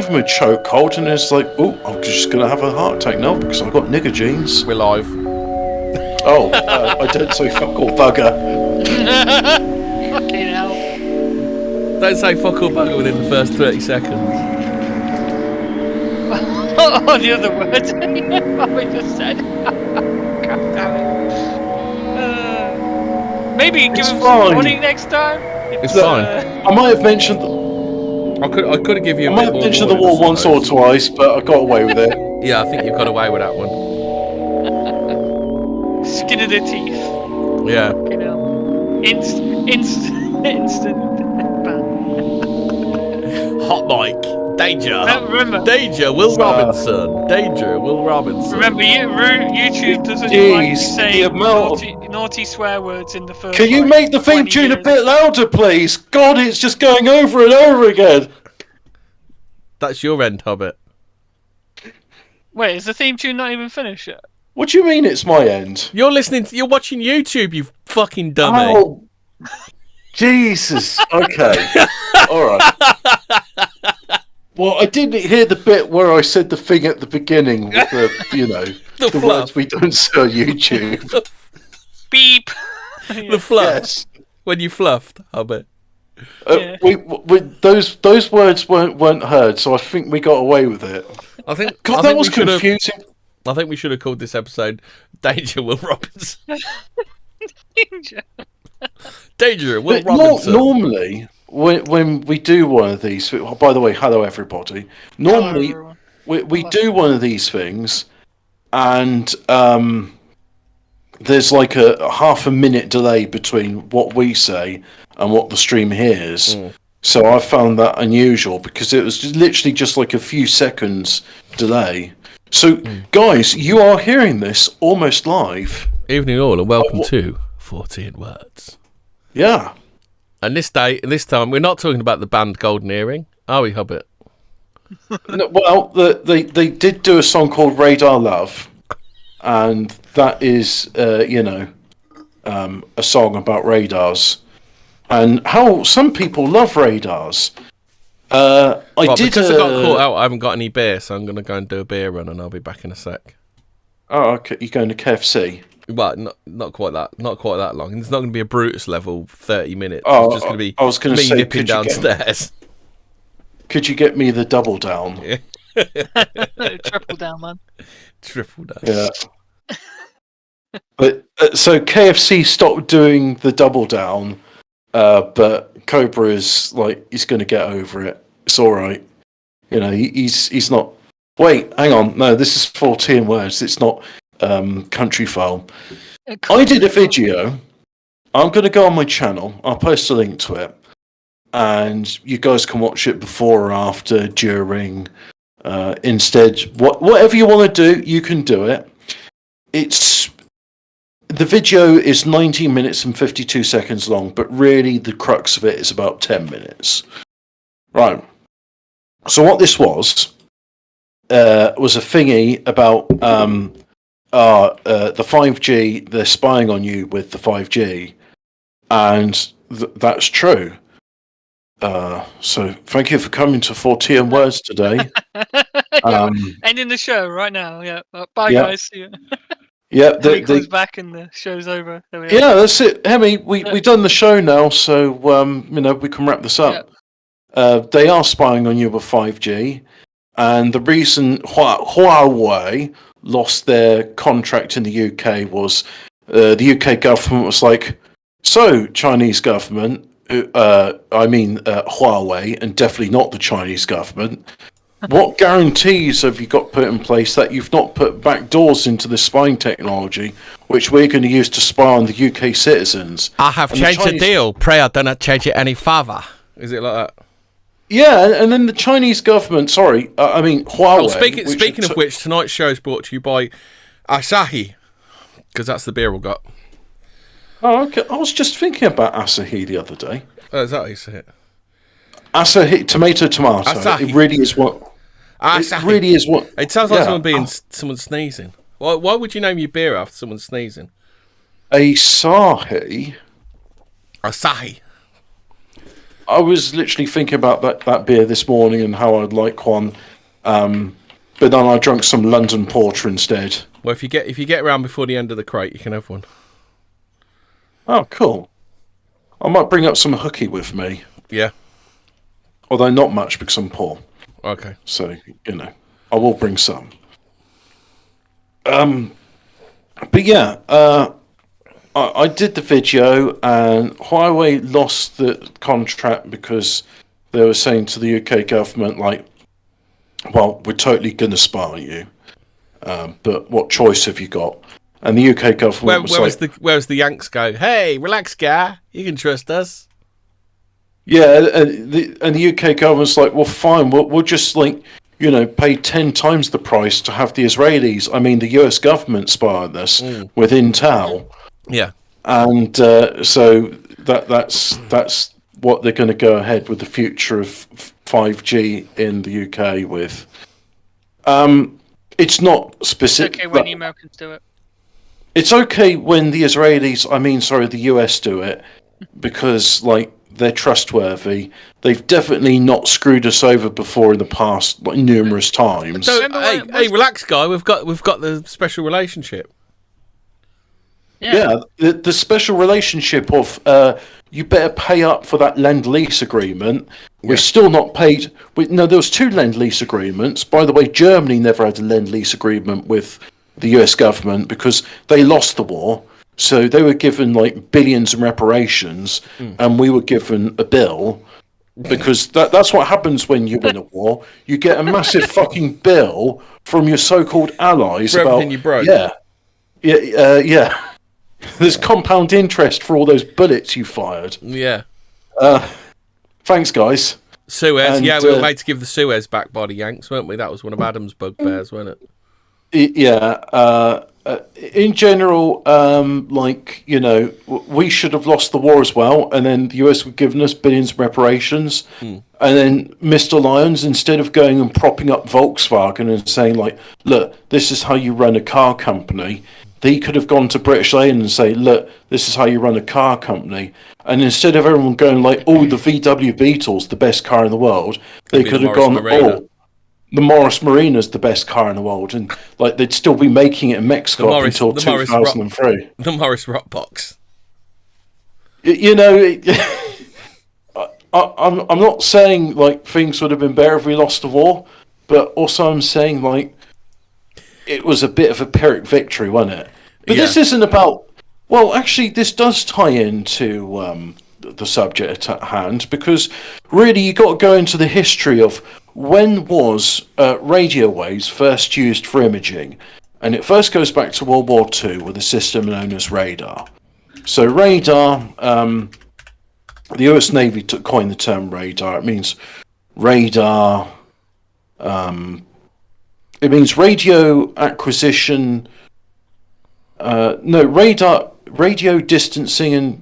him a chokehold, and it's like, oh, I'm just going to have a heart attack now because I've got nigger genes. We're live. Oh, I don't say fuck all bugger. Fucking hell. Don't say fuck all bugger within the first 30 seconds. Oh, the other words what we just said. God damn it. Maybe give him some warning next time. It's fine. I might have mentioned... I could have given you a I bit might have more mentioned the warning, war once or twice, but I got away with it. Yeah, I think you've got away with that one. Skin of the teeth. Yeah. You know. Instant ban. Hot mic. Danger. Remember. Danger, Will Robinson. Danger, Will Robinson. Remember, YouTube doesn't like you say naughty swear words in the first. Can you make the theme tune a bit louder, please? God, it's just going over and over again. That's your end, Hobbit. Wait, is the theme tune not even finished yet? What do you mean it's my end? You're watching YouTube, you fucking dummy. Oh, Jesus. Okay. All right. Well, I didn't hear the bit where I said the thing at the beginning with the words we don't say on YouTube. Beep. The fluff. Yes. When you fluffed, Hobbit. Yeah. Those words weren't heard, so I think we got away with it. That was confusing. I think we should have called this episode "Danger, Will Robinson." Danger, Will Robinson. Normally, when we do one of these, by the way, hello everybody. Normally, we do one of these things, and there's like a half a minute delay between what we say and what the stream hears. So I found that unusual because it was literally just like a few seconds delay. So, guys, you are hearing this almost live. Evening all, and welcome to 14 Words. Yeah. And this time, we're not talking about the band Golden Earring, are we, Hobbit? No, well, they did do a song called Radar Love, and that is, a song about radars. And how some people love radars. Because I got caught out, I haven't got any beer, so I'm going to go and do a beer run, and I'll be back in a sec. Oh, okay. You're going to KFC? Well, not quite that long. It's not going to be a Brutus level 30 minutes. Oh, it's just going to be me nipping downstairs. Could you get me the double down? Yeah. Triple down, man. Triple down. Yeah. But so KFC stopped doing the double down. But Cobra is like, he's going to get over it. It's all right. He's not. Wait, hang on. No, this is 14 Words. It's not Country File. I did a video. I'm going to go on my channel. I'll post a link to it, and you guys can watch it before or after, during. Instead, whatever you want to do, you can do it. The video is 19 minutes and 52 seconds long, but really the crux of it is about 10 minutes. Right. So what this was a thingy about the 5G, they're spying on you with the 5G, and that's true. So thank you for coming to Fortean Words today. Ending the show right now, yeah. Bye, guys. See you. Yeah, he comes back and the show's over. There we are. Yeah, that's it. Hemi, we've done the show now, so we can wrap this up. Yeah. They are spying on you with 5G, and the reason Huawei lost their contract in the UK was the UK government was like, so Chinese government, Huawei, and definitely not the Chinese government. What guarantees have you got put in place that you've not put back doors into the spying technology, which we're going to use to spy on the UK citizens? I have changed the deal. Pray I do not change it any further. Is it like that? Yeah, and then the Chinese government, Huawei. Oh, speaking of which, tonight's show is brought to you by Asahi, because that's the beer we got. Oh, okay. I was just thinking about Asahi the other day. Oh, is that how you say it? Asahi, tomato. Asahi. It really is what... It really is what... It sounds like someone sneezing. Why would you name your beer after someone sneezing? Asahi. Asahi. I was literally thinking about that beer this morning and how I'd like one, but then I drank some London Porter instead. Well, if you get around before the end of the crate, you can have one. Oh, cool. I might bring up some hooky with me. Yeah. Although not much because I'm poor. Okay. So, I will bring some. But yeah, I did the video, and Huawei lost the contract because they were saying to the UK government, like, well, we're totally going to spy on you, but what choice have you got? And the UK government where's the Yanks go? Hey, relax, guy. You can trust us. Yeah, and the UK government's like, well, fine, we'll just pay 10 times the price to have the Israelis. I mean, the US government spy on us with Intel. Yeah, and so that's what they're going to go ahead with the future of 5G in the UK with. It's not specific. It's okay when the Americans do it. It's okay when the the US do it, because they're trustworthy. They've definitely not screwed us over before in the past, numerous times. So, hey, relax, guy. We've got the special relationship. Yeah, the special relationship of you better pay up for that Lend-Lease agreement. We're still not paid. There was 2 Lend-Lease agreements. By the way, Germany never had a Lend-Lease agreement with the US government because they lost the war. So they were given billions in reparations, and we were given a bill, because that's what happens when you win a war. You get a massive fucking bill from your so-called allies for about everything you broke. Yeah. There's compound interest for all those bullets you fired. Yeah. Thanks, guys. Suez. And, we were made to give the Suez back by the Yanks, weren't we? That was one of Adam's bugbears, wasn't it? Yeah. In general, we should have lost the war as well, and then the US were giving us billions of reparations. And then Mr. Lyons, instead of going and propping up Volkswagen and saying, look, this is how you run a car company, they could have gone to British Lane and say, look, this is how you run a car company. And instead of everyone going the VW Beetle's the best car in the world, they could have gone, the Morris Marina's the best car in the world, and they'd still be making it in Mexico until 2003. The Morris Rockbox. I'm not saying things would have been better if we lost the war, but also I'm saying it was a bit of a Pyrrhic victory, wasn't it? But this isn't about. Well, actually, this does tie into the subject at hand, because really you got to go into the history of when was radio waves first used for imaging, and it first goes back to World War II with a system known as radar. So radar, the US Navy coined the term radar. It means radar. It means radio acquisition. Radio distancing and.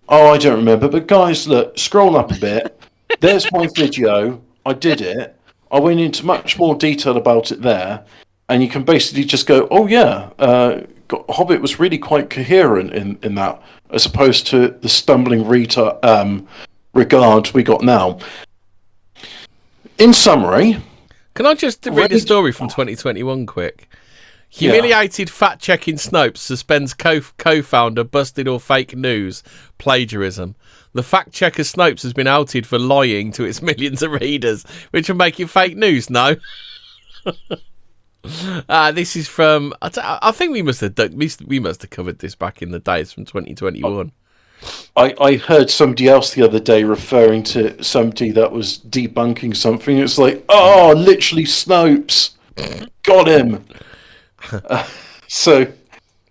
Oh, I don't remember. But guys, look, scroll up a bit. There's my video. I did it. I went into much more detail about it there, and you can basically just go, oh yeah, Hobbit was really quite coherent in that, as opposed to the stumbling regard we got now. In summary, can I just read a story from 2021 quick? Humiliated fact-checking Snopes suspends co-founder busted or fake news plagiarism. The fact-checker Snopes has been outed for lying to its millions of readers, which will make it fake news. No. This is from. I think we must have covered this back in the days from 2021. I heard somebody else the other day referring to somebody that was debunking something. It's literally Snopes got him. So,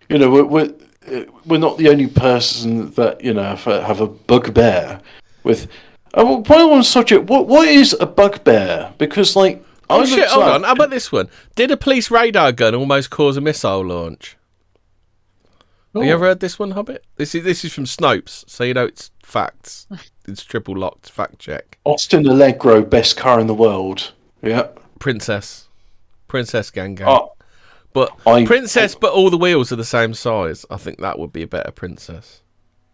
we're not the only person that have a bugbear with. While on subject, what is a bugbear? Because hold on. How about this one? Did a police radar gun almost cause a missile launch? Have you ever heard this one, Hobbit? This is from Snopes, so it's facts. It's triple locked fact check. Austin Allegro, best car in the world. Yeah. Princess gang. But but all the wheels are the same size. I think that would be a better Princess.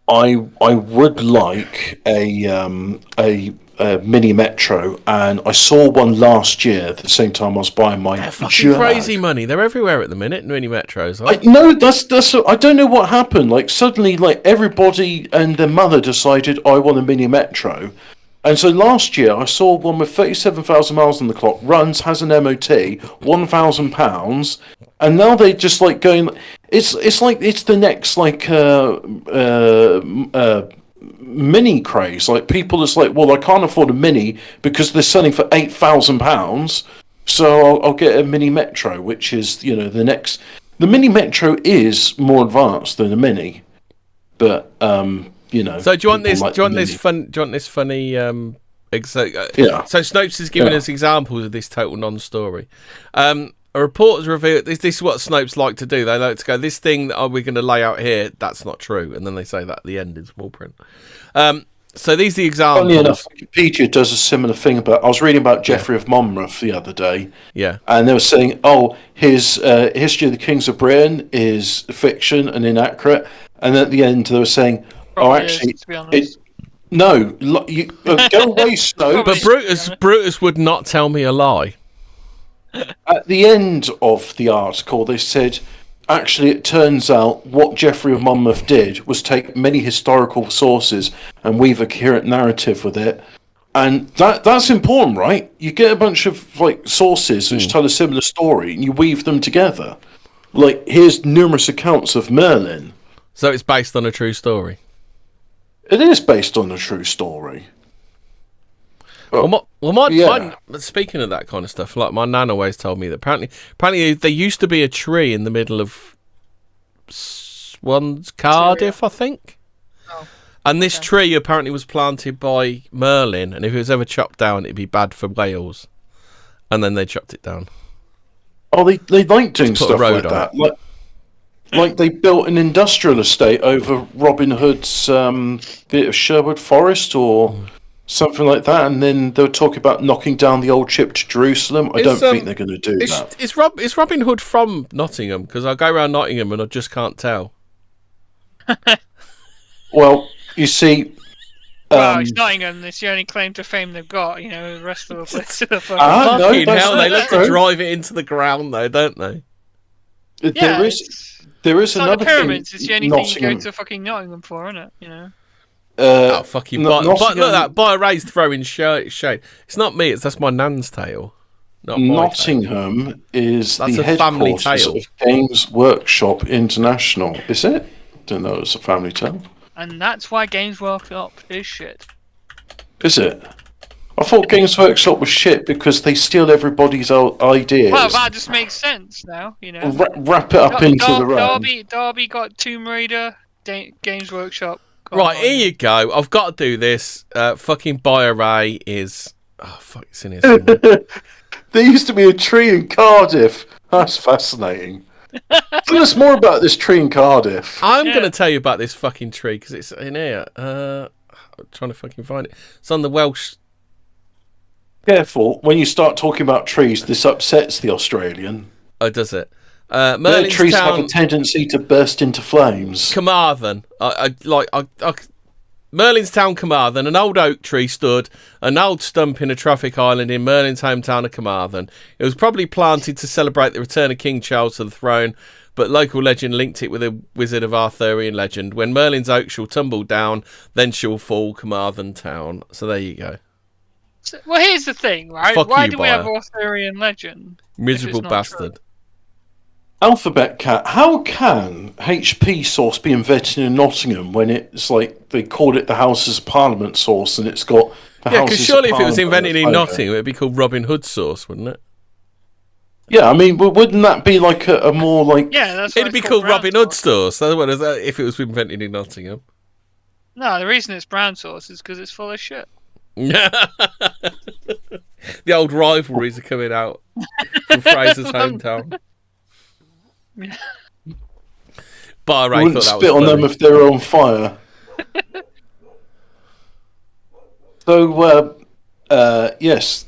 I would like a mini metro, and I saw one last year at the same time I was buying my They're fucking crazy money. They're everywhere at the minute, mini metros. Right? No, that's I don't know what happened. Like suddenly, like everybody and their mother decided I want a mini metro, and so last year I saw one with 37,000 miles on the clock, runs, has an MOT, £1,000, and now they just like going. It's like it's the next like mini craze. Like people is like, well, I can't afford a mini because they're selling for £8,000, so I'll get a mini metro, which is the next. The mini metro is more advanced than a mini, but So do you want this? like Do you want the this mini. fun? Do you want this funny? Yeah. So Snopes is giving Yeah. us examples of this total non-story. A report has revealed this is what Snopes like to do. They like to go, this thing that we're going to lay out here, that's not true, and then they say that at the end in small print. So these are the examples. Funny enough, Wikipedia does a similar thing about. I was reading about Geoffrey of Monmouth the other day, Yeah. and they were saying, "Oh, his History of the Kings of Britain is fiction and inaccurate," and at the end they were saying, "Oh, Probably actually, is, to be honest. no, you go away, Snow." But Brutus would not tell me a lie. At the end of the article, they said, actually, it turns out what Geoffrey of Monmouth did was take many historical sources and weave a coherent narrative with it. And that's important, right? You get a bunch of like sources which tell a similar story and you weave them together. Like, here's numerous accounts of Merlin. So it's based on a true story. It is based on a true story. Speaking of that kind of stuff, like my nan always told me that apparently there used to be a tree in the middle of Cardiff, I think. Oh, and this tree apparently was planted by Merlin, and if it was ever chopped down, it'd be bad for Wales. And then they chopped it down. Oh, they like doing Just put a stuff road like on that. Like they built an industrial estate over Robin Hood's bit of Sherwood Forest or something like that, and then they were talking about knocking down the old ship to Jerusalem. I don't think they're going to do that. Is Robin Hood from Nottingham? Because I go around Nottingham and I just can't tell. Well, you see... well, it's Nottingham. It's the only claim to fame they've got. The rest of the place. no, Fucking that's hell, not they love true. to drive it into the ground, though, don't they? There is It's like another the pyramids. thing. It's the only thing you Nottingham. go to fucking Nottingham for, isn't it? Oh, fuck you. But look at Nottingham- that. By a raised throwing shade. It's not me, that's my nan's tale. Not my tale. Nottingham is That's the a family headquarters tale. of Games Workshop International. Is it? Don't know. It's a family tale. And that's why Games Workshop is shit. Is it? I thought Games Workshop was shit because they steal everybody's ideas. Well, that just makes sense now. Wrap it up into the round. Derby got Tomb Raider. Games Workshop. Right, here you go. I've got to do this. Fucking Buy-A-Ray is... Oh, fuck, it's in here somewhere. There used to be a tree in Cardiff. That's fascinating. Tell us more about this tree in Cardiff. I'm going to tell you about this fucking tree because it's in here. I'm trying to fucking find it. It's on the Welsh... Careful, when you start talking about trees, this upsets the Australian. Oh, does it? Their Merlin's trees Town... have a tendency to burst into flames. Carmarthen. Merlin's Town, Carmarthen. An old oak tree stood an old stump in a traffic island in Merlin's hometown of Carmarthen. It was probably planted to celebrate the return of King Charles to the throne, but local legend linked it with a wizard of Arthurian legend. When Merlin's oak shall tumble down, then shall fall Carmarthen Town. So there you go. Well, here's the thing, right? Fuck Why you, do we have buyer. Arthurian legend? Miserable not bastard. true? Alphabet Cat, how can HP sauce be invented in Nottingham when it's like they called it the Houses of Parliament sauce and it's got the Yeah, Houses because of surely if it was Parliament invented on in its logo. Nottingham, it'd be called Robin Hood sauce, wouldn't it? Yeah, I mean, wouldn't that be like a more like... Yeah, that's why It'd be it's called brown Robin Hood sauce. sauce. Otherwise, if it was invented in Nottingham. No, the reason it's brown sauce is because it's full of shit. The old rivalries are coming out from Fraser's hometown. But I You wouldn't thought that spit was on them funny. if they were on fire. So, yes,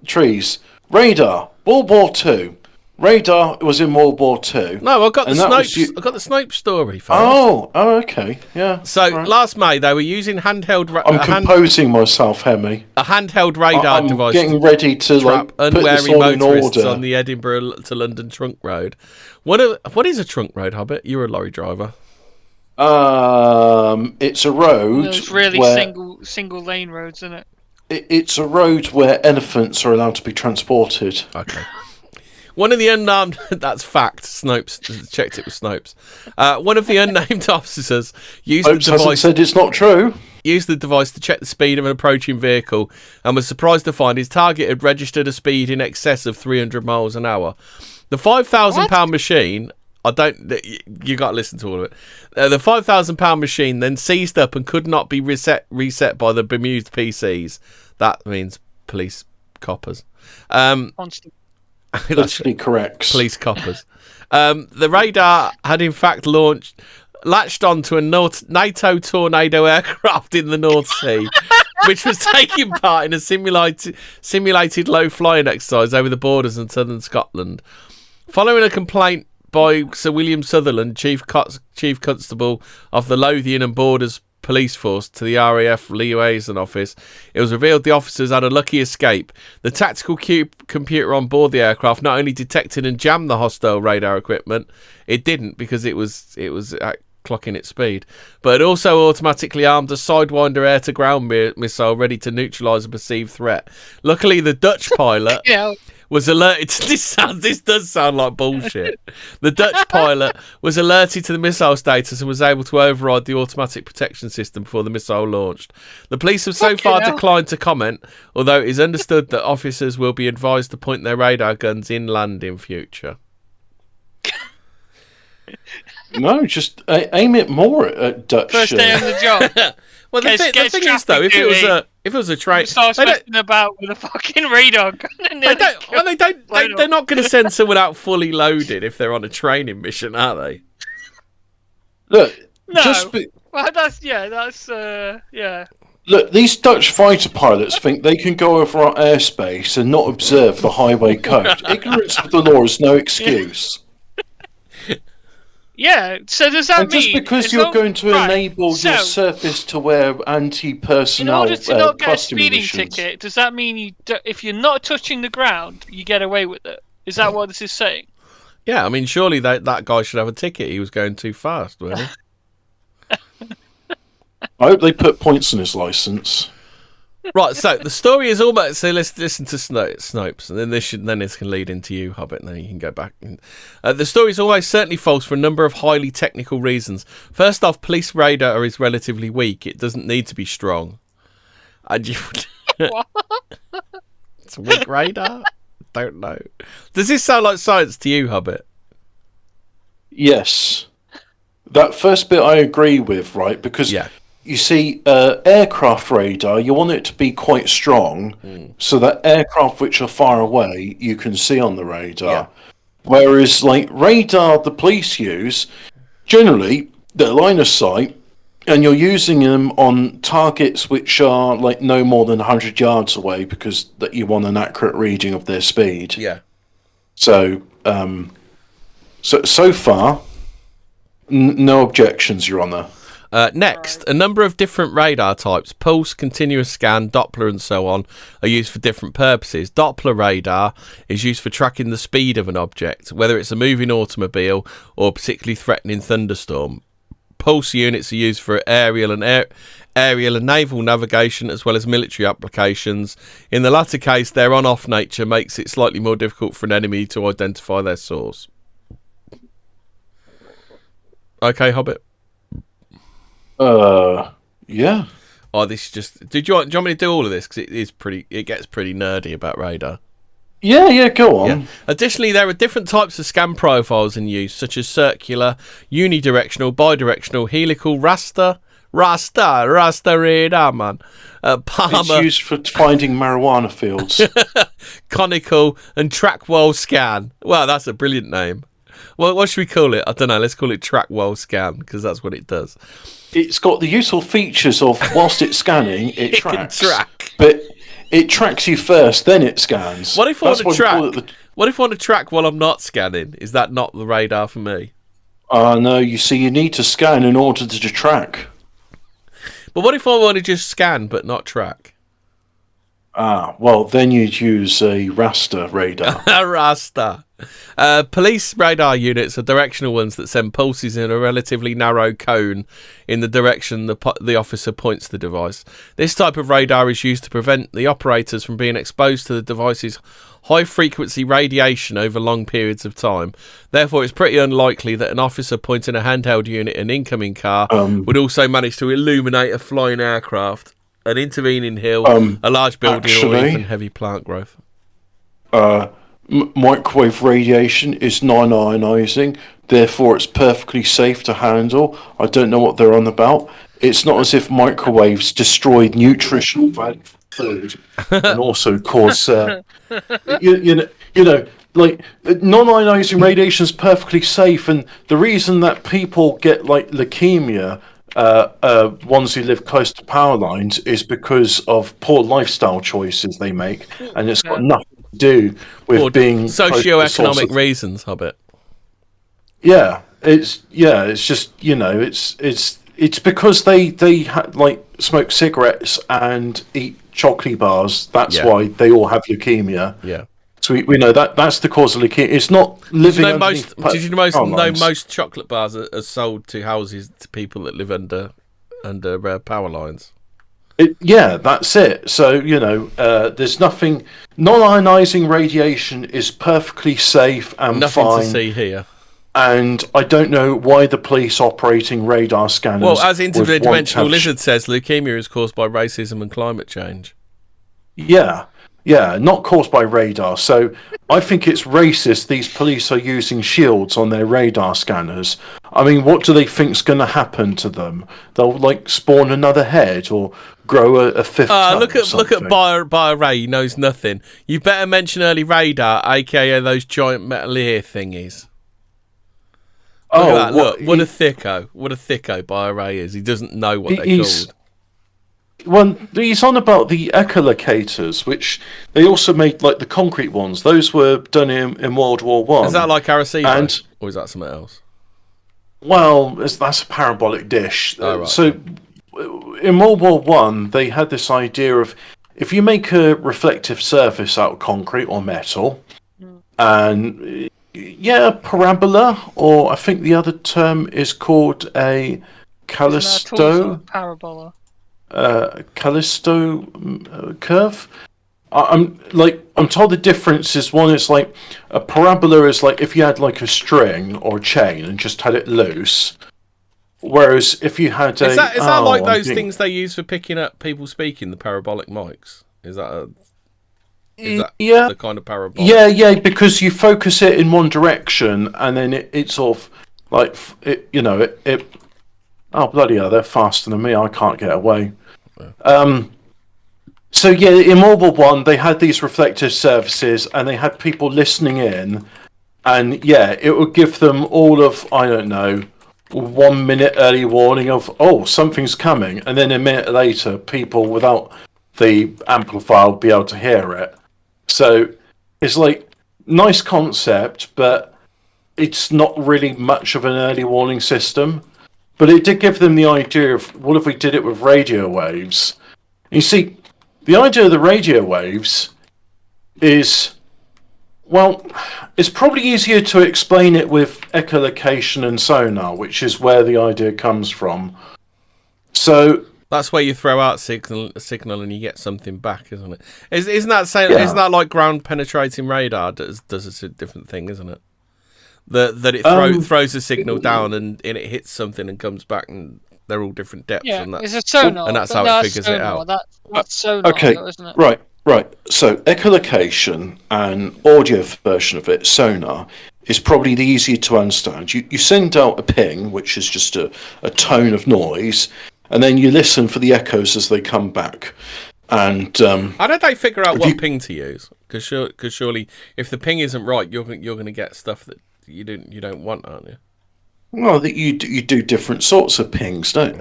trees. Radar, World War II. radar was in World War Two. No, I got the Snopes. I got the Snopes story first. Oh, okay, yeah. So last May they were using handheld. I'm composing myself, Hemi. A handheld radar device. Getting ready to trap put this unwary all in motorists order on the Edinburgh to London trunk road. What is a trunk road, Hobbit? You're a lorry driver. It's a road. It's really single lane roads, isn't it? It's a road where elephants are allowed to be transported. Okay. One of the unnamed... That's fact. Snopes checked it with Snopes. One of the unnamed officers used the device... said it's not true. Used the device to check the speed of an approaching vehicle and was surprised to find his target had registered a speed in excess of 300 miles an hour. The £5,000 machine... You got to listen to all of it. The £5,000 machine then seized up and could not be reset by the bemused PCs. That means police coppers. That's correct. Police coppers. The radar had in fact latched onto a NATO Tornado aircraft in the North Sea, which was taking part in a simulated low-flying exercise over the borders in southern Scotland. Following a complaint by Sir William Sutherland, Chief Constable of the Lothian and Borders Police Force, to the RAF Liaison Office, it was revealed the officers had a lucky escape. The tactical computer on board the aircraft not only detected and jammed the hostile radar equipment, it didn't because it was clocking its speed, but it also automatically armed a Sidewinder air-to-ground missile ready to neutralise a perceived threat. Luckily, the Dutch pilot... was alerted to this does sound like bullshit. The Dutch pilot was alerted to the missile status and was able to override the automatic protection system before the missile launched. The police have so far declined to comment, although it is understood that officers will be advised to point their radar guns inland in future. No, just aim it more at Dutch. First day on the job. Well, the thing is, though, if it was a train, starts messing about with a fucking radar gun. They're not going to send someone out fully loaded if they're on a training mission, are they? Look, well, Look, these Dutch fighter pilots think they can go over our airspace and not observe the highway code. Ignorance of the law is no excuse. Yeah, so does that mean... just because you're going to enable your surface to wear anti-personnel in order to not get a speeding emissions. ticket, does that mean if you're not touching the ground, you get away with it? Is that what this is saying? Yeah, I mean, surely that guy should have a ticket. He was going too fast, wasn't he? I hope they put points on his licence. Right, so the story is almost... So let's listen to Snopes, and then this can lead into you, Hobbit, and then you can go back. The story is almost certainly false for a number of highly technical reasons. First off, police radar is relatively weak. It doesn't need to be strong. And you... It's a weak radar? Don't know. Does this sound like science to you, Hobbit? Yes. That first bit I agree with, right? Because... Yeah. You see, aircraft radar, you want it to be quite strong so that aircraft which are far away, you can see on the radar. Yeah. Whereas, like, radar the police use, generally, they're line of sight, and you're using them on targets which are, like, no more than 100 yards away because that you want an accurate reading of their speed. Yeah. So, so far, no objections, Your Honour. Next, a number of different radar types, pulse, continuous scan, Doppler and so on, are used for different purposes. Doppler radar is used for tracking the speed of an object, whether it's a moving automobile or a particularly threatening thunderstorm. Pulse units are used for aerial and naval navigation as well as military applications. In the latter case, their on-off nature makes it slightly more difficult for an enemy to identify their source. Okay, Hobbit? Yeah. Oh, this is just... Do you want me to do all of this? Because it gets pretty nerdy about radar. Yeah, go on. Yeah. Additionally, there are different types of scan profiles in use, such as circular, unidirectional, bidirectional, helical, raster radar, man. Palmer. It's used for finding marijuana fields. Conical and track-wall scan. Wow, that's a brilliant name. Well, what should we call it? I don't know. Let's call it track-wall scan, because that's what it does. It's got the useful features of, whilst it's scanning, it tracks. Can track. But it tracks you first, then it scans. What if I want to That's why we call track? What if I want to track while I'm not scanning? Is that not the radar for me? No, you see, you need to scan in order to track. But what if I want to just scan but not track? Well, then you'd use a raster radar. A raster. Police radar units are directional ones that send pulses in a relatively narrow cone in the direction the officer points the device. This type of radar is used to prevent the operators from being exposed to the device's high-frequency radiation over long periods of time. Therefore, it's pretty unlikely that an officer pointing a handheld unit at an incoming car would also manage to illuminate a flying aircraft, an intervening hill, a large building, or even heavy plant growth. Microwave radiation is non-ionizing, therefore it's perfectly safe to handle. I don't know what they're on about. It's not as if microwaves destroyed nutritional value food and also cause you know like non-ionizing radiation is perfectly safe, and the reason that people get like leukemia, ones who live close to power lines, is because of poor lifestyle choices they make, and it's got nothing to do with being socio-economic reasons, Hobbit. It's just it's because they like smoke cigarettes and eat chocolate bars. That's why they all have leukemia. Yeah. So we know that's the cause of leukemia. It's not living. Did you know most chocolate bars are sold to houses to people that live under power lines? That's it. So there's nothing. Non-ionizing radiation is perfectly safe and nothing fine. To see here. And I don't know why the police operating radar scanners. Well, as Interdimensional Lizard says, leukemia is caused by racism and climate change. Yeah, not caused by radar. So I think it's racist these police are using shields on their radar scanners. I mean, what do they think's going to happen to them? They'll like spawn another head or grow a fifth. Look at Ray. He knows nothing. You better mention early radar, aka those giant metal ear thingies. Look at that, look. What a thicko Bio-Ray is. He doesn't know what they're called. Well, he's on about the echolocators, which they also made like the concrete ones. Those were done in World War One. Is that like Arecibo? Or is that something else? Well, that's a parabolic dish. Right. So in World War One, they had this idea of if you make a reflective surface out of concrete or metal, and parabola, or I think the other term is called a Callisto. Parabola. Callisto curve. I'm told the difference is one is like a parabola is like if you had like a string or a chain and just had it loose, whereas if you had is that like those things they use for picking up people speaking, the parabolic mics? Is that the kind of parabolic? Yeah, because you focus it in one direction and then it sort of like it. Oh bloody hell! They're faster than me. I can't get away. So in World War One, they had these reflective surfaces, and they had people listening in, and it would give them all of 1 minute early warning of something's coming, and then a minute later, people without the amplifier would be able to hear it. So it's like nice concept, but it's not really much of an early warning system. But it did give them the idea of what if we did it with radio waves. You see, the idea of the radio waves is, it's probably easier to explain it with echolocation and sonar, which is where the idea comes from. So that's where you throw out a signal and you get something back, isn't it? Isn't that like ground penetrating radar does a different thing, isn't it? That it throws a signal down and it hits something and comes back, and they're all different depths. Yeah, and it's a sonar, and that's how it figures it out. That's sonar, okay, though, isn't it? Right. So echolocation and audio version of it, sonar, is probably the easier to understand. You send out a ping, which is just a tone of noise, and then you listen for the echoes as they come back. And how did they figure out what ping to use? Because surely, if the ping isn't right, you're going to get stuff that you don't want, aren't you? Well, you do different sorts of pings, don't?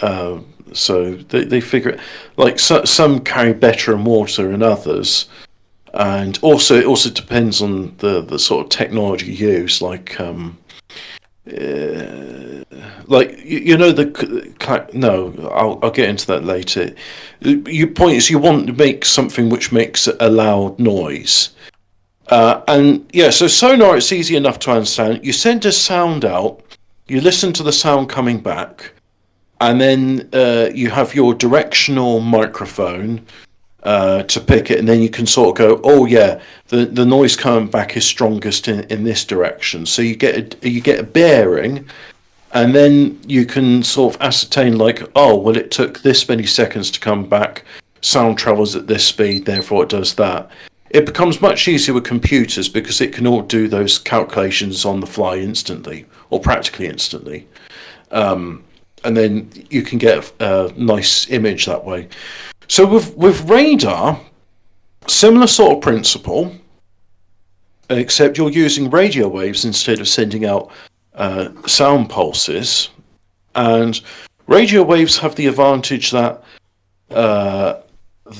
So they figure it, like some carry better and water than others, and also it also depends on the sort of technology used. Like I'll get into that later. Your point is you want to make something which makes a loud noise. And yeah, so sonar, it's easy enough to understand. You send a sound out, you listen to the sound coming back, and then you have your directional microphone to pick it, and then you can sort of go, oh yeah, the noise coming back is strongest in this direction. So you get a bearing, and then you can sort of ascertain, like, oh well, it took this many seconds to come back. Sound travels at this speed, therefore it does that. It becomes much easier with computers because it can all do those calculations on the fly instantly, or practically instantly. And then you can get a nice image that way. So with radar, similar sort of principle, except you're using radio waves instead of sending out sound pulses. And radio waves have the advantage that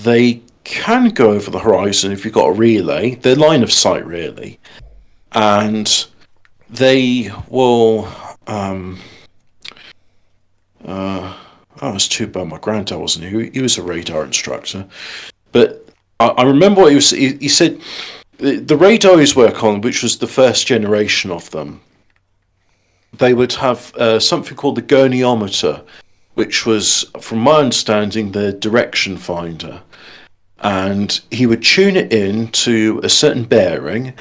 they can go over the horizon if you've got a relay. They're line of sight, really. And they will... it's too bad my granddad wasn't here. He was a radar instructor. But I remember what he said. The radars work on, which was the first generation of them, they would have something called the goniometer, which was, from my understanding, the direction finder. And he would tune it in to a certain bearing,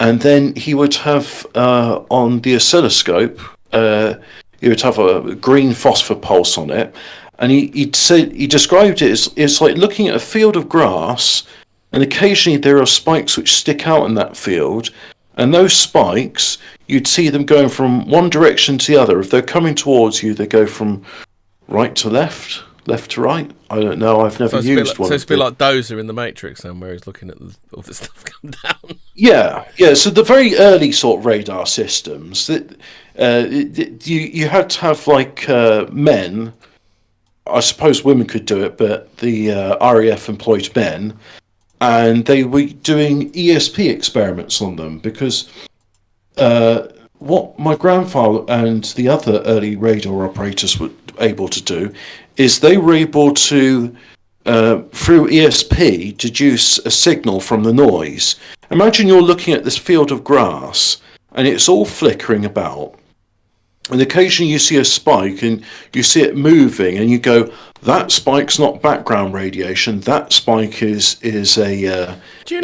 and then he would have on the oscilloscope, he would have a green phosphor pulse on it, and he described it as it's like looking at a field of grass, and occasionally there are spikes which stick out in that field, and those spikes, you'd see them going from one direction to the other. If they're coming towards you, they go from right to left to right. I don't know. I've never used one. So it's a bit like Dozer in the Matrix, then, where he's looking at all this stuff come down. Yeah. So the very early sort of radar systems that you had to have like men. I suppose women could do it, but the RAF employed men, and they were doing ESP experiments on them because what my grandfather and the other early radar operators were able to do is they were able to, through ESP, deduce a signal from the noise. Imagine you're looking at this field of grass and it's all flickering about. And occasionally you see a spike and you see it moving and you go, that spike's not background radiation, that spike is an object. Do you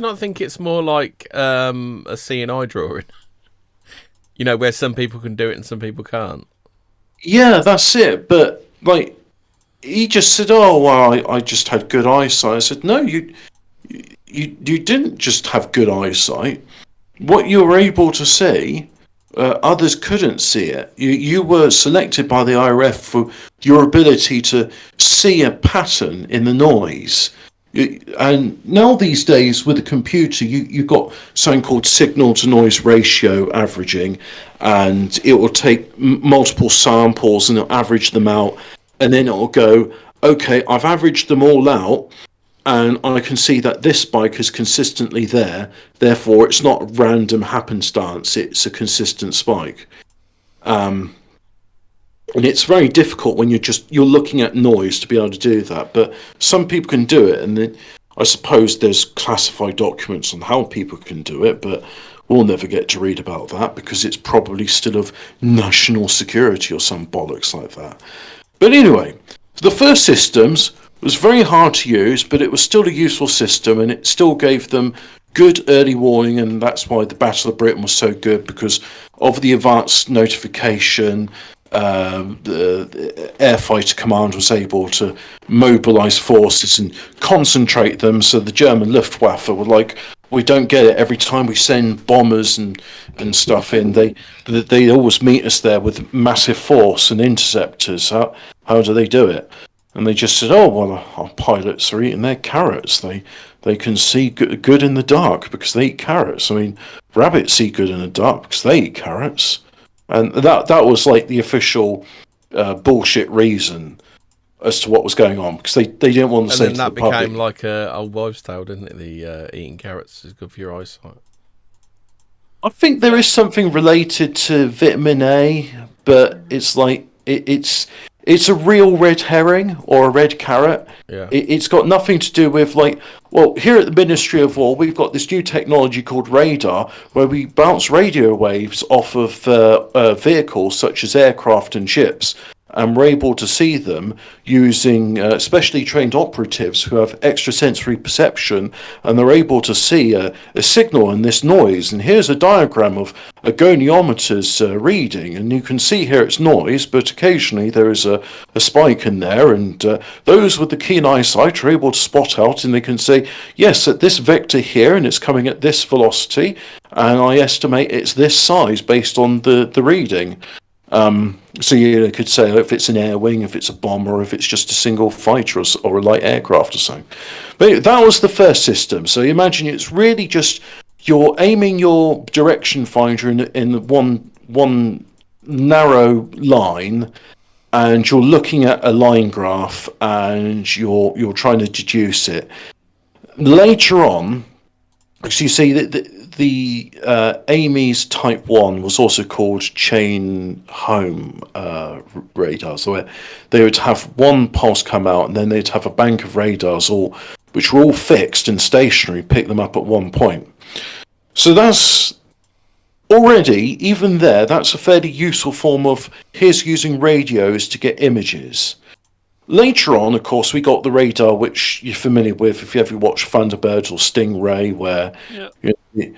not think it's more like a CNI drawing? You know, where some people can do it and some people can't. Yeah, that's it. But like, he just said, "Oh, well, I just had good eyesight." I said, "No, you didn't just have good eyesight. What you were able to see, others couldn't see it. You were selected by the IRF for your ability to see a pattern in the noise." And now these days with a computer, you've got something called signal to noise ratio averaging, and it will take multiple samples and it'll average them out, and then it'll go, okay, I've averaged them all out and I can see that this spike is consistently there, therefore it's not random happenstance, it's a consistent spike. And it's very difficult when you're looking at noise to be able to do that. But some people can do it, and then I suppose there's classified documents on how people can do it, but we'll never get to read about that because it's probably still of national security or some bollocks like that. But anyway, the first systems was very hard to use, but it was still a useful system, and it still gave them good early warning, and that's why the Battle of Britain was so good, because of the advanced notification. The Air Fighter Command was able to mobilise forces and concentrate them, so the German Luftwaffe were like, we don't get it. Every time we send bombers and stuff in, they always meet us there with massive force and interceptors. How do they do it? And they just said, oh, well, our pilots are eating their carrots. They can see good in the dark because they eat carrots. I mean, rabbits see good in the dark because they eat carrots. And that was like the official bullshit reason as to what was going on, because they didn't want to say to the public. And then that became like a old wives' tale, didn't it? The eating carrots is good for your eyesight. I think there is something related to vitamin A, but it's like it's a real red herring or a red carrot. Yeah. It's got nothing to do with, like, well, here at the Ministry of War, we've got this new technology called radar, where we bounce radio waves off of vehicles such as aircraft and ships, and we're able to see them using specially trained operatives who have extrasensory perception, and they're able to see a signal in this noise. And here's a diagram of a goniometer's reading, and you can see here it's noise, but occasionally there is a spike in there, and those with the keen eyesight are able to spot out, and they can say, yes, at this vector here, and it's coming at this velocity, and I estimate it's this size based on the reading. So you could say if it's an air wing, if it's a bomber, or if it's just a single fighter or a light aircraft or something. But that was the first system. So you imagine it's really just you're aiming your direction finder in one narrow line, and you're looking at a line graph, and you're trying to deduce it. Later on, because you see that the Amy's Type 1 was also called chain home radar. So they would have one pulse come out, and then they'd have a bank of radars, which were all fixed and stationary, pick them up at one point. So that's already, even there, that's a fairly useful form of, here's using radios to get images. Later on, of course, we got the radar, which you're familiar with if you ever watch Thunderbirds or Stingray, where it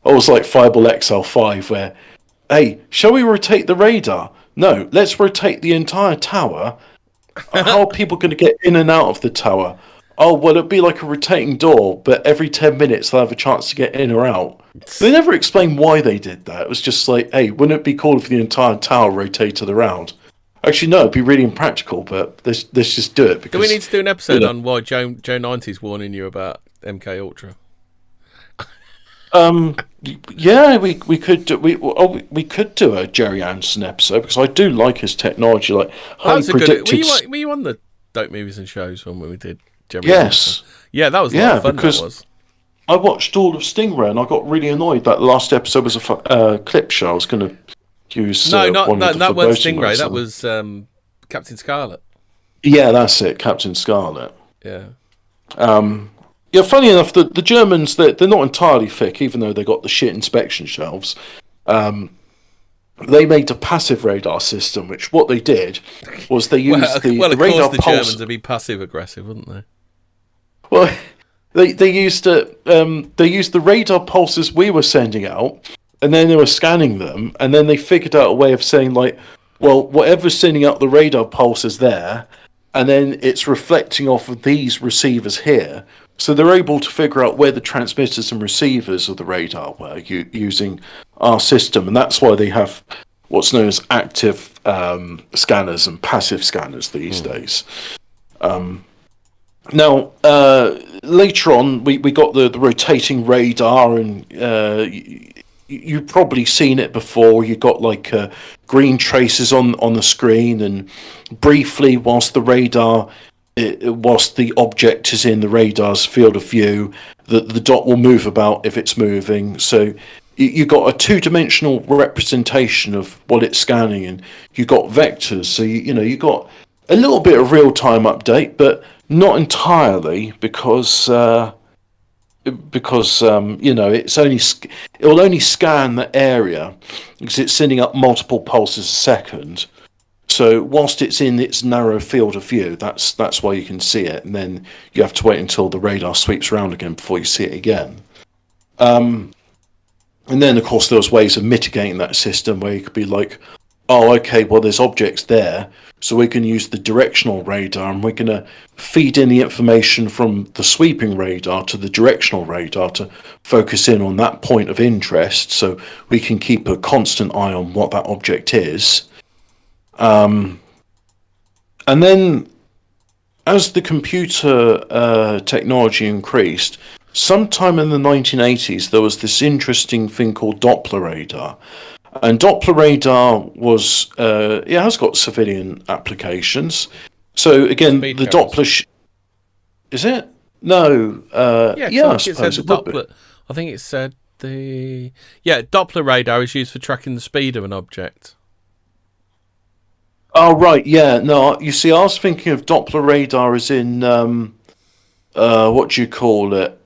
was like Fireball XL5, where, hey, shall we rotate the radar? No, let's rotate the entire tower. How are people going to get in and out of the tower? Oh, well, it'd be like a rotating door, but every 10 minutes they'll have a chance to get in or out. They never explained why they did that. It was just like, hey, wouldn't it be cool if the entire tower rotated around? Actually, no, it'd be really impractical, but let's just do it. Because, do we need to do an episode on why Joe 90's warning you about MK Ultra? Yeah, we could do a Jerry Anderson episode, because I do like his technology. Like, were you on the Dope Movies and Shows when we did Jerry Anderson? Yeah, that was a lot of fun. Because that was. I watched all of Stingray, and I got really annoyed that the last episode was a clip show. I was going to use that wasn't Stingray. That was Captain Scarlet. Yeah, that's it, Captain Scarlet. Yeah. Yeah, funny enough, the Germans, they're not entirely thick, even though they got the shit inspection shelves. They made a passive radar system, which what they did was they used the radar the pulse. Germans would be passive aggressive, wouldn't they? Well, they used the radar pulses we were sending out, and then they were scanning them, and then they figured out a way of saying, like, well, whatever's sending out the radar pulses there, and then it's reflecting off of these receivers here. So they're able to figure out where the transmitters and receivers of the radar were using our system, and that's why they have what's known as active scanners and passive scanners these days. Now, later on, we got the rotating radar, and you've probably seen it before. You got like green traces on the screen, and briefly, whilst the object is in the radar's field of view, the dot will move about if it's moving. So you got a two-dimensional representation of what it's scanning, and you got vectors. So you got a little bit of real-time update, but not entirely, because it will only scan the area because it's sending up multiple pulses a second. So whilst it's in its narrow field of view, that's why you can see it, and then you have to wait until the radar sweeps around again before you see it again. And then, of course, there was ways of mitigating that system where you could be like, oh, okay, well, there's objects there, so we can use the directional radar, and we're going to feed in the information from the sweeping radar to the directional radar to focus in on that point of interest, so we can keep a constant eye on what that object is. And then, as the computer technology increased, sometime in the 1980s, there was this interesting thing called Doppler radar. And Doppler radar it has got civilian applications. So again, Speed the cameras. Doppler is it? No. I suppose it would be. I think it said Doppler radar is used for tracking the speed of an object. Oh right, yeah. No, you see, I was thinking of Doppler radar as in what do you call it?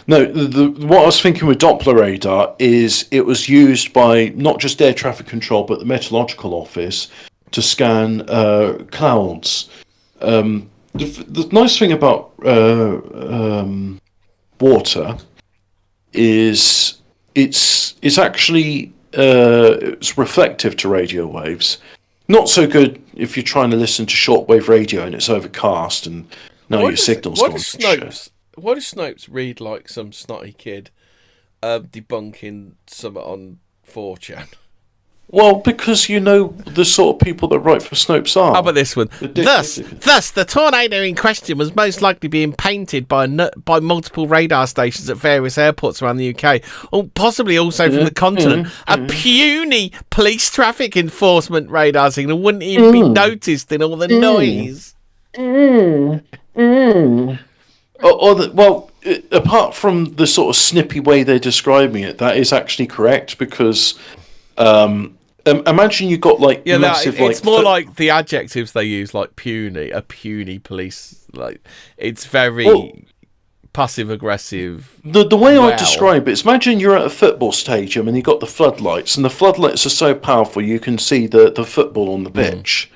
No, what I was thinking with Doppler radar is it was used by not just air traffic control but the meteorological office to scan clouds. The nice thing about water is it's actually it's reflective to radio waves. Not so good if you're trying to listen to shortwave radio and it's overcast and your signal's gone. What does Snopes read like some snotty kid debunking something on 4chan? Well, because you know the sort of people that write for Snopes are. How about this one? Thus, the tornado in question was most likely being painted by multiple radar stations at various airports around the UK, or possibly also from the continent. A puny police traffic enforcement radar signal wouldn't even be noticed in all the noise. Apart from the sort of snippy way they're describing it, that is actually correct because imagine you got like massive. It's more like the adjectives they use, like puny, a puny police. Like it's very passive aggressive. The way I describe it is, imagine you're at a football stadium and you've got the floodlights, and the floodlights are so powerful you can see the football on the pitch.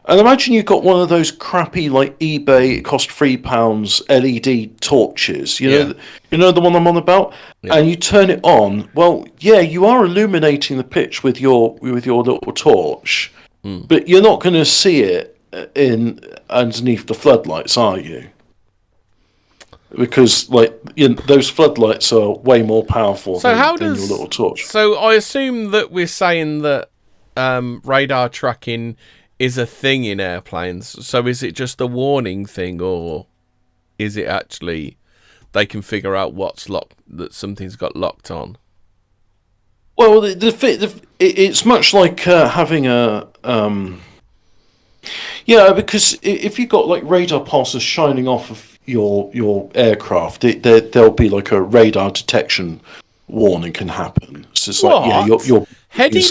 And imagine you've got one of those crappy, like eBay, it cost £3 LED torches. You know the one I'm on about, and you turn it on. Well, you are illuminating the pitch with your little torch, but you're not going to see it underneath the floodlights, are you? Because those floodlights are way more powerful than your little torch. So I assume that we're saying that radar tracking is a thing in airplanes. So is it just a warning thing, or is it actually they can figure out that something's got locked on? Well, it's much like having a because if you've got like radar pulses shining off of your aircraft, there'll be like a radar detection warning can happen. So it's like you're Hedy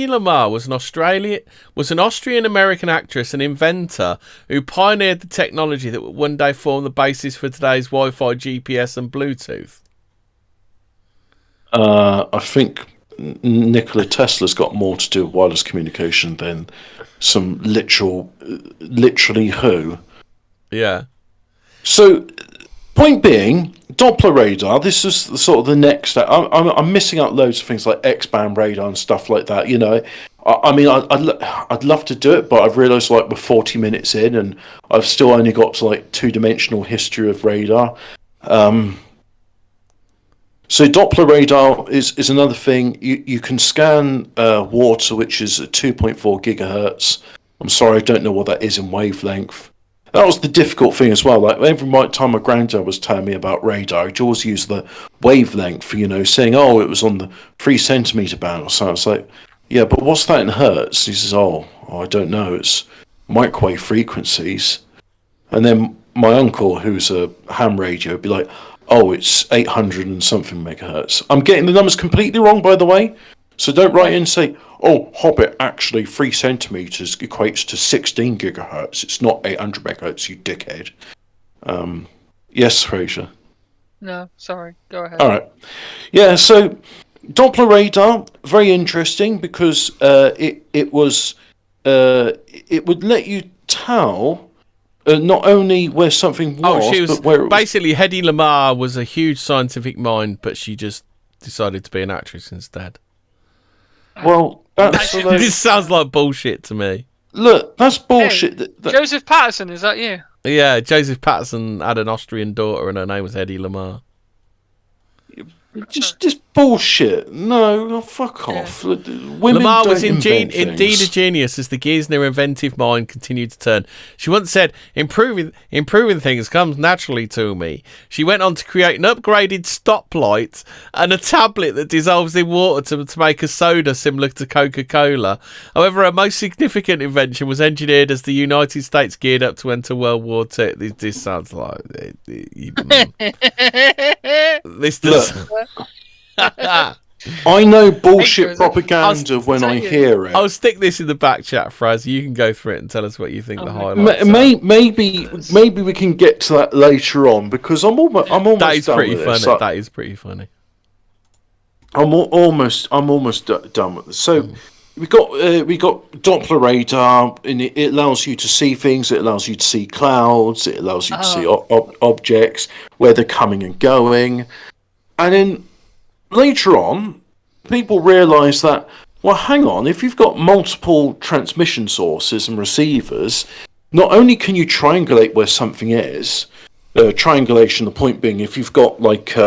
Lamarr was an Austrian-American actress and inventor who pioneered the technology that would one day form the basis for today's Wi-Fi, GPS, and Bluetooth. I think Nikola Tesla's got more to do with wireless communication than some literally who. Yeah. So, point being, Doppler radar, this is sort of the next step. I'm missing out loads of things like X-band radar and stuff like that, you know. I'd love to do it, but I've realised like we're 40 minutes in and I've still only got to like two-dimensional history of radar. So Doppler radar is another thing. You can scan water, which is at 2.4 gigahertz. I'm sorry, I don't know what that is in wavelength. That was the difficult thing as well. Like every time my granddad was telling me about radar, he'd always use the wavelength, saying, "Oh, it was on the 3 centimeter band or something." It's like, yeah, but what's that in hertz? He says, "Oh, I don't know. It's microwave frequencies." And then my uncle, who's a ham radio, would be like, "Oh, it's 800 and something megahertz." I'm getting the numbers completely wrong, by the way. So don't write in and say, "Oh, Hobbit, actually 3 centimeters equates to 16 gigahertz. It's not 800 megahertz, you dickhead." Yes, Fraser. No, sorry. Go ahead. All right. Yeah, so Doppler radar, very interesting because it would let you tell not only where something was, but where it was. Basically, Hedy Lamarr was a huge scientific mind, but she just decided to be an actress instead. Well, this sounds like bullshit to me. Look, that's bullshit. Hey, Joseph Patterson, is that you? Yeah, Joseph Patterson had an Austrian daughter and her name was Hedy Lamarr. Just bullshit. No, fuck off. Women Lamar don't was invent indeed a genius as the gears in her inventive mind continued to turn. She once said, improving things comes naturally to me. She went on to create an upgraded stoplight and a tablet that dissolves in water to make a soda similar to Coca-Cola. However, her most significant invention was engineered as the United States geared up to enter World War II. This sounds like... this does... I know bullshit propaganda when I hear it. I'll stick this in the back chat, Fraz. You can go through it and tell us what you think the highlights are. Maybe we can get to that later on, because I'm almost that is done pretty with funny. this. That is pretty funny. I'm almost done with this. So we got Doppler radar, and it allows you to see things. It allows you to see clouds. It allows you to see objects, where they're coming and going, and then later on, people realise that, well, hang on, if you've got multiple transmission sources and receivers, not only can you triangulate where something is, triangulation, the point being, if you've got like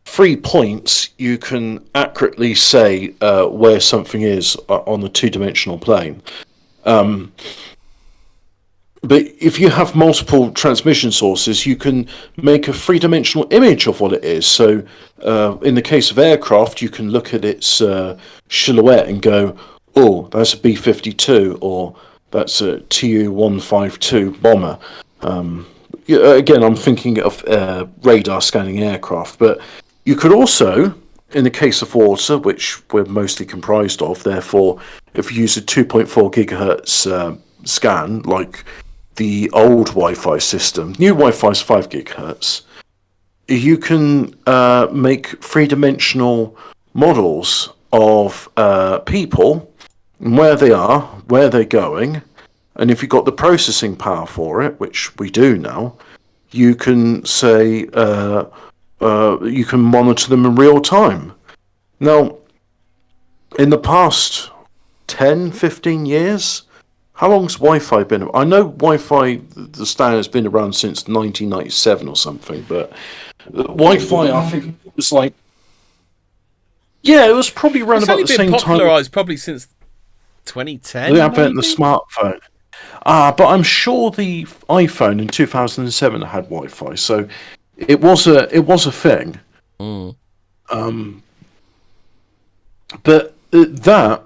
3 points, you can accurately say where something is on the two-dimensional plane. But if you have multiple transmission sources, you can make a three-dimensional image of what it is. So in the case of aircraft, you can look at its silhouette and go, oh, that's a B-52, or that's a Tu-152 bomber. Again, I'm thinking of radar scanning aircraft. But you could also, in the case of water, which we're mostly comprised of, therefore, if you use a 2.4 gigahertz scan, like the old Wi-Fi system, new Wi-Fi is 5 gigahertz, you can make three-dimensional models of people, and where they are, where they're going, and if you've got the processing power for it, which we do now, you can say, you can monitor them in real time. Now, in the past 10, 15 years, how long's Wi-Fi been? I know Wi-Fi, the standard, has been around since 1997 or something, but Wi-Fi, I think, was like... Yeah, it was probably around about the same time. It's only been popularised probably since 2010, the advent of the smartphone. But I'm sure the iPhone in 2007 had Wi-Fi, so it was a thing. But that...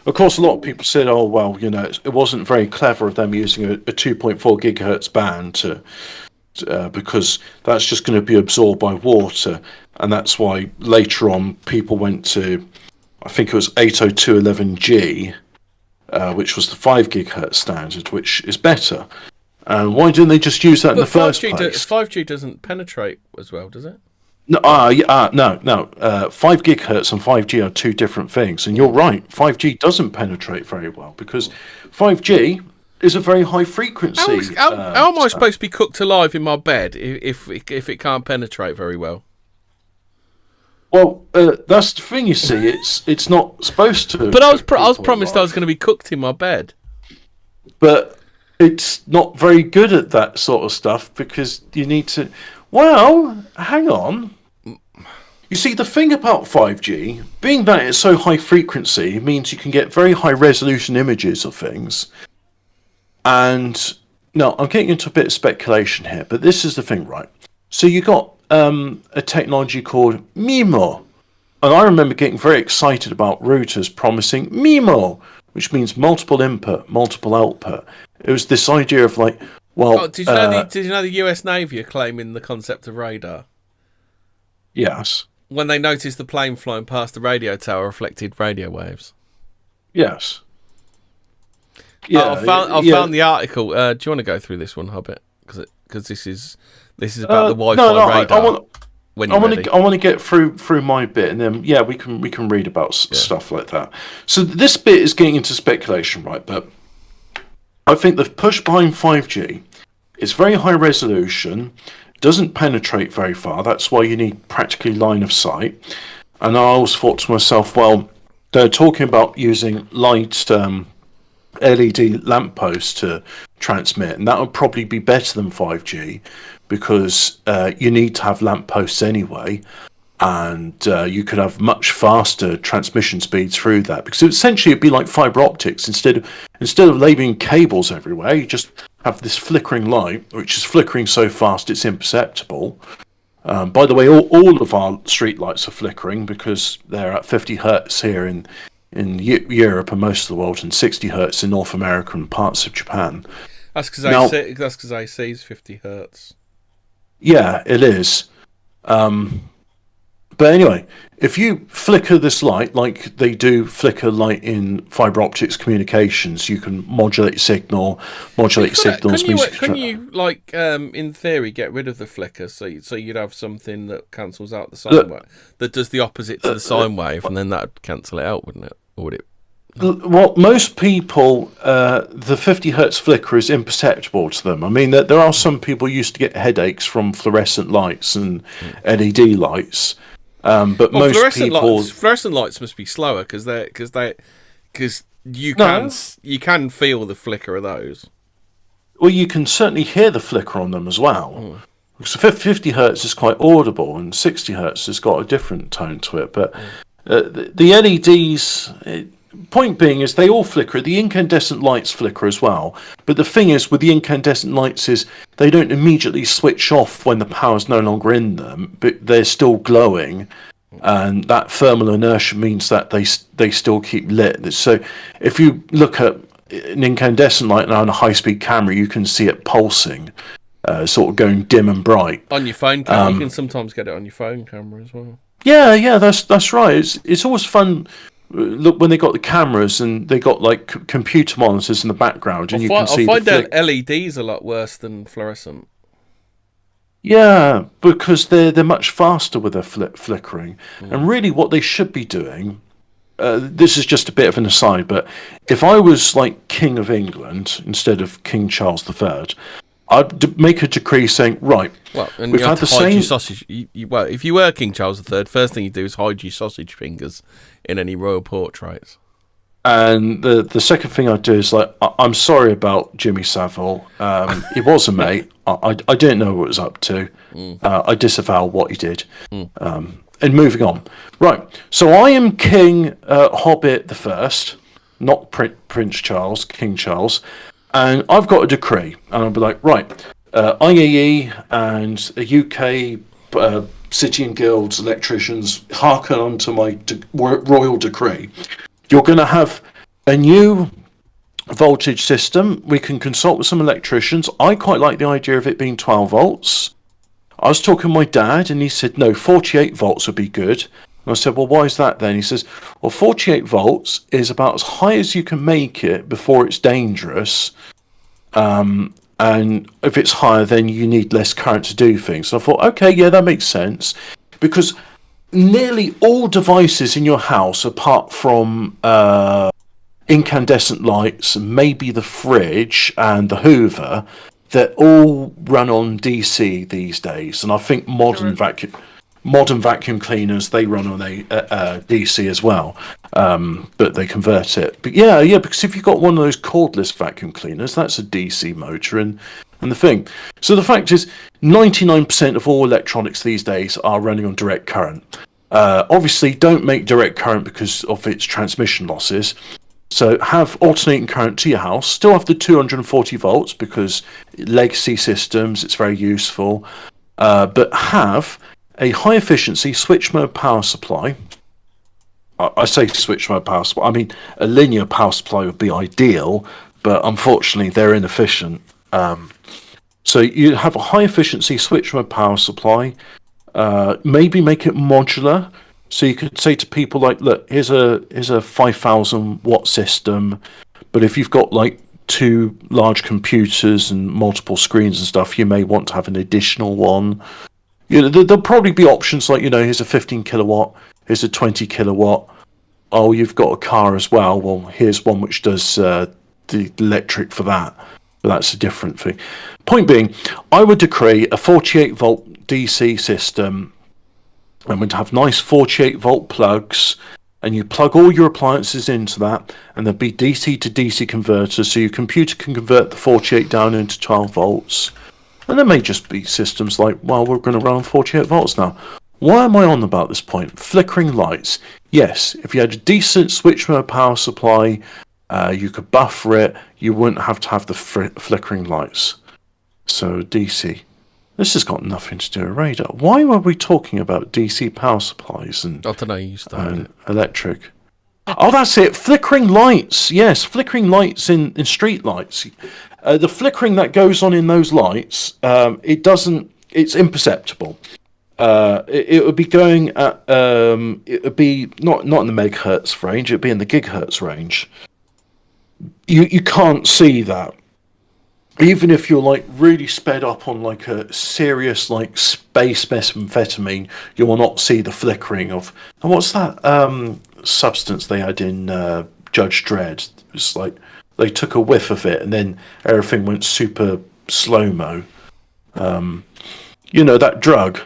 of course, a lot of people said, "Oh well, you know, it wasn't very clever of them using a 2.4 gigahertz band because that's just going to be absorbed by water, and that's why later on people went to, I think it was 802.11g, which was the 5 gigahertz standard, which is better. And why didn't they just use that in the first place? 5G doesn't penetrate as well, does it? No, no. 5 gigahertz and 5G are two different things, and you're right. 5G doesn't penetrate very well because 5G is a very high frequency. How am I supposed to be cooked alive in my bed if it can't penetrate very well? Well, that's the thing. You see, it's not supposed to. But I was promised I was going to be cooked in my bed. But it's not very good at that sort of stuff because you need to. Well, hang on. You see, the thing about 5G, being that it's so high frequency, means you can get very high resolution images of things. And now, I'm getting into a bit of speculation here, but this is the thing, right? So you got a technology called MIMO. And I remember getting very excited about routers promising MIMO, which means multiple input, multiple output. It was this idea of like, well... did you know the US Navy are claiming the concept of radar? Yes. When they noticed the plane flying past the radio tower reflected radio waves. Yes. Yeah, I found the article. Do you want to go through this one, Hobbit? Because this is about the Wi-Fi radar. I want to get through my bit, and then we can read about stuff like that. So this bit is getting into speculation, right? But I think the push behind 5G is very high resolution, doesn't penetrate very far. That's why you need practically line of sight. And I always thought to myself, well, they're talking about using light LED lampposts to transmit, and that would probably be better than 5G because you need to have lampposts anyway, and you could have much faster transmission speeds through that, because essentially it'd be like fiber optics. Instead of laying cables everywhere, you just have this flickering light, which is flickering so fast it's imperceptible. By the way, all of our street lights are flickering because they're at 50 hertz here in Europe and most of the world, and 60 hertz in North America and parts of Japan. That's because AC is 50 hertz. Yeah, it is. But anyway, if you flicker this light like they do flicker light in fiber optics communications, you can modulate signals. Can you like in theory get rid of the flicker so you'd have something that cancels out the sine wave, that does the opposite to the sine wave, and then that'd cancel it out, wouldn't it? Or would it? Well, most people, the 50 hertz flicker is imperceptible to them. I mean, there are some people used to get headaches from fluorescent lights and LED lights. But most fluorescent lights must be slower because you can feel the flicker of those. Well, you can certainly hear the flicker on them as well. So 50 hertz is quite audible, and 60 hertz has got a different tone to it. But the LEDs, point being, is they all flicker. The incandescent lights flicker as well. But the thing is, with the incandescent lights, is they don't immediately switch off when the power's no longer in them, but they're still glowing, and that thermal inertia means that they still keep lit. So if you look at an incandescent light on a high-speed camera, you can see it pulsing, sort of going dim and bright. On your phone camera, you can sometimes get it on your phone camera as well. Yeah, that's right. It's always fun. Look, when they got the cameras and they got like computer monitors in the background, and I find that LEDs a lot worse than fluorescent. Yeah, because they're much faster with their flickering, and really what they should be doing. This is just a bit of an aside, but if I was like King of England instead of King Charles III, I'd make a decree saying, right, well, and we've had the same your sausage. Well, if you were King Charles III, first thing you do is hide your sausage fingers in any royal portraits. And the second thing I'd do is like, I'm sorry about Jimmy Savile. He was a mate. I didn't know what he was up to. I disavow what he did. And moving on. Right. So I am King Hobbit the First, not Prince Charles, King Charles. And I've got a decree. And I'll be like, right, IAE and UK City and Guilds electricians hearken onto my royal decree. You're going to have a new voltage system. We can consult with some electricians. I quite like the idea of it being 12 volts. I was talking to my dad, and he said, no, 48 volts would be good. And I said, well, why is that then? He says, well, 48 volts is about as high as you can make it before it's dangerous. And if it's higher, then you need less current to do things. So I thought, okay, yeah, that makes sense. Because nearly all devices in your house, apart from incandescent lights, maybe the fridge and the Hoover, they all run on DC these days. And I think modern vacuum cleaners, they run on a DC as well, but they convert it. But yeah, because if you've got one of those cordless vacuum cleaners, that's a DC motor and the thing. So the fact is, 99% of all electronics these days are running on direct current. Obviously, don't make direct current because of its transmission losses. So have alternating current to your house. Still have the 240 volts because legacy systems, it's very useful. But have a high efficiency switch mode power supply. I say switch mode power supply. I mean, a linear power supply would be ideal, but unfortunately they're inefficient. So you have a high efficiency switch mode power supply. Maybe make it modular. So you could say to people like, look, here's a 5,000 watt system, but if you've got like two large computers and multiple screens and stuff, you may want to have an additional one. You know, there'll probably be options like, here's a 15 kilowatt, here's a 20 kilowatt. Oh, you've got a car as well. Well, here's one which does the electric for that. But that's a different thing. Point being, I would decree a 48 volt DC system. I'm going to have nice 48 volt plugs, and you plug all your appliances into that, and there'll be DC to DC converters, so your computer can convert the 48 down into 12 volts. And there may just be systems like, well, we're going to run on 48 volts now. Why am I on about this point? Flickering lights. Yes, if you had a decent switch mode power supply, you could buffer it, you wouldn't have to have the flickering lights. So DC. This has got nothing to do with radar. Why were we talking about DC power supplies and, I don't know, you started electric? Oh, that's it. Flickering lights. Yes, flickering lights in street lights. The flickering that goes on in those lights, it's imperceptible. It would be going at, it would be not in the megahertz range, it would be in the gigahertz range. You can't see that. Even if you're like really sped up on like a serious like space methamphetamine, you will not see the flickering of. And what's that substance they had in Judge Dredd? It's like they took a whiff of it and then everything went super slow-mo. That drug.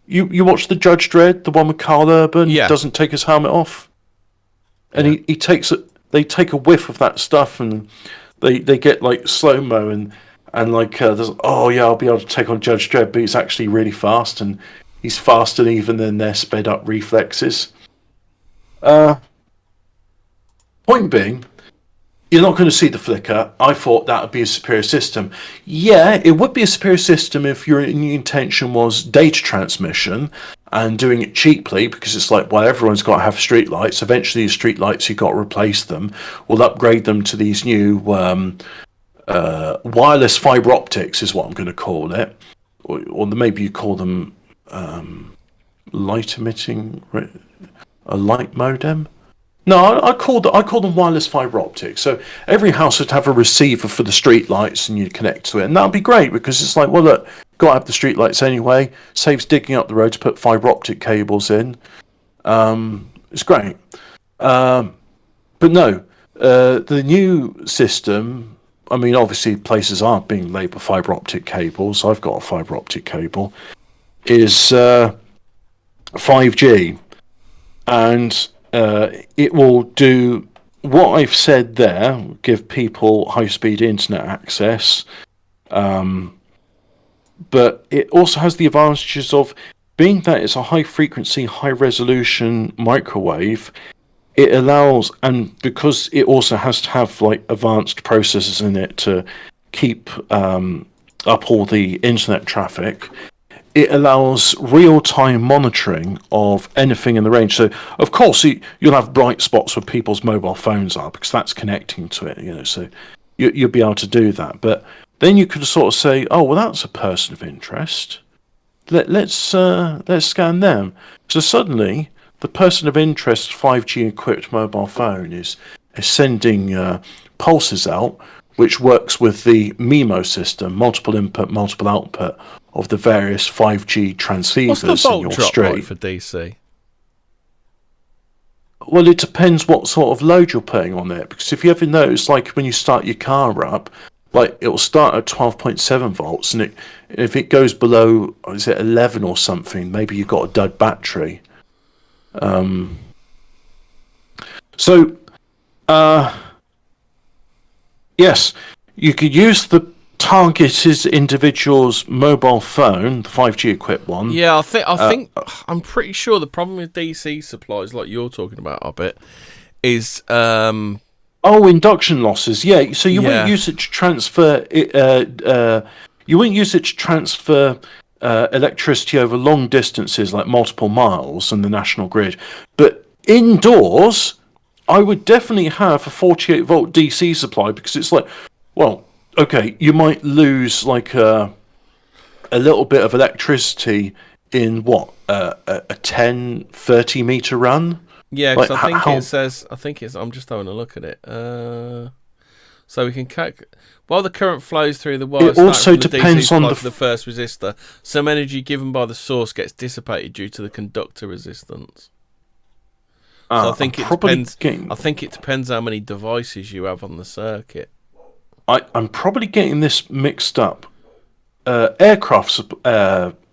You watch the Judge Dredd, the one with Carl Urban, doesn't take his helmet off, and he takes it. They take a whiff of that stuff and they get like slow-mo and like there's, I'll be able to take on Judge Dredd, but he's actually really fast and he's faster even than their sped up reflexes. Point being, you're not going to see the flicker. I thought that would be a superior system. Yeah, it would be a superior system if your intention was data transmission and doing it cheaply, because it's like, well, everyone's got to have street lights. Eventually, the street lights, you've got to replace them. We'll upgrade them to these new wireless fiber optics, is what I'm going to call it. Or maybe you call them light emitting, a light modem. No, I call them wireless fiber optics. So every house would have a receiver for the street lights, and you'd connect to it, and that'd be great because it's like, well, look, got to have the street lights anyway. Saves digging up the road to put fiber optic cables in. It's great, but no, the new system. I mean, obviously, places aren't being laid with fiber optic cables. I've got a fiber optic cable. Is 5G, and it will do what I've said there, give people high-speed internet access, but it also has the advantages of being that it's a high-frequency, high-resolution microwave. It allows, and because it also has to have like advanced processors in it to keep up all the internet traffic, it allows real-time monitoring of anything in the range. So, of course, you'll have bright spots where people's mobile phones are because that's connecting to it. So you'll be able to do that. But then you could sort of say, oh, well, that's a person of interest. Let's scan them. So suddenly, the person of interest 5G-equipped mobile phone is sending pulses out, which works with the MIMO system, multiple input, multiple output, of the various 5G transceivers What's the volt in your drop street. like for DC? Well, it depends what sort of load you're putting on it. Because if you ever notice, like when you start your car up, like it will start at 12.7 volts, and if it goes below, is it 11 or something? Maybe you've got a dud battery. Yes, you could use the targeted individual's mobile phone, the 5G equipped one. Yeah, I think I'm pretty sure the problem with DC supplies, like you're talking about, is induction losses. Yeah, so you wouldn't use it to transfer. You wouldn't use it to transfer electricity over long distances, like multiple miles, on the national grid. But indoors, I would definitely have a 48 volt DC supply because it's like, well, okay, you might lose like a little bit of electricity in a 10, 30 meter run. Yeah, because I think it's. I'm just having a look at it. So we can while the current flows through the wire. It also depends on the first resistor. Some energy given by the source gets dissipated due to the conductor resistance. So I think it depends. I think it depends how many devices you have on the circuit. I'm probably getting this mixed up. Aircraft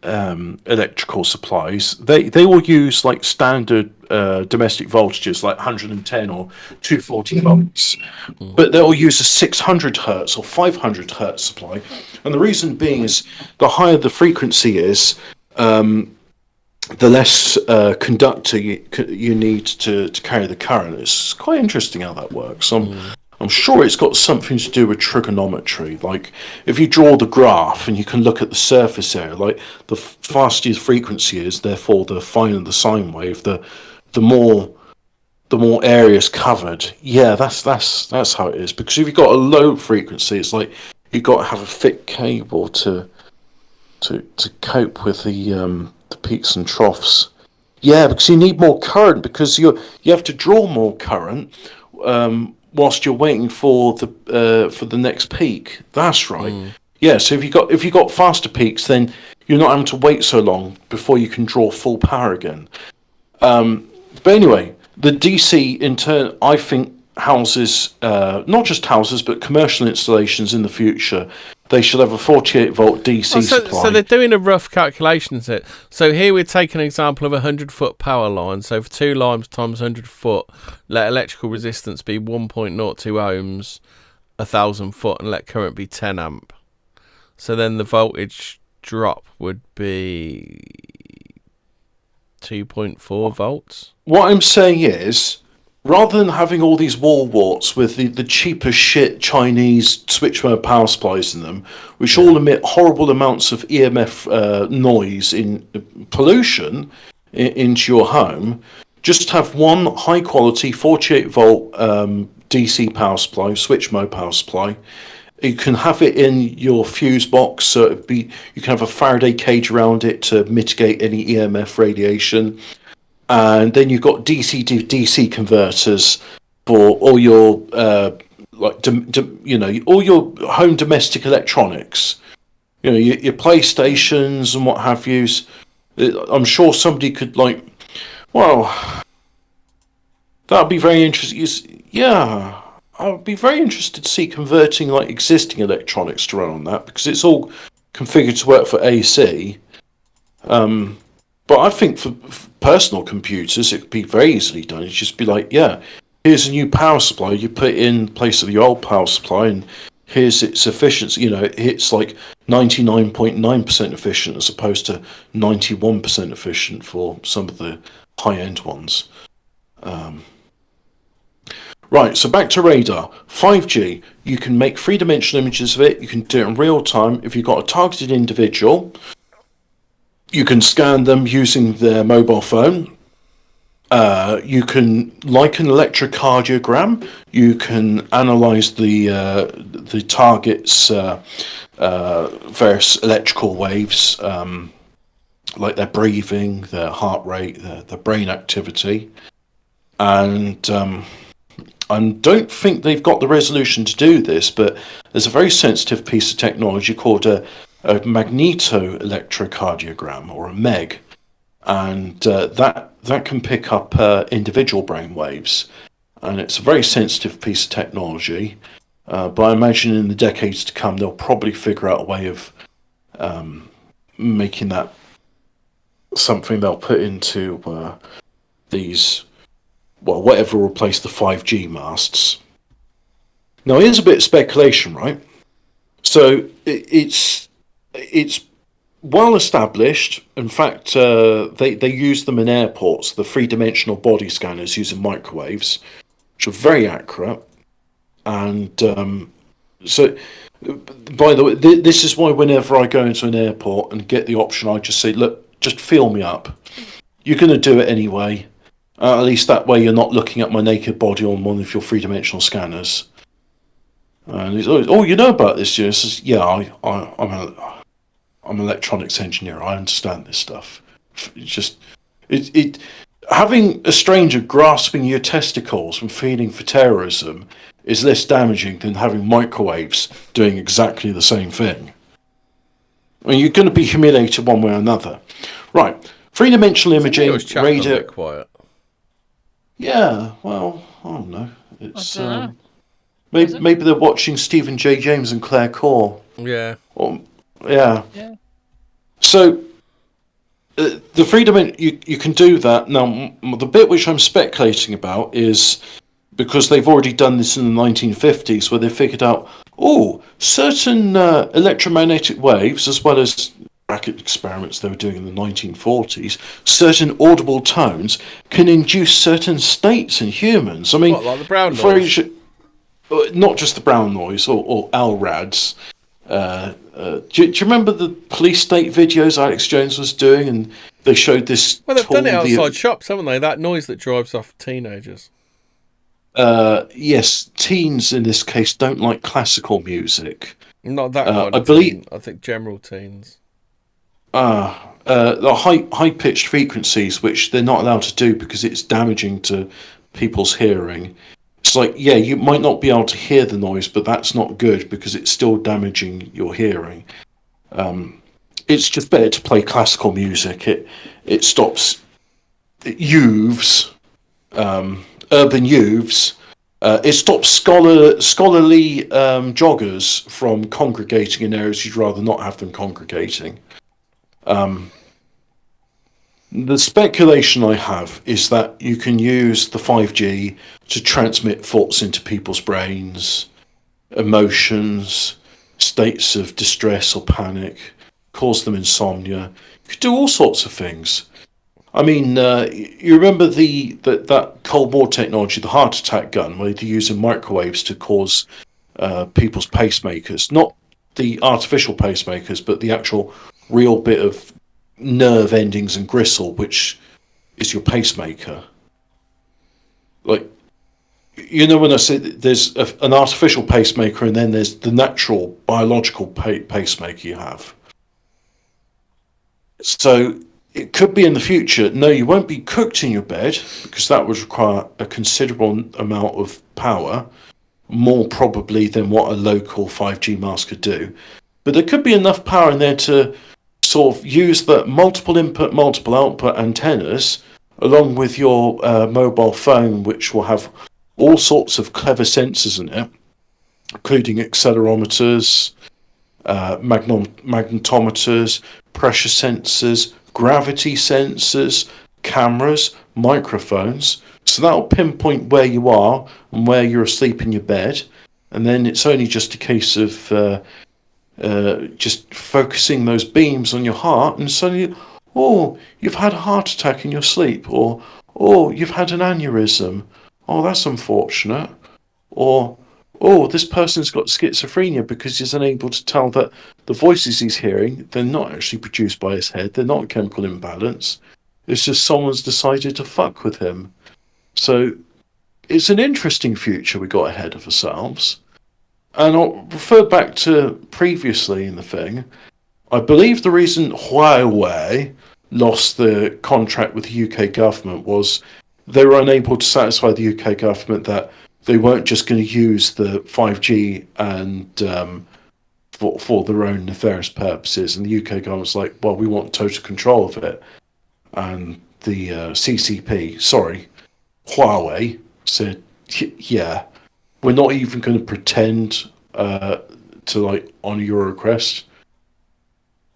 electrical supplies, they will use like standard domestic voltages like 110 or 240 volts, but they'll use a 600 hertz or 500 hertz supply. And the reason being is the higher the frequency is, the less conductor you need to carry the current. It's quite interesting how that works. I'm sure it's got something to do with trigonometry. Like if you draw the graph and you can look at the surface area, like the faster the frequency is, therefore the finer the sine wave, the more area is covered. Yeah, that's how it is. Because if you've got a low frequency, it's like you've got to have a thick cable to cope with the peaks and troughs. Yeah, because you need more current, because you have to draw more current whilst you're waiting for the next peak. That's right. Yeah, so if you got faster peaks, then you're not having to wait so long before you can draw full power again. But anyway, the DC in turn, I think, houses, not just houses, but commercial installations in the future, they should have a 48 volt DC supply. So they're doing a rough calculation. So here we're taking an example of a 100-foot power line. So for 2 lines times 100 foot, let electrical resistance be 1.02 ohms, 1,000 foot, and let current be 10 amp. So then the voltage drop would be 2.4 volts. What I'm saying is, rather than having all these wall warts with the cheapest shit Chinese switch mode power supplies in them, which all emit horrible amounts of EMF noise in pollution into your home, just have one high quality 48 volt DC power supply, switch mode power supply. You can have it in your fuse box, so you can have a Faraday cage around it to mitigate any EMF radiation. And then you've got DC to DC converters for all your all your home domestic electronics. You know, your PlayStations and what have you. I'm sure somebody could that'd be very interesting. Yeah, I would be very interested to see converting like existing electronics to run on that, because it's all configured to work for AC. But I think for personal computers, it could be very easily done. It'd just be like, yeah, here's a new power supply. You put it in place of the old power supply, and here's its efficiency. You know, it's like 99.9% efficient as opposed to 91% efficient for some of the high-end ones. Right, so back to radar. 5G, you can make three-dimensional images of it. You can do it in real time. If you've got a targeted individual, you can scan them using their mobile phone. You can, like an electrocardiogram, you can analyze the target's various electrical waves, like their breathing, their heart rate, their brain activity. And I don't think they've got the resolution to do this, but there's a very sensitive piece of technology called a magnetoelectrocardiogram, or a MEG, and that can pick up individual brain waves, and it's a very sensitive piece of technology. But I imagine in the decades to come, they'll probably figure out a way of making that something they'll put into these, whatever will replace the 5G masts. Now, here's a bit of speculation, right? So it's well established. In fact, they use them in airports, the three-dimensional body scanners using microwaves, which are very accurate. And so, by the way, this is why whenever I go into an airport and get the option, I just say, look, just feel me up. You're going to do it anyway. At least that way you're not looking at my naked body on one of your three-dimensional scanners. And he's always, you know about this? He says, yeah, I'm an electronics engineer. I understand this stuff. It's just having a stranger grasping your testicles and feeling for terrorism is less damaging than having microwaves doing exactly the same thing. I mean, you're going to be humiliated one way or another. Right, three-dimensional imaging, radio. A bit quiet. Yeah, well, I don't know. It's maybe they're watching Stephen J. James and Claire Core. Yeah. Yeah. So the freedom you can do that. Now, the bit which I'm speculating about is because they've already done this in the 1950s, where they figured out, certain electromagnetic waves, as well as bracket experiments they were doing in the 1940s, certain audible tones can induce certain states in humans. I mean, what, like the brown noise? Not just the brown noise or LRADs. Do you remember the police state videos Alex Jones was doing, and they showed this? Well, they've done it outside shops, haven't they? That noise that drives off teenagers. Yes, teens in this case don't like classical music. Not that kind of teen. I think general teens. The high-pitched frequencies, which they're not allowed to do because it's damaging to people's hearing. It's like, yeah, you might not be able to hear the noise, but that's not good because it's still damaging your hearing. It's just better to play classical music. It stops youths, urban youths. It stops scholarly joggers from congregating in areas you'd rather not have them congregating. The speculation I have is that you can use the 5G to transmit thoughts into people's brains, emotions, states of distress or panic, cause them insomnia. You could do all sorts of things. I mean, you remember that Cold War technology, the heart attack gun, where they're using microwaves to cause people's pacemakers, not the artificial pacemakers, but the actual real bit of nerve endings and gristle, which is your pacemaker. Like, you know, when I say there's an artificial pacemaker and then there's the natural biological pacemaker you have. So it could be in the future, no, you won't be cooked in your bed because that would require a considerable amount of power, more probably than what a local 5G mast could do. But there could be enough power in there to sort of use the multiple input, multiple output antennas along with your mobile phone, which will have all sorts of clever sensors in it, including accelerometers, magnetometers, pressure sensors, gravity sensors, cameras, microphones. So that'll pinpoint where you are and where you're asleep in your bed. And then it's only just a case of just focusing those beams on your heart, and suddenly, you've had a heart attack in your sleep, or you've had an aneurysm. Oh, that's unfortunate. Or, this person's got schizophrenia because he's unable to tell that the voices he's hearing, they're not actually produced by his head, they're not a chemical imbalance. It's just someone's decided to fuck with him. So it's an interesting future we got ahead of ourselves. And I'll refer back to previously in the thing. I believe the reason Huawei lost the contract with the UK government was they were unable to satisfy the UK government that they weren't just going to use the 5G and for their own nefarious purposes. And the UK government was like, well, we want total control of it. And the Huawei said, yeah, we're not even going to pretend to honor your request.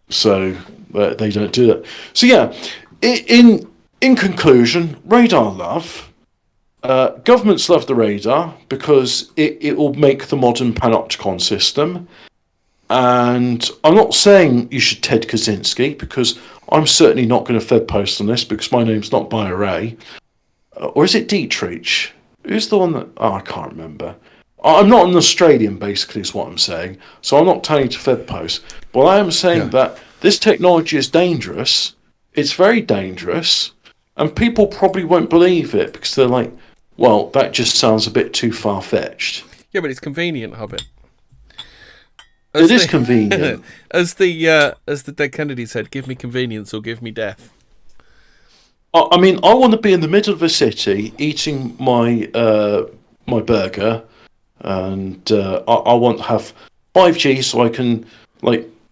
So they don't do that. So yeah, in conclusion, radar love. Governments love the radar because it will make the modern panopticon system. And I'm not saying you should Ted Kaczynski, because I'm certainly not going to Fed post on this because my name's not by array. Or is it Dietrich? Who's the one that... I can't remember. I'm not an Australian, basically, is what I'm saying. So I'm not telling you to Fed post. But I am saying that this technology is dangerous. It's very dangerous. And people probably won't believe it because they're like, well, that just sounds a bit too far-fetched. Yeah, but it's convenient, Hobbit. It is convenient. As the dead Kennedy said, give me convenience or give me death. I mean, I want to be in the middle of a city eating my my burger, and I want to have 5G so I can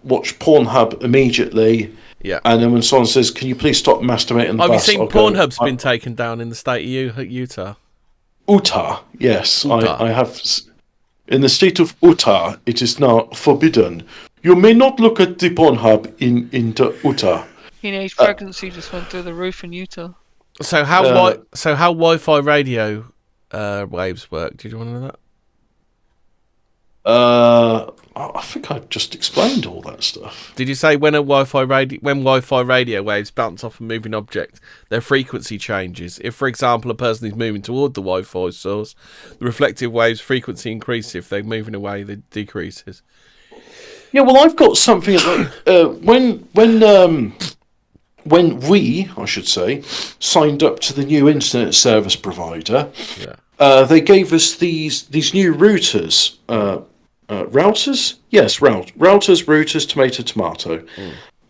watch Pornhub immediately. Yeah. And then when someone says, "Can you please stop masturbating on the bus?" Have you seen Pornhub's been taken down in the state of Utah? Utah, yes, I have. In the state of Utah, it is now forbidden. You may not look at the Pornhub in Utah. Teenage pregnancy just went through the roof in Utah. So how Wi-Fi radio waves work? Did you want to know that? I think I just explained all that stuff. Did you say when Wi-Fi radio waves bounce off a moving object, their frequency changes? If, for example, a person is moving toward the Wi-Fi source, the reflective wave's frequency increases. If they're moving away, it decreases. Yeah, well, I've got something like when we, I should say, signed up to the new internet service provider. Yeah. They gave us these new routers. Routers? Yes, routers, tomato.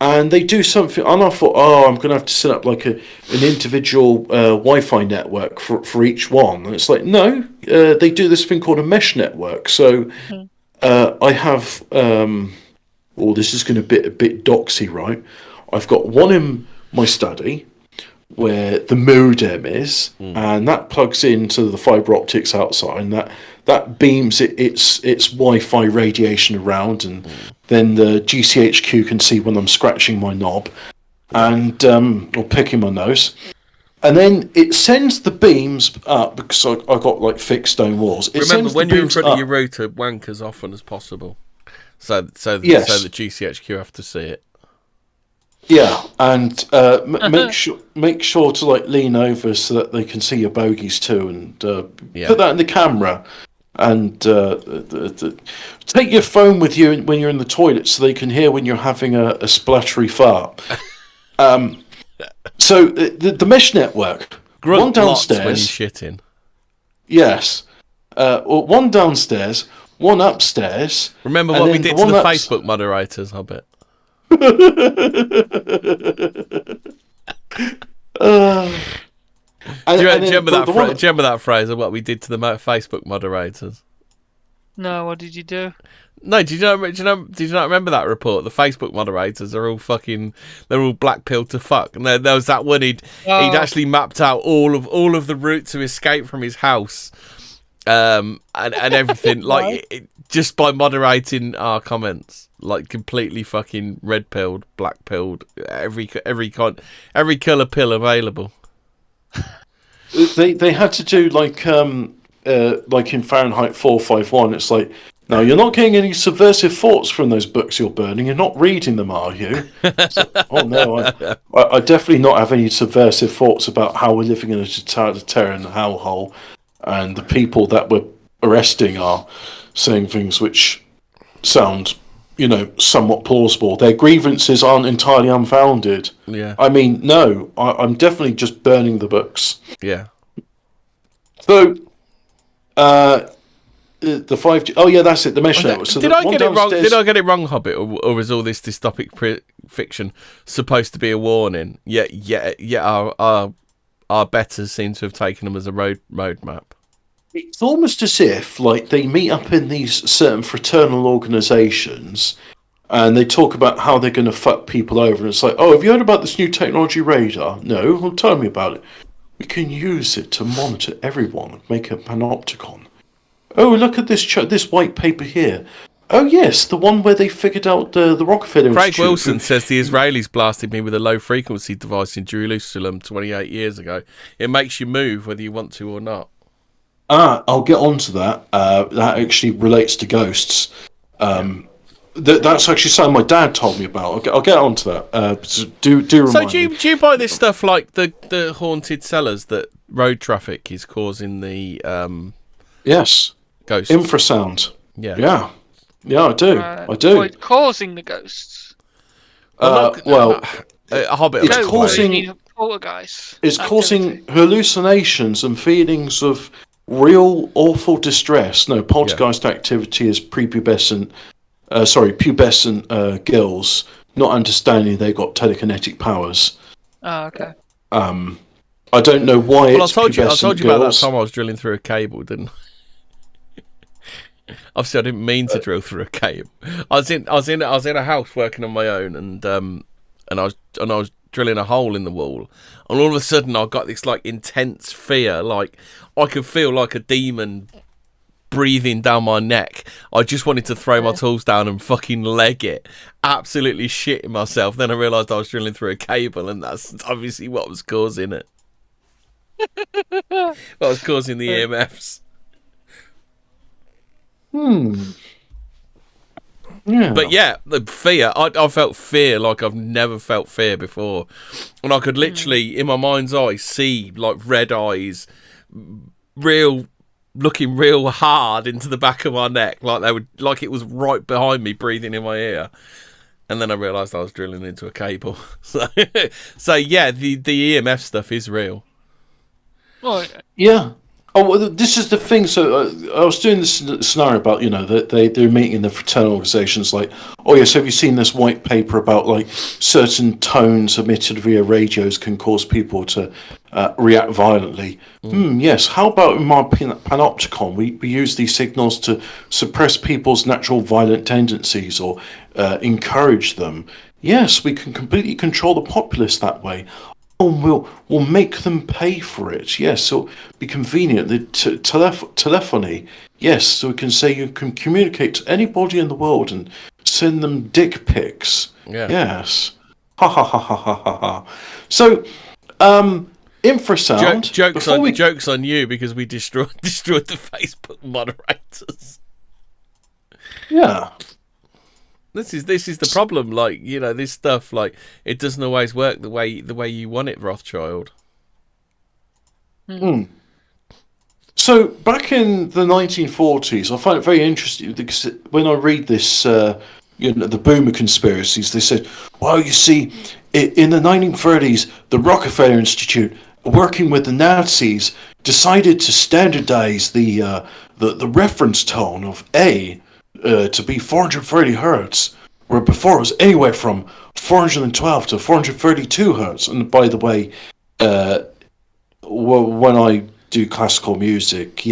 And they do something, and I thought, I'm going to have to set up like an individual Wi-Fi network for each one. And it's like, no, they do this thing called a mesh network. So I have, this is going to be a bit doxy, right? I've got one in my study where the modem is, and that plugs into the fibre optics outside, and that beams its Wi-Fi radiation around, and then the GCHQ can see when I'm scratching my knob and or picking my nose, and then it sends the beams up because I got like fixed stone walls. Remember, when you're in front of your router, wank as often as possible, so the GCHQ have to see it. Yeah, and make sure to like lean over so that they can see your bogies too, and put that in the camera, and take your phone with you when you're in the toilet so they can hear when you're having a splattery fart. So the mesh network, Grunt one downstairs when you're shitting. Yes, one downstairs, one upstairs. Remember what we did to the Facebook moderators, Hobbit. Do you remember that phrase of what we did to the Facebook moderators? No, what did you do? No, did you not remember that report? The Facebook moderators are all they're all black pilled to fuck. And there was that one he'd actually mapped out all of the routes to escape from his house, and everything just by moderating our comments. Like completely fucking red pilled, black pilled, every colour pill available. They had to do like in Fahrenheit 451. It's like, now you're not getting any subversive thoughts from those books you're burning. You're not reading them, are you? So, oh no, I definitely not have any subversive thoughts about how we're living in a totalitarian hellhole, and the people that we're arresting are saying things which sound, somewhat plausible. Their grievances aren't entirely unfounded. Yeah. I mean, no, I'm definitely just burning the books. Yeah. So, the 5G. Oh yeah, that's it. The mesh network. So did I get it wrong? Did I get it wrong, Hobbit, or is all this dystopic fiction supposed to be a warning? Yet our betters seem to have taken them as a roadmap. It's almost as if, like, they meet up in these certain fraternal organisations and they talk about how they're going to fuck people over. And it's like, oh, have you heard about this new technology radar? No? Well, tell me about it. We can use it to monitor everyone, make a panopticon. Oh, look at this white paper here. Oh, yes, the one where they figured out the Rockefeller Craig Institute. Wilson says the Israelis blasted me with a low-frequency device in Jerusalem 28 years ago. It makes you move whether you want to or not. I'll get on to that. That actually relates to ghosts. That's actually something my dad told me about. I'll get on to that. So do remind me. Do you buy this stuff like the haunted cellars that road traffic is causing the Yes. ghosts? Infrasound. Yeah. Yeah, I do. I do. It's causing the ghosts. Hobbit. It's causing poltergeist. It's causing hallucinations and feelings of real awful distress. No, poltergeist activity is pubescent girls not understanding they got telekinetic powers. Oh, okay. I don't know why. Well, I told you about that time I was drilling through a cable, didn't I? Obviously, I didn't mean to drill through a cable. I was in a house working on my own, and I was drilling a hole in the wall, and all of a sudden I got this like intense fear, like I could feel like a demon breathing down my neck. I just wanted to throw my tools down and fucking leg it. Absolutely shitting myself. Then I realised I was drilling through a cable, and that's obviously what was causing it. What was causing the EMFs. Yeah. But yeah, the fear, I felt fear like I've never felt fear before. And I could literally, in my mind's eye, see like red eyes, looking real hard into the back of my neck, like it was right behind me, breathing in my ear. And then I realised I was drilling into a cable. So yeah, the EMF stuff is real. Well, yeah. Oh, well, this is the thing. So I was doing this scenario about, that they're meeting in the fraternal organizations. Like, oh yes, have you seen this white paper about like certain tones emitted via radios can cause people to react violently? Yes. How about in my panopticon, we use these signals to suppress people's natural violent tendencies or encourage them. Yes, we can completely control the populace that way. We'll make them pay for it. Yes, so it'll be convenient. The telephony. Yes, so we can say you can communicate to anybody in the world and send them dick pics. Yeah. Yes. Ha ha ha ha ha ha ha. So, infrasound. Jokes on you because we destroyed the Facebook moderators. Yeah. This is the problem. Like, this stuff, like, it doesn't always work the way you want it, Rothschild. So back in the 1940s, I find it very interesting because when I read this, the Boomer conspiracies, they said, well, you see, in the 1930s, the Rockefeller Institute, working with the Nazis, decided to standardize the reference tone of A to be 430 hertz, where before it was anywhere from 412 to 432 hertz. And by the way, when I do classical music,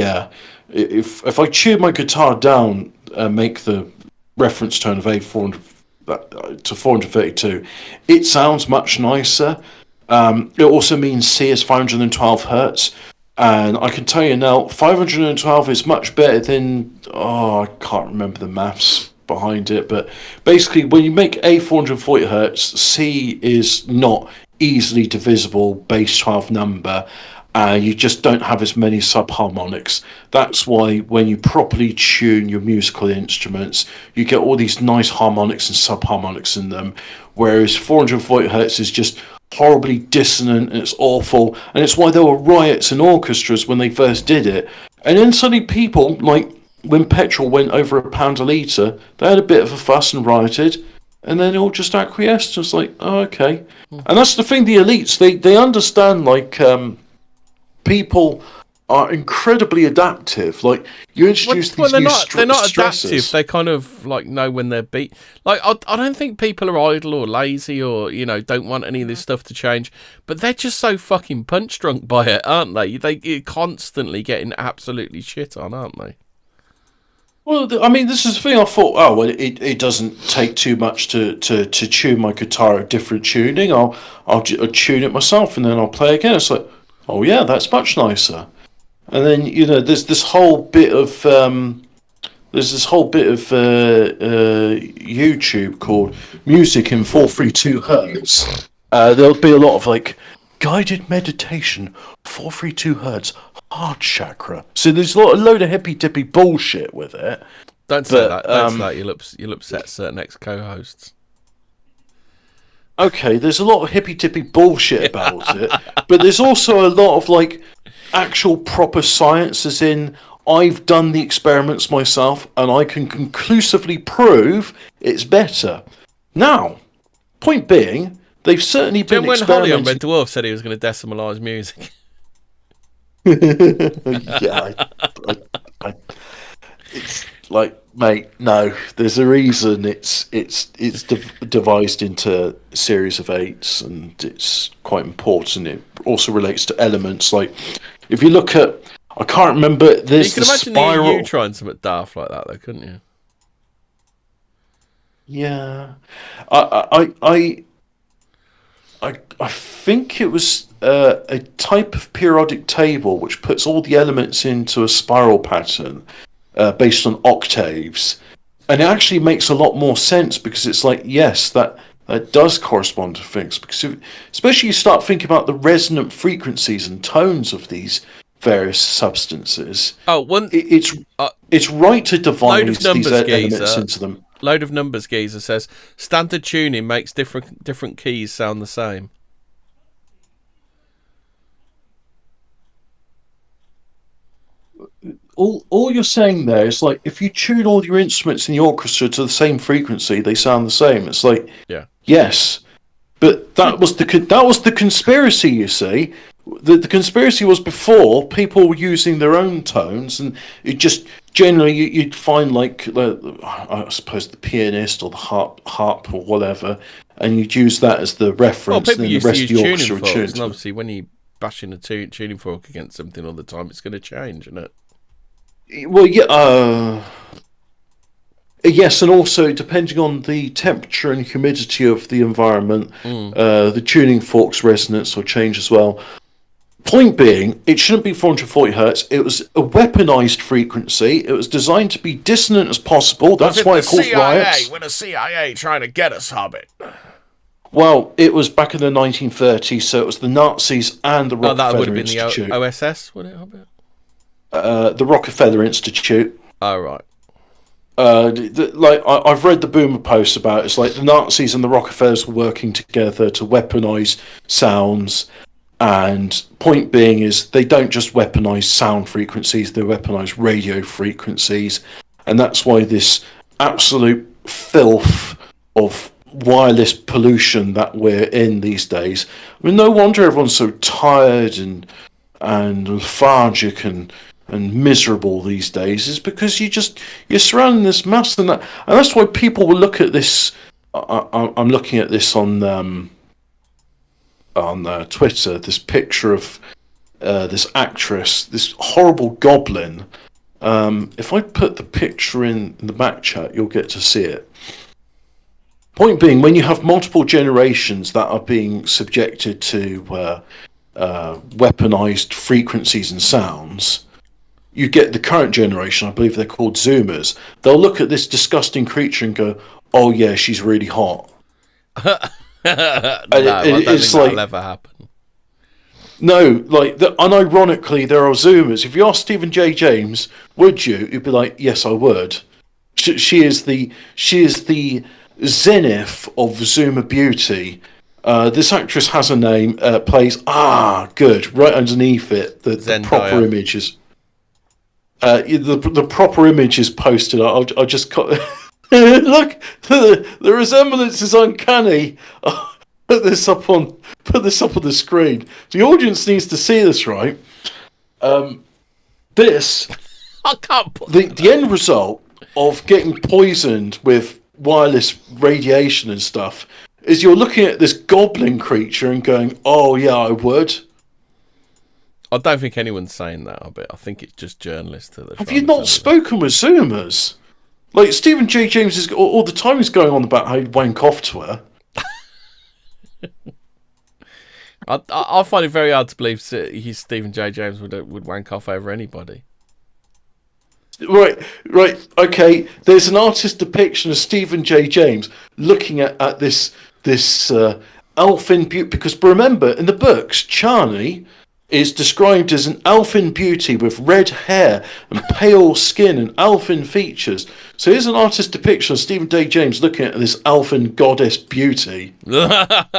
if I tune my guitar down and make the reference tone of A 400 to 432, it sounds much nicer. It also means C is 512 hertz. And I can tell you now, 512 is much better than, I can't remember the maths behind it, but basically when you make A 440 hertz, C is not easily divisible base 12 number, you just don't have as many subharmonics. That's why when you properly tune your musical instruments, you get all these nice harmonics and subharmonics in them, whereas 440 hertz is just horribly dissonant and it's awful, and it's why there were riots in orchestras when they first did it. And then suddenly people, like when petrol went over £1 a litre, they had a bit of a fuss and rioted, and then it all just acquiesced. It's like, oh, okay. And that's the thing, the elites, they understand, like, people are incredibly adaptive. Like, you introduce these new they're not stresses. Adaptive. They kind of like know when they're beat. Like, I don't think people are idle or lazy or don't want any of this stuff to change. But they're just so fucking punch drunk by it, aren't they? They're constantly getting absolutely shit on, aren't they? Well, I mean, this is the thing. I thought, it doesn't take too much to tune my guitar at different tuning. I'll tune it myself and then I'll play again. It's like, oh yeah, that's much nicer. And then there's this whole bit of YouTube called Music in 432 Hertz. There'll be a lot of like guided meditation, 432 Hertz, heart chakra. So there's a load of hippy dippy bullshit with it. Don't say that. Don't say that. You'll upset certain ex-co-hosts. Okay, there's a lot of hippy dippy bullshit about it, but there's also a lot of like actual proper science, as in I've done the experiments myself and I can conclusively prove it's better. Now, point being, they've certainly been when Holly on experimenting. Red Dwarf said he was going to decimalise music. Yeah, it's like, mate, no. There's a reason it's devised into a series of eights, and it's quite important. It also relates to elements. Like, if you look at, I can't remember. There's you could imagine spiral. the EU trying something daft like that, though, couldn't you? Yeah, I think it was a type of periodic table which puts all the elements into a spiral pattern, based on octaves. And it actually makes a lot more sense because it's like, yes, that does correspond to things. Because especially you start thinking about the resonant frequencies and tones of these various substances. It's right to devise these elements into them. Load of numbers geezer says standard tuning makes different keys sound the same. All you're saying there is like if you tune all your instruments in the orchestra to the same frequency, they sound the same. It's like yes, but that was the conspiracy. You see, the conspiracy was before people were using their own tones, and it just generally you'd find like I suppose the pianist or the harp or whatever, and you'd use that as the reference. Well, people and used the rest to use of the orchestra tuning forks, tuned and obviously when you bashing a tuning fork against something all the time, it's going to change, isn't it? Well, yeah. Yes, and also depending on the temperature and humidity of the environment, the tuning fork's resonance will change as well. Point being, it shouldn't be 440 hertz. It was a weaponized frequency. It was designed to be dissonant as possible. That's why it caused riots. With the CIA trying to get us, Hobbit. Well, it was back in the 1930s, so it was the Nazis and the Rockefeller that would have been Institute. The OSS, would it, Hobbit? The Rockefeller Institute. Oh, right. I've read the Boomer posts about it. It's like the Nazis and the Rockefellers were working together to weaponize sounds, and point being is they don't just weaponize sound frequencies, they weaponize radio frequencies, and that's why this absolute filth of wireless pollution that we're in these days. I mean, no wonder everyone's so tired and lethargic and miserable these days, is because you're surrounding this mass, and that's why people will look at this. I'm looking at this on Twitter. This picture of this actress, this horrible goblin. If I put the picture in the back chat, you'll get to see it. Point being, when you have multiple generations that are being subjected to weaponized frequencies and sounds, you get the current generation, I believe they're called Zoomers. They'll look at this disgusting creature and go, "Oh yeah, she's really hot." No, I don't think that'll ever happen. No, unironically, there are Zoomers. If you ask Stephen J. James, would you? You'd be like, "Yes, I would." She is the zenith of Zoomer beauty. This actress has a name. Plays good. Right underneath it, the proper image is. The proper image is posted. I'll just look. The resemblance is uncanny. Put this up on the screen. The audience needs to see this, right? This. I can't put the end result of getting poisoned with wireless radiation and stuff is you're looking at this goblin creature and going, "Oh yeah, I would." I don't think anyone's saying that, I think it's just journalists that are Have you not spoken with Zoomers? Like, Stephen J. James is all the time he's going on about how he'd wank off to her. I find it very hard to believe Stephen J. James would wank off over anybody. Right, okay. There's an artist depiction of Stephen J. James looking at this elfin beauty, because remember, in the books, Charney is described as an elfin beauty with red hair and pale skin and elfin features. So here's an artist depiction of Stephen J. James looking at this elfin goddess beauty. I'm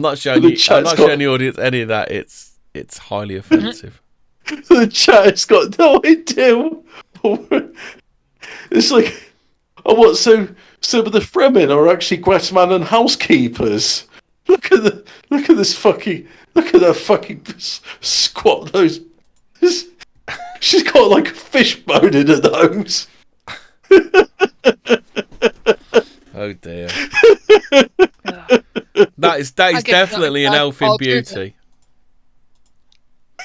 not showing the audience any of that. It's highly offensive. The chat has got no idea. It's like, so the Fremen are actually Guatemalan housekeepers. Look at that fucking squat nose. She's got like a fishbone in her nose. Oh dear. That is definitely an elfin beauty.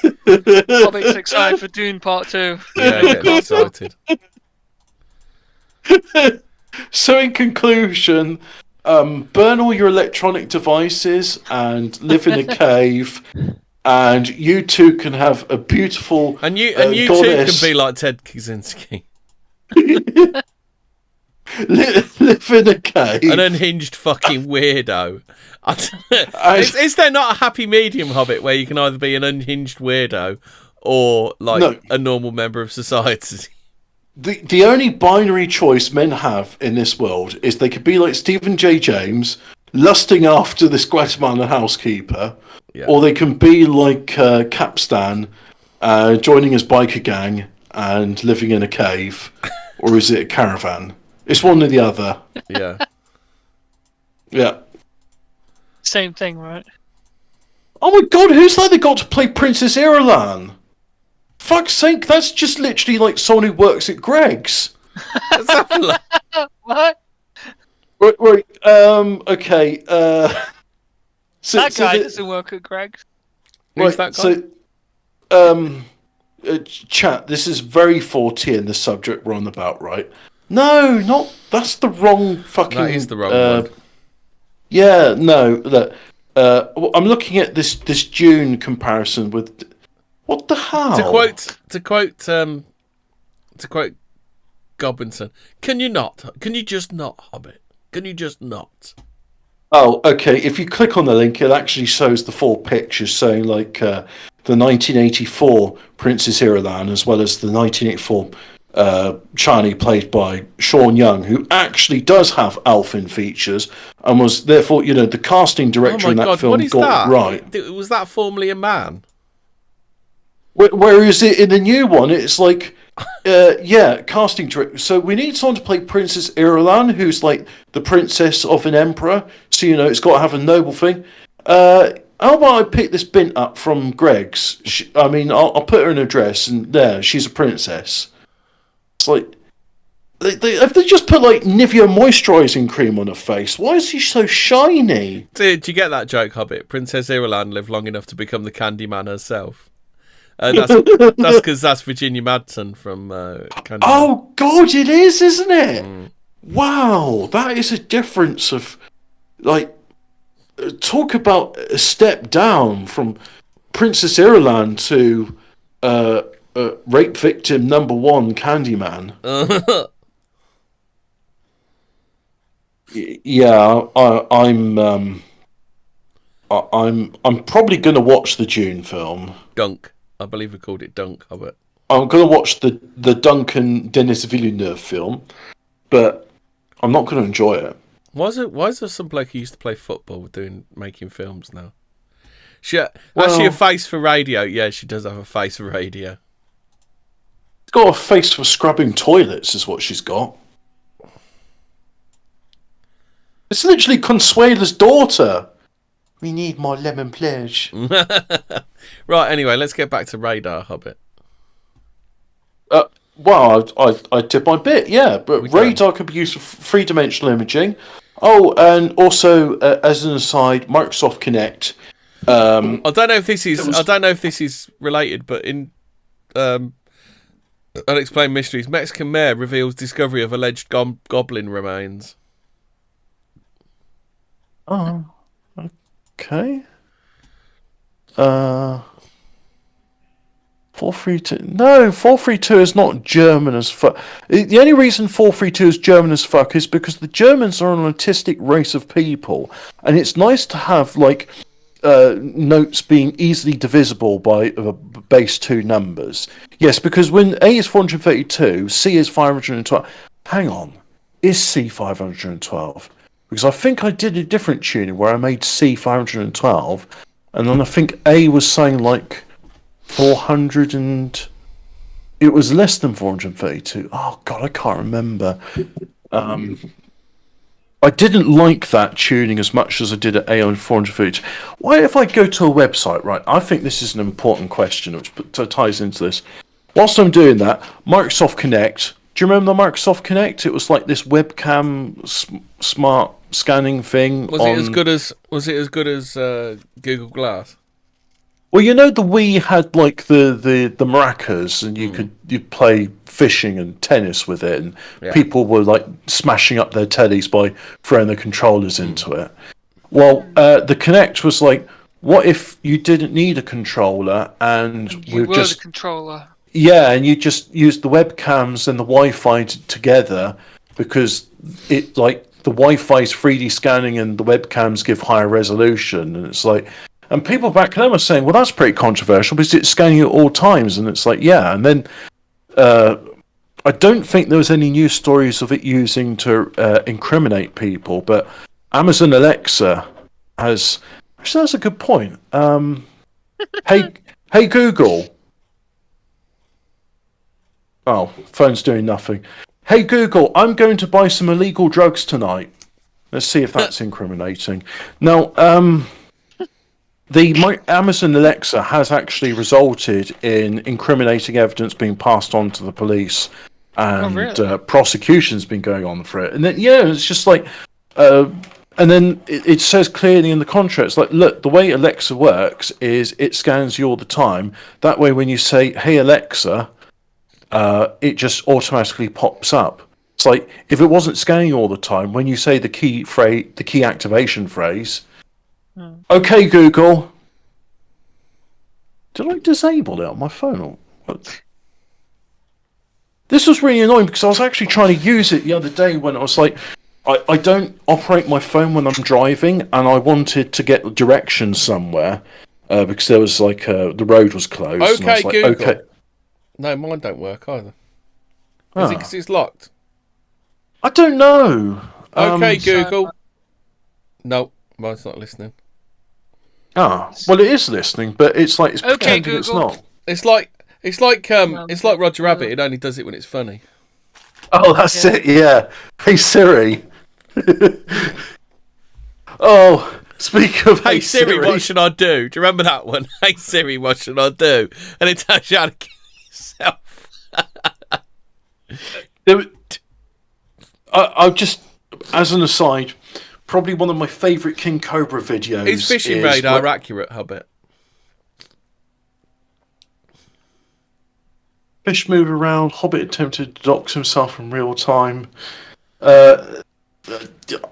Hobbit's excited for Dune Part 2. Yeah, getting excited. So in conclusion, burn all your electronic devices and live in a cave and you two can have a beautiful and you two goddess. can be like Ted Kaczynski. live in a cave. An unhinged fucking weirdo. Is there not a happy medium, Hobbit, where you can either be an unhinged weirdo or a normal member of society? The only binary choice men have in this world is they could be like Stephen J. James, lusting after this Guatemalan housekeeper, or they can be like Capstan, joining his biker gang and living in a cave, or is it a caravan? It's one or the other. Yeah. Yeah. Same thing, right? Oh my god, who's that they got to play Princess Irulan? Fuck's sake, that's just literally like someone who works at Greg's. What? Right, okay, that guy doesn't work at Greg's. Who's that guy? So, chat, this is very Fortean, the subject we're on about, right? No, that's the wrong fucking... That is the wrong one. Yeah, no, look, I'm looking at this June comparison with... What the hell? To quote Gobinson, can you just not, Hobbit? Can you just not? Oh, okay, if you click on the link, it actually shows the 4 pictures showing, like, the 1984 Princess Irulan, as well as the 1984... Chani, played by Sean Young, who actually does have elfin features and was therefore, the casting director in that film got it right. Was that formerly a man? Whereas in the new one, it's like, casting director. So we need someone to play Princess Irulan, who's like the princess of an emperor. So it's got to have a noble thing. How about I pick this bint up from Greg's? I'll put her an address, and there, she's a princess. It's like, if they just put like Nivea moisturising cream on her face, why is she so shiny? Did you get that joke, Hobbit? Princess Irulan lived long enough to become the Candyman herself. That's because that's Virginia Madsen from Candyman. Oh God, it is, isn't it? Wow, that is a difference of, like, talk about a step down from Princess Irulan to rape victim number 1 Candyman. Yeah, I'm probably going to watch the Dune film. Dunk. I believe we called it Dunk, Hobbit. I'm going to watch the Duncan Denis Villeneuve film, but I'm not going to enjoy it. Why is there some bloke who used to play football making films now? Has she a face for radio? Yeah, she does have a face for radio. She's got a face for scrubbing toilets, is what she's got. It's literally Consuela's daughter. We need more lemon pledge. Right, anyway, let's get back to radar, Hobbit. Well, I did my bit, yeah. But radar can be used for 3-dimensional imaging. Oh, and also, as an aside, Microsoft Kinect. I don't know if this is related, but in Unexplained Mysteries, Mexican mayor reveals discovery of alleged goblin remains. Oh, okay. 432. No, 432 is not German as fuck. The only reason 432 is German as fuck is because the Germans are an autistic race of people, and it's nice to have like notes being easily divisible by base 2 numbers. Yes, because when A is 432, C is 512. Hang on, is C 512? Because I think I did a different tuning where I made C 512, and then I think A was saying like 400 and it was less than 432. Oh God, I can't remember. I didn't like that tuning as much as I did at A on 432. Why, if I go to a website, right? I think this is an important question which ties into this. Whilst I'm doing that, Microsoft Kinect. Do you remember the Microsoft Kinect? It was like this webcam smart scanning thing. Was it as good as Google Glass? Well, the Wii had like the maracas, and you'd play fishing and tennis with it, and people were like smashing up their tellies by throwing the controllers into it. Well, the Kinect was like, what if you didn't need a controller and You were the controller. Yeah, and you just use the webcams and the Wi-Fi together, because it like the Wi-Fi is 3D scanning and the webcams give higher resolution, and it's like, and people back then were saying, well, that's pretty controversial because it's scanning at all times, and it's like, yeah, and then I don't think there was any news stories of it using to incriminate people, but Amazon Alexa has. Actually, that's a good point. Hey Google. Oh, phone's doing nothing. Hey Google, I'm going to buy some illegal drugs tonight. Let's see if that's incriminating. Now, my Amazon Alexa has actually resulted in incriminating evidence being passed on to the police, and prosecution's been going on for it. And then, it's just like, and then it says clearly in the contract, it's like, look, the way Alexa works is it scans you all the time. That way, when you say, "Hey Alexa," it just automatically pops up. It's like, if it wasn't scanning all the time, when you say the key activation phrase, "Okay, Google," did I disable it on my phone? Or what? This was really annoying because I was actually trying to use it the other day when I was like, I don't operate my phone when I'm driving, and I wanted to get directions somewhere because there was like the road was closed. Okay, and I was like, Google. okay. No, mine don't work either. Is it because it's locked? I don't know. Okay, Google. No, mine's not listening. Well, it is listening, but it's like it's Okay, pretending Google. it's not. It's like Roger Rabbit. It only does it when it's funny. Oh, that's it. Yeah. Hey Siri. Oh, speak of Hey Siri, what should I do? Do you remember that one? Hey Siri, what should I do? And it tells you how to kill yourself. I'll just, as an aside, probably one of my favourite King Cobra videos. Is fishing radar accurate, Hobbit? Fish move around. Hobbit attempted to dox himself in real time.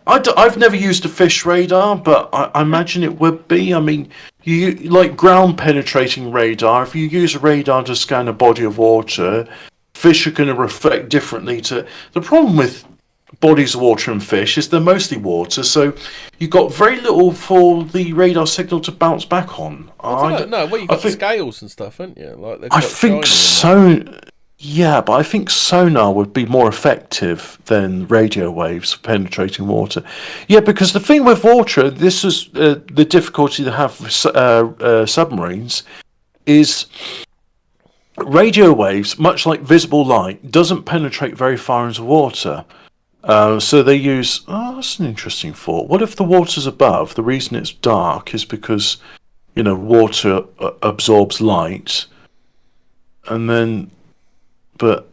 I've never used a fish radar, but I imagine it would be. I mean, you like ground penetrating radar. If you use a radar to scan a body of water, fish are going to reflect differently to. The problem with bodies of water and fish is they're mostly water, so you've got very little for the radar signal to bounce back on. I don't know. Well, you've got scales and stuff, haven't you? Like I think so. Yeah, but I think sonar would be more effective than radio waves for penetrating water. Yeah, because the thing with water, this is the difficulty to have with submarines, is radio waves, much like visible light, doesn't penetrate very far into water. So they use... Oh, that's an interesting thought. What if the water's above? The reason it's dark is because, water absorbs light, and then... But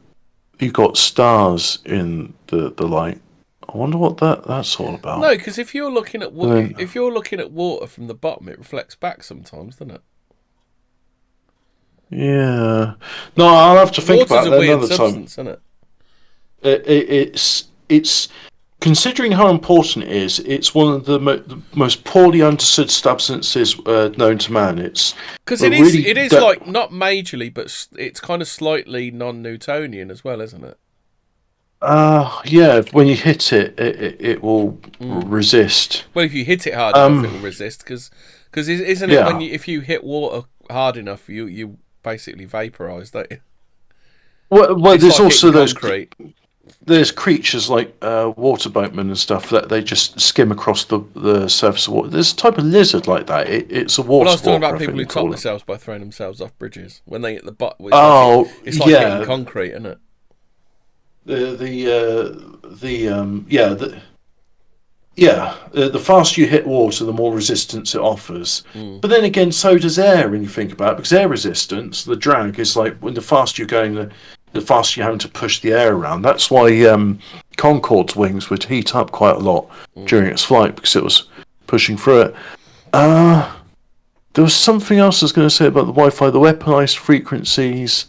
you've got stars in the light. I wonder what that's all about. No, because if you're looking at water from the bottom, it reflects back sometimes, doesn't it? Yeah. No, I'll have to think about that another substance, time. Isn't it? It's considering how important it is. It's one of the most poorly understood substances known to man. It's because it is like not majorly, but it's kind of slightly non-Newtonian as well, isn't it? Yeah. When you hit it, it will resist. Well, if you hit it hard enough, it will resist. Because isn't it when if you hit water hard enough, you basically vaporise, don't you? Well, there's also those. Concrete. There's creatures like water boatmen and stuff that they just skim across the surface of water. There's a type of lizard like that. It's a water. Well, I was talking about people who top themselves by throwing themselves off bridges when they hit the bottom. It's like hitting concrete, isn't it? The faster you hit water, the more resistance it offers. But then again, so does air when you think about it, because air resistance, the drag is like when the faster you're going, the faster you're having to push the air around. That's why Concorde's wings would heat up quite a lot during its flight, because it was pushing through it. There was something else I was going to say about the Wi-Fi, the weaponized frequencies.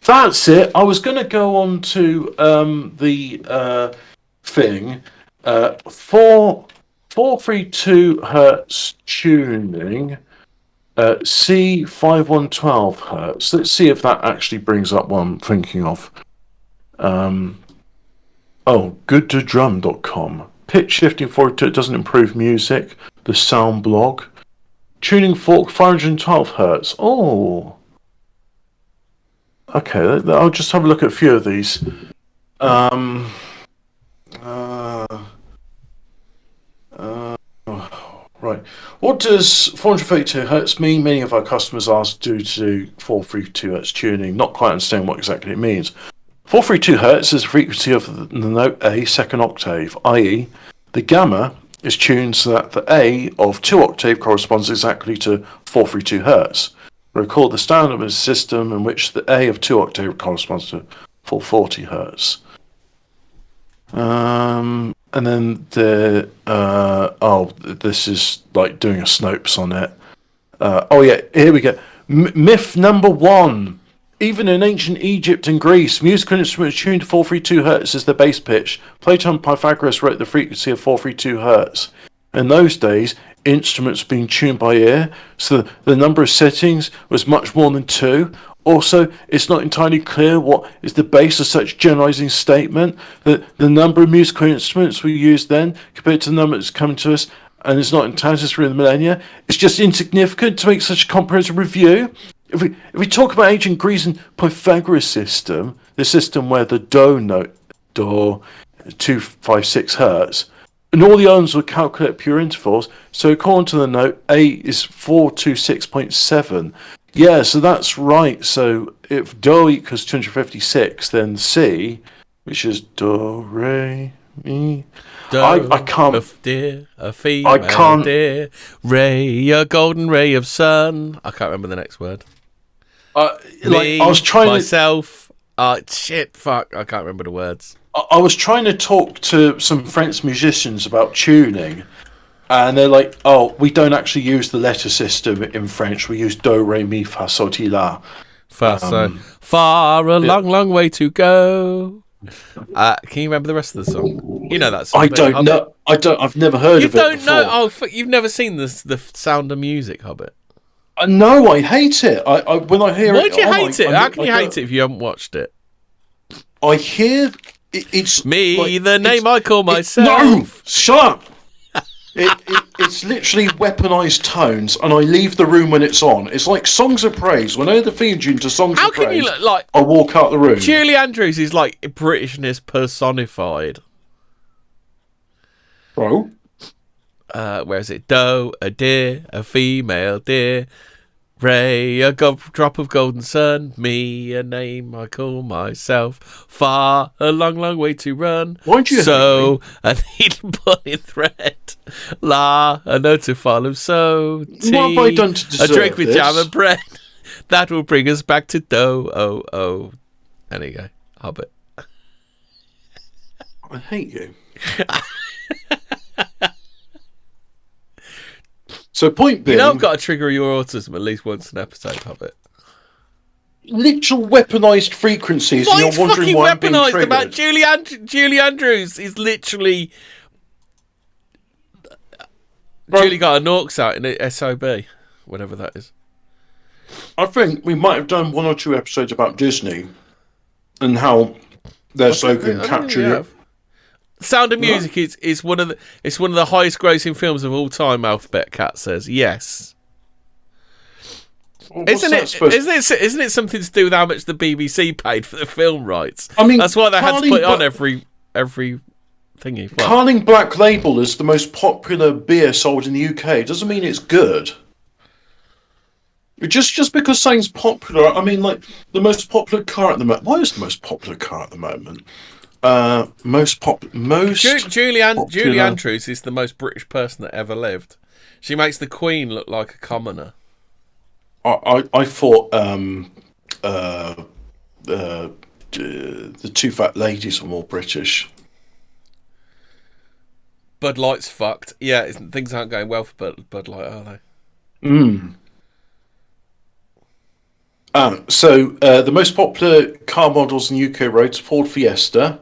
That's it. I was going to go on to the thing. 432 hertz tuning. C5112 hertz. Let's see if that actually brings up what I'm thinking of. Goodtodrum.com. Pitch shifting forward it doesn't improve music. The sound blog. Tuning fork 512 hertz. Oh. Okay, I'll just have a look at a few of these. Right. What does 432 hertz mean? Many of our customers ask due to 432 hertz tuning. Not quite understand what exactly it means. 432 hertz is the frequency of the note A second octave, i.e. the gamma is tuned so that the A of 2 octave corresponds exactly to 432 hertz. Recall the standard is a system in which the A of 2 octave corresponds to 440 hertz. And then this is like doing a Snopes on it. Here we go. Myth number 1. Even in ancient Egypt and Greece, musical instruments tuned to 432 hertz as the bass pitch. Plato and Pythagoras wrote the frequency of 432 hertz. In those days, instruments being tuned by ear, so the number of settings was much more than 2. Also, it's not entirely clear what is the base of such generalizing statement that the number of musical instruments we used then compared to the number that's come to us and is not in tatters through the millennia. It's just insignificant to make such a comprehensive review. If we talk about ancient Greece and Pythagoras system, the system where the do note, do, 256 hertz, and all the others were calculated pure intervals, so according to the note, A is 426.7. Yeah, so that's right. So if do equals 256, then C, which is do, re, mi. Do, I can't. A female deer, ray, a golden ray of sun. I can't remember the next word. Me, I was trying myself. Fuck. I can't remember the words. I was trying to talk to some French musicians about tuning. And they're like, oh, we don't actually use the letter system in French. We use do, re, mi, fa, sol, ti, la. Far, a long way to go. Can you remember the rest of the song? You know that song. I don't know. I've never heard of it before. You don't know? Oh, you've never seen the Sound of Music, Hobbit? No, I hate it. When I hear it... Why do you hate it? How can you hate it if you haven't watched it? I hear... It's... Me, like, the name I call myself. No! Shut up! It's literally weaponized tones, and I leave the room when it's on. It's like Songs of Praise. When I hear the theme tune to Songs of Praise, how can you look like? I walk out the room. Julie Andrews is like Britishness personified. Bro, where is it? Do, a deer, a female deer, ray, a drop of golden sun, me, a name I call myself, far, a long way to run. Why'd you so, a needle bunny thread, la, a note to follow, so, tea, what have I done to deserve a drink with this? jam and bread. That will bring us back to do, oh. There you go, Hobbit. I hate you. So point being... You know I've got to trigger your autism at least once an episode, Hobbit. Literal weaponized frequencies, Why and you're wondering why I'm being triggered. About Julie Andrews is literally... Right. Julie got her Norks out in the SOB, whatever that is. I think we might have done 1 or 2 episodes about Disney and how they're so good capturing it. Sound of Music is one of the highest grossing films of all time. Alphabet Cat says yes. Well, isn't it something to do with how much the BBC paid for the film rights? I mean, that's why they had to put it on every thingy. Well, Carling Black Label is the most popular beer sold in the UK. Doesn't mean it's good. Just because something's popular, I mean, like the most popular car at the moment. What is the most popular car at the moment? Julie Andrews is the most British person that ever lived. She makes the Queen look like a commoner. I thought the 2 fat ladies were more British. Bud Light's fucked. Yeah, things aren't going well for Bud Light, are they? So the most popular car models in UK roads: Ford Fiesta,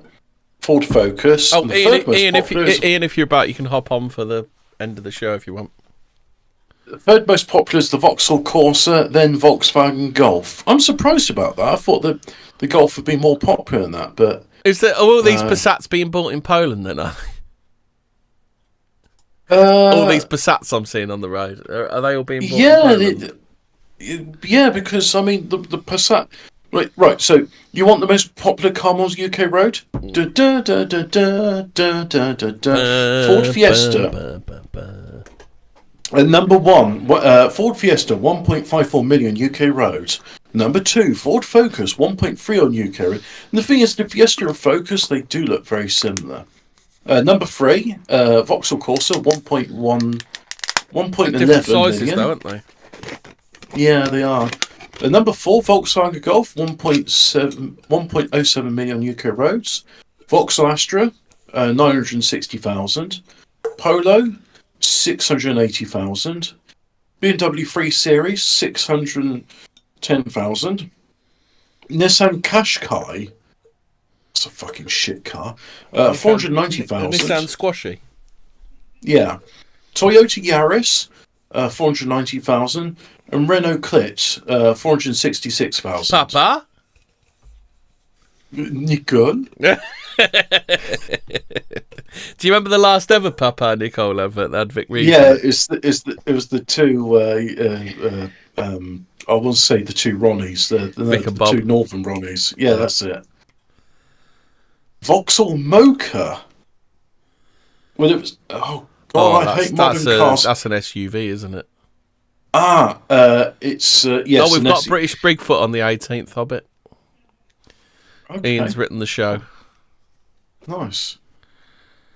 Ford Focus. Oh, Ian, if you're about, you can hop on for the end of the show if you want. third most popular is the Vauxhall Corsa, then Volkswagen Golf. I'm surprised about that. I thought that the Golf would be more popular than that, but Are all these Passats being bought in Poland then? All these Passats I'm seeing on the road, are they all being bought in Poland? Yeah, because I mean the Passat. Right. So you want the most popular car on UK road? Ford Fiesta. Number one, Ford Fiesta, 1.54 million UK roads. Number two, Ford Focus, 1.3 on UK road. And the thing is, the Fiesta and Focus, they do look very similar. Number three, Vauxhall Corsa, 1.11 Different sizes, million. though, aren't they? Yeah, they are. Number four, Volkswagen Golf, 1.07 million UK roads. Vauxhall Astra, 960,000. Polo, 680,000. BMW 3 Series, 610,000. Nissan Qashqai, it's a fucking shit car, 490,000. Nissan Squashy. Yeah. Toyota Yaris, 490,000. And Renault Clit, 466,000. Papa? Nicole? Do you remember the last ever Papa Nicole advert that Vic Reed? Yeah, it was the two. I will say the two Ronnies, the two Northern Ronnies. Yeah, that's it. Vauxhall Mocha. Well, it was. Oh God, I hate modern cars. That's an SUV, isn't it? It's yes. Oh, we've got British Bigfoot on the 18th Hobbit. Okay. Ian's written the show. Nice.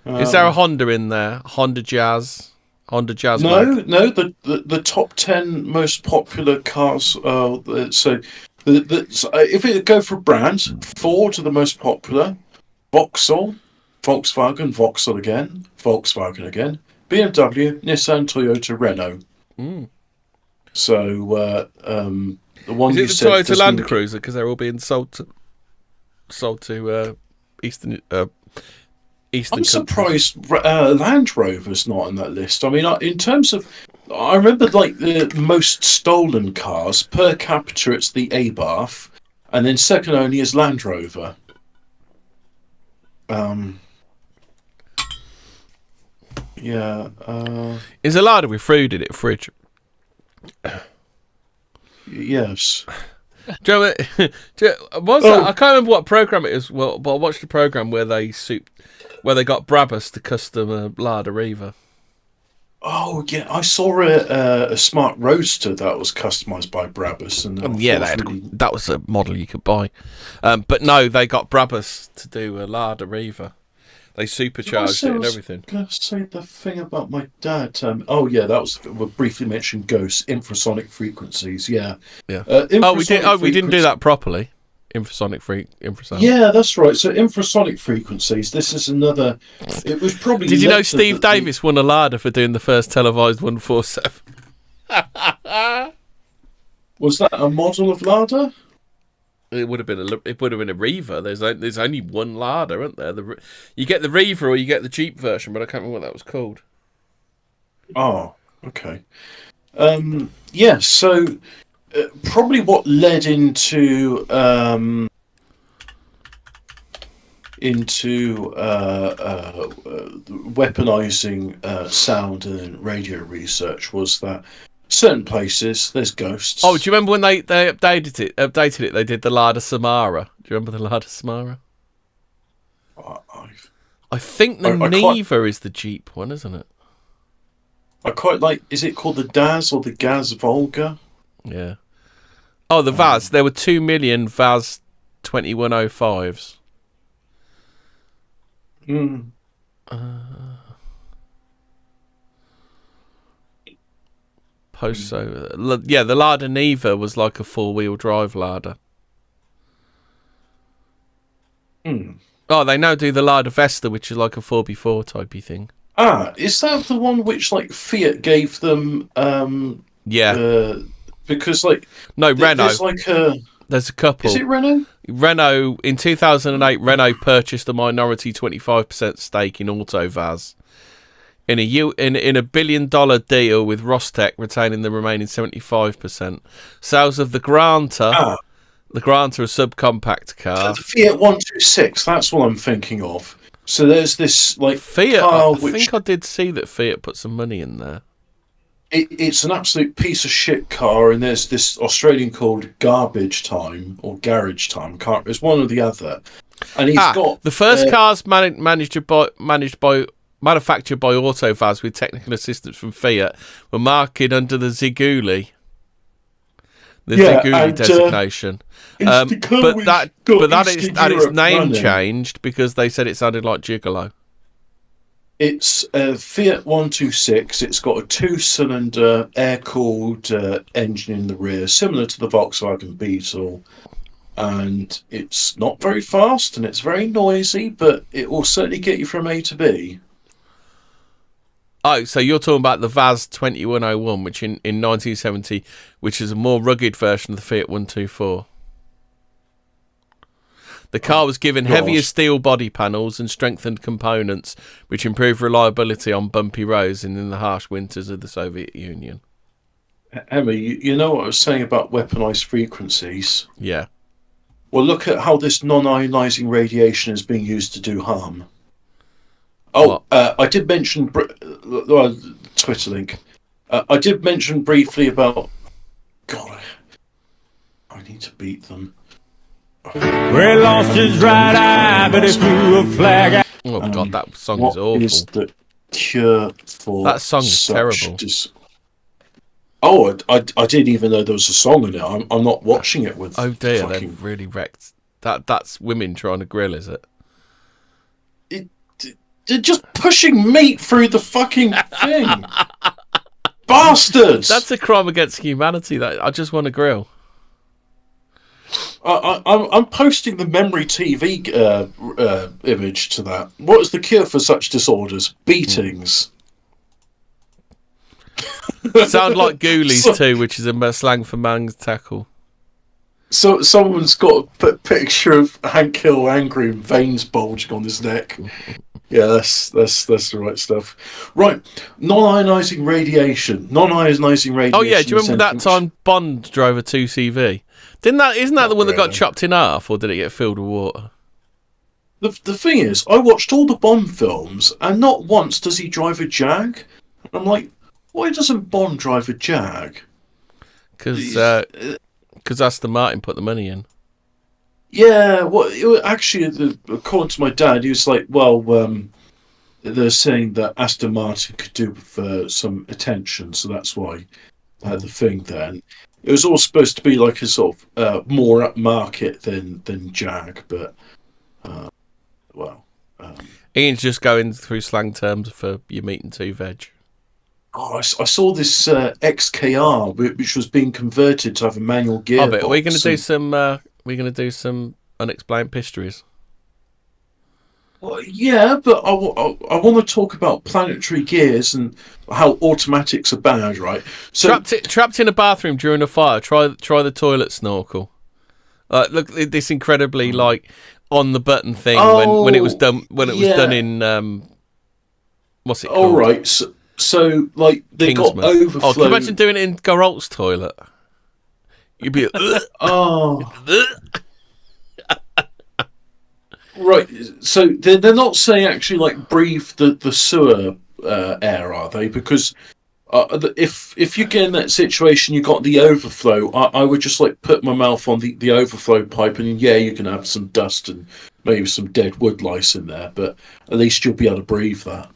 Is there a Honda in there? Honda Jazz? Honda Jazz? No. The top 10 most popular cars. So if it go for brands, Ford are the most popular. Vauxhall, Volkswagen, Vauxhall again, Volkswagen again, BMW, Nissan, Toyota, Renault. Mm. So the one is it the Toyota Land Cruiser because they're all being sold to Eastern. I'm surprised Land Rover's not on that list. I mean, in terms of, I remember like the most stolen cars per capita, it's the Abarth, and then second only is Land Rover. Yeah. Is a larder with food in it? Fridge. Yes. Do you know I can't remember what program it is. Well, but I watched a program where they got Brabus to custom a larder Reaver. Oh yeah, I saw a smart roadster that was customized by Brabus, and that was a model you could buy. But no, they got Brabus to do a larder Reaver. They supercharged it and everything. I was going to say the thing about my dad. We briefly mentioned ghosts, infrasonic frequencies. Yeah. We didn't do that properly. Infrasonic. Yeah, that's right. So infrasonic frequencies. This is another. It was probably. Did you know Steve Davis won a larder for doing the first televised 147? Was that a model of larder? It would have been a Reaver. There's only one larder, isn't there? You get the Reaver or you get the Jeep version, but I can't remember what that was called. Oh, okay. Yeah. So probably what led into weaponizing sound and radio research was that. Certain places, there's ghosts. Oh, do you remember when they updated it? They did the Lada Samara. Do you remember the Lada Samara? I think the Neva is the Jeep one, isn't it? I quite like. Is it called the Daz or the Gaz Volga? Yeah. Oh, the Vaz. There were 2 million Vaz 2105s. Hmm. The Lada Neva was like a 4-wheel drive Lada. Oh, they now do the Lada Vesta, which is like a 4x4 typey thing. Is that the one which like Fiat gave them? Yeah. Because like Renault. There's a couple. Is it Renault? Renault in 2008. Renault purchased a minority 25% stake in AutoVaz. in a $1 billion deal with Rostec, retaining the remaining 75%. Sales of the Granta, a subcompact car. The Fiat 126. That's what I'm thinking of. So there's this like Fiat. car I think I did see that Fiat put some money in there. It's an absolute piece of shit car, and there's this Australian called Garbage Time or Garage Time. It's one or the other, and he's got the first cars manufactured by Autovaz with technical assistance from Fiat were marketed under the Ziguli. Ziguli designation. But that is name changed because they said it sounded like Gigolo. It's a Fiat 126. It's got a 2-cylinder air-cooled engine in the rear, similar to the Volkswagen Beetle. And it's not very fast, and it's very noisy, but it will certainly get you from A to B. Oh, so you're talking about the Vaz 2101, which in 1970, which is a more rugged version of the Fiat 124. The car was given heavier steel body panels and strengthened components, which improved reliability on bumpy roads and in the harsh winters of the Soviet Union. Emma, you know what I was saying about weaponized frequencies? Yeah. Well, look at how this non-ionizing radiation is being used to do harm. I did mention Twitter link. I did mention briefly about. God, I need to beat them. Where lost his right eye, but it flew a flag. Oh God, that song is awful. What is the cure for that song is terrible? I didn't even know there was a song in it. I'm not watching it with. Oh dear, they've really wrecked. That's women trying to grill, is it? They're just pushing meat through the fucking thing. Bastards! That's a crime against humanity. That I just want to grill. I'm posting the memory TV image to that. What is the cure for such disorders? Beatings. Sound like ghoulies too, which is a slang for man's tackle. So someone's got a picture of Hank Hill angry and veins bulging on his neck. Yeah, that's the right stuff. Right, non-ionizing radiation. Non-ionizing radiation. Oh yeah, do you remember that time Bond drove a 2CV? Isn't that the one that got chopped in half, or did it get filled with water? The thing is, I watched all the Bond films, and not once does he drive a Jag. I'm like, why doesn't Bond drive a Jag? Because Aston Martin put the money in. Yeah, well, actually, according to my dad, he was like, well, they're saying that Aston Martin could do with some attention, so that's why the thing then. It was all supposed to be like a sort of more upmarket than Jag, but, Ian's just going through slang terms for your meat and two veg. Oh, I saw this XKR, which was being converted to have a manual gearbox. But we're going to do some. We're going to do some unexplained histories. Well, yeah, but I want to talk about planetary gears and how automatics are bad, right? So trapped in a bathroom during a fire. Try the toilet snorkel. Look, this incredibly on the button thing when it was done done in what's it called? All right, so they Kingsman. got overflow. Oh, can you imagine doing it in Garolt's toilet? You'd be Right, so they're not saying actually breathe the sewer air, are they? Because if you get in that situation, you got the overflow. I would just put my mouth on the overflow pipe, and yeah, you can have some dust and maybe some dead wood lice in there, but at least you'll be able to breathe that.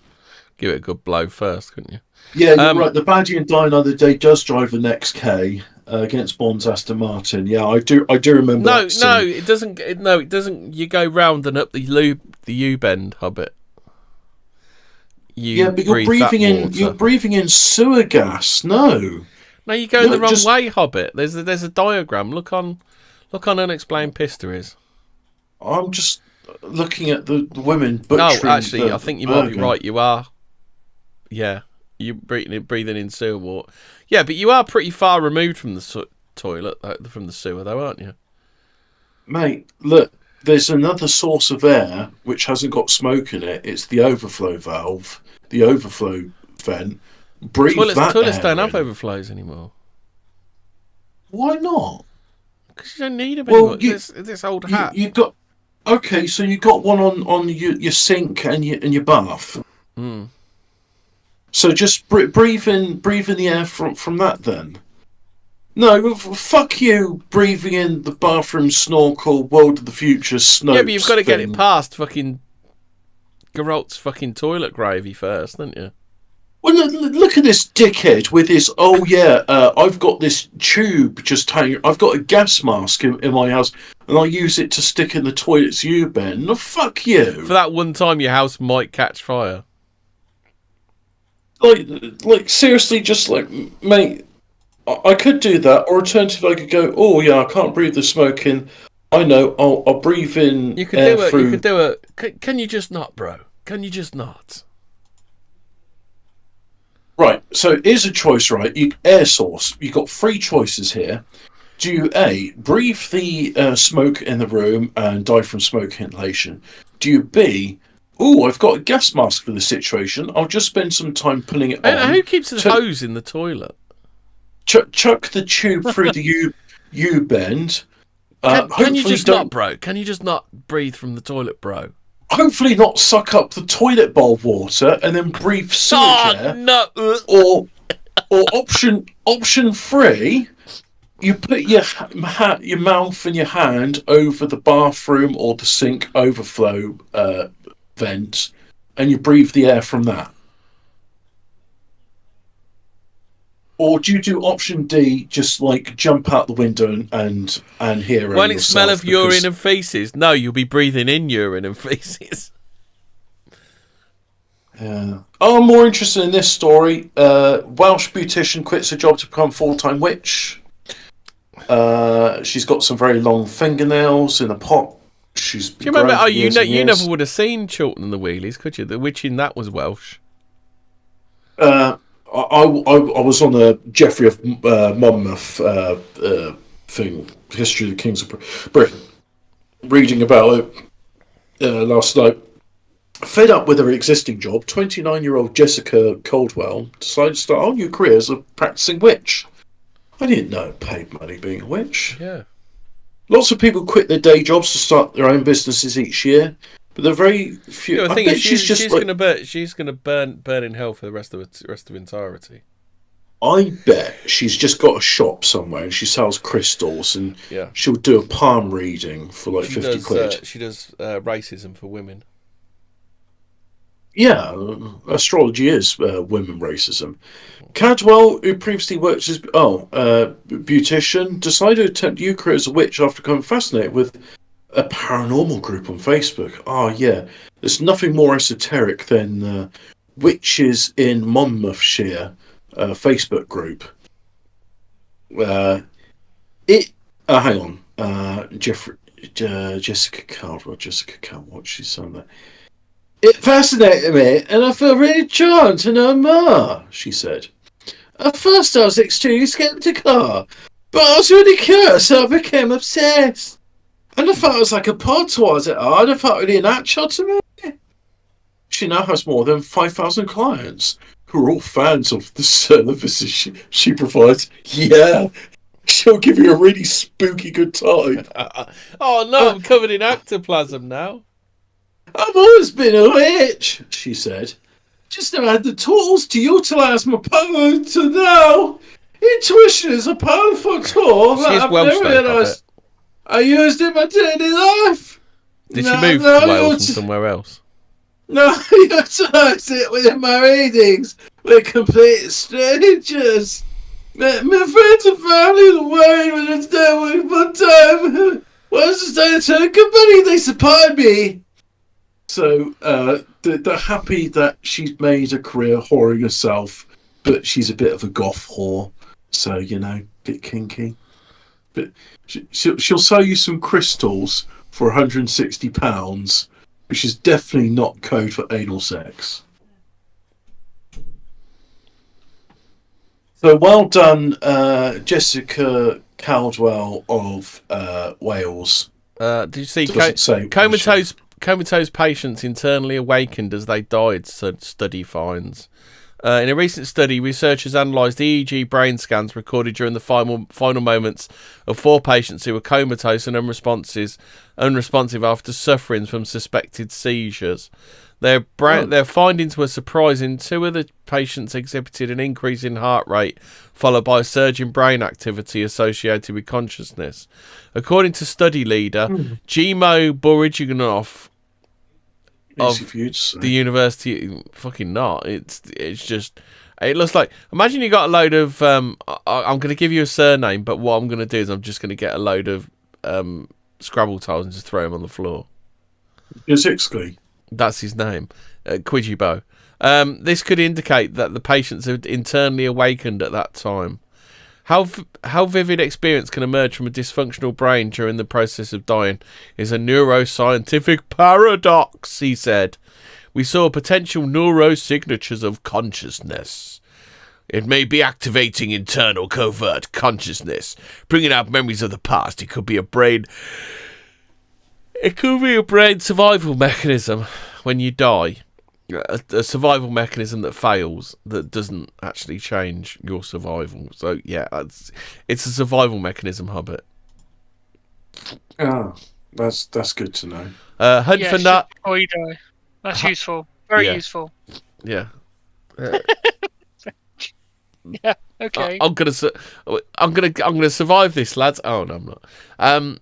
Give it a good blow first, couldn't you? Yeah, you're right. The Baddie and Die Another Day does drive an XK against Bond's Aston Martin. Yeah, I do remember. No, it doesn't. No, it doesn't. You go round and up the U-bend, Hobbit. Yeah, but you're breathing in sewer gas. No, you go the wrong way, Hobbit. There's a diagram. Look on Unexplained Histories. I'm just looking at the women butchering. No, actually, I think you might be right. You are. Yeah, you're breathing in sewer water. Yeah, but you are pretty far removed from the toilet, from the sewer, though, aren't you? Mate, look, there's another source of air which hasn't got smoke in it. It's the overflow valve, the overflow vent. Breathe that Toilets air don't have in. overflows anymore. Why not? Because you don't need them Well, anymore. This old hat. You got okay. So you got one on your sink and your bath. Mm. So just breathe in the air from that then. No, fuck you breathing in the bathroom snorkel, World of the Future Snopes. Yeah, but you've got to get it thing. past fucking Geralt's fucking toilet gravy first, don't you? Well, look at this dickhead with his, I've got this tube just hanging, I've got a gas mask in my house, and I use it to stick in the toilet's U-bend. No, fuck you. For that one time your house might catch fire. Like seriously, just like, mate, I could do that, or alternatively I could go, oh yeah, I can't breathe the smoke in. I know, I'll breathe in You could air do it. through... You could do it. Can you just not, bro? Can you just not? Right, so here's a choice, right? Air source. You've got three choices here. Do you A, breathe the smoke in the room and die from smoke inhalation? Do you B, I've got a gas mask for the situation. I'll just spend some time putting it on. Who keeps a hose in the toilet? Chuck the tube through the U-bend. Can you just not, bro? Can you just not breathe from the toilet, bro? Hopefully not suck up the toilet bowl water and then breathe sewage air. No. Or option 3, you put your mouth and your hand over the bathroom or the sink overflow vent, and you breathe the air from that. Or do you do option D, just like jump out the window and hear Won't it smell of urine and faeces? No, you'll be breathing in urine and faeces. Yeah. Oh, I'm more interested in this story. Welsh beautician quits her job to become full-time witch. She's got some very long fingernails in a pot. Do you remember? Oh, you never would have seen Chilton and the Wheelies, could you? The witch in that was Welsh. I was on a Geoffrey of Monmouth thing, History of the Kings of Britain, reading about it last night. Fed up with her existing job, 29-year-old Jessica Caldwell decided to start a new career as a practicing witch. I didn't know it paid money being a witch. Yeah. Lots of people quit their day jobs to start their own businesses each year, but they're very few. Yeah, I bet she's gonna burn in hell for the rest of entirety. I bet she's just got a shop somewhere and she sells crystals, and she'll do a palm reading for like 50 quid. She does racism for women. Yeah, astrology is women racism. Cadwell, who previously worked as beautician, decided to attempt a new career as a witch after becoming fascinated with a paranormal group on Facebook. Oh yeah, there's nothing more esoteric than Witches in Monmouthshire Facebook group. Hang on, Jessica Caldwell, what's she saying there? It fascinated me, and I feel really drawn to know more, she said. At first I was extremely skeptical, but I was really curious, so I became obsessed. And I felt it was like a pod towards it all, and I felt really natural to me. She now has more than 5,000 clients, who are all fans of the services she provides. Yeah, she'll give you a really spooky good time. Oh no, I'm covered in ectoplasm now. I've always been a witch, she said. Just never had the tools to utilise my power until now. Intuition is a powerful tool that I've never realised I used in my daily life. Did she move to Wales from somewhere else? No, I utilise it within my readings with complete strangers. My friends and family are worried when it's done with one time. Once I started to a company, they supported me. So they're happy that she's made a career whoring herself, but she's a bit of a goth whore, so a bit kinky. But she'll sell you some crystals for £160, which is definitely not code for anal sex. So well done, Jessica Caldwell of Wales. Did you see Doesn't say comatose patients internally awakened as they died? Study finds. In a recent study, researchers analysed EEG brain scans recorded during the final moments of 4 patients who were comatose and unresponsive after suffering from suspected seizures. Their findings were surprising. 2 of the patients exhibited an increase in heart rate, followed by a surge in brain activity associated with consciousness. According to study leader Gimo Borijanov of the university, fucking not. It's just, it looks like, imagine you got a load of, I'm going to give you a surname, but what I'm going to do is I'm just going to get a load of Scrabble tiles and just throw them on the floor. Yazixley. That's his name, Quijibo. This could indicate that the patients had internally awakened at that time. How vivid experience can emerge from a dysfunctional brain during the process of dying is a neuroscientific paradox, he said. We saw potential neurosignatures of consciousness. It may be activating internal covert consciousness, bringing out memories of the past. It could be a brain survival mechanism when you die. A survival mechanism that fails, that doesn't actually change your survival. So yeah, it's a survival mechanism, Hobbit. Oh, that's good to know. Hunt for nut. Before you die. That's useful. Very useful. Yeah. Yeah. Okay. I'm gonna survive this, lads. Oh no, I'm not.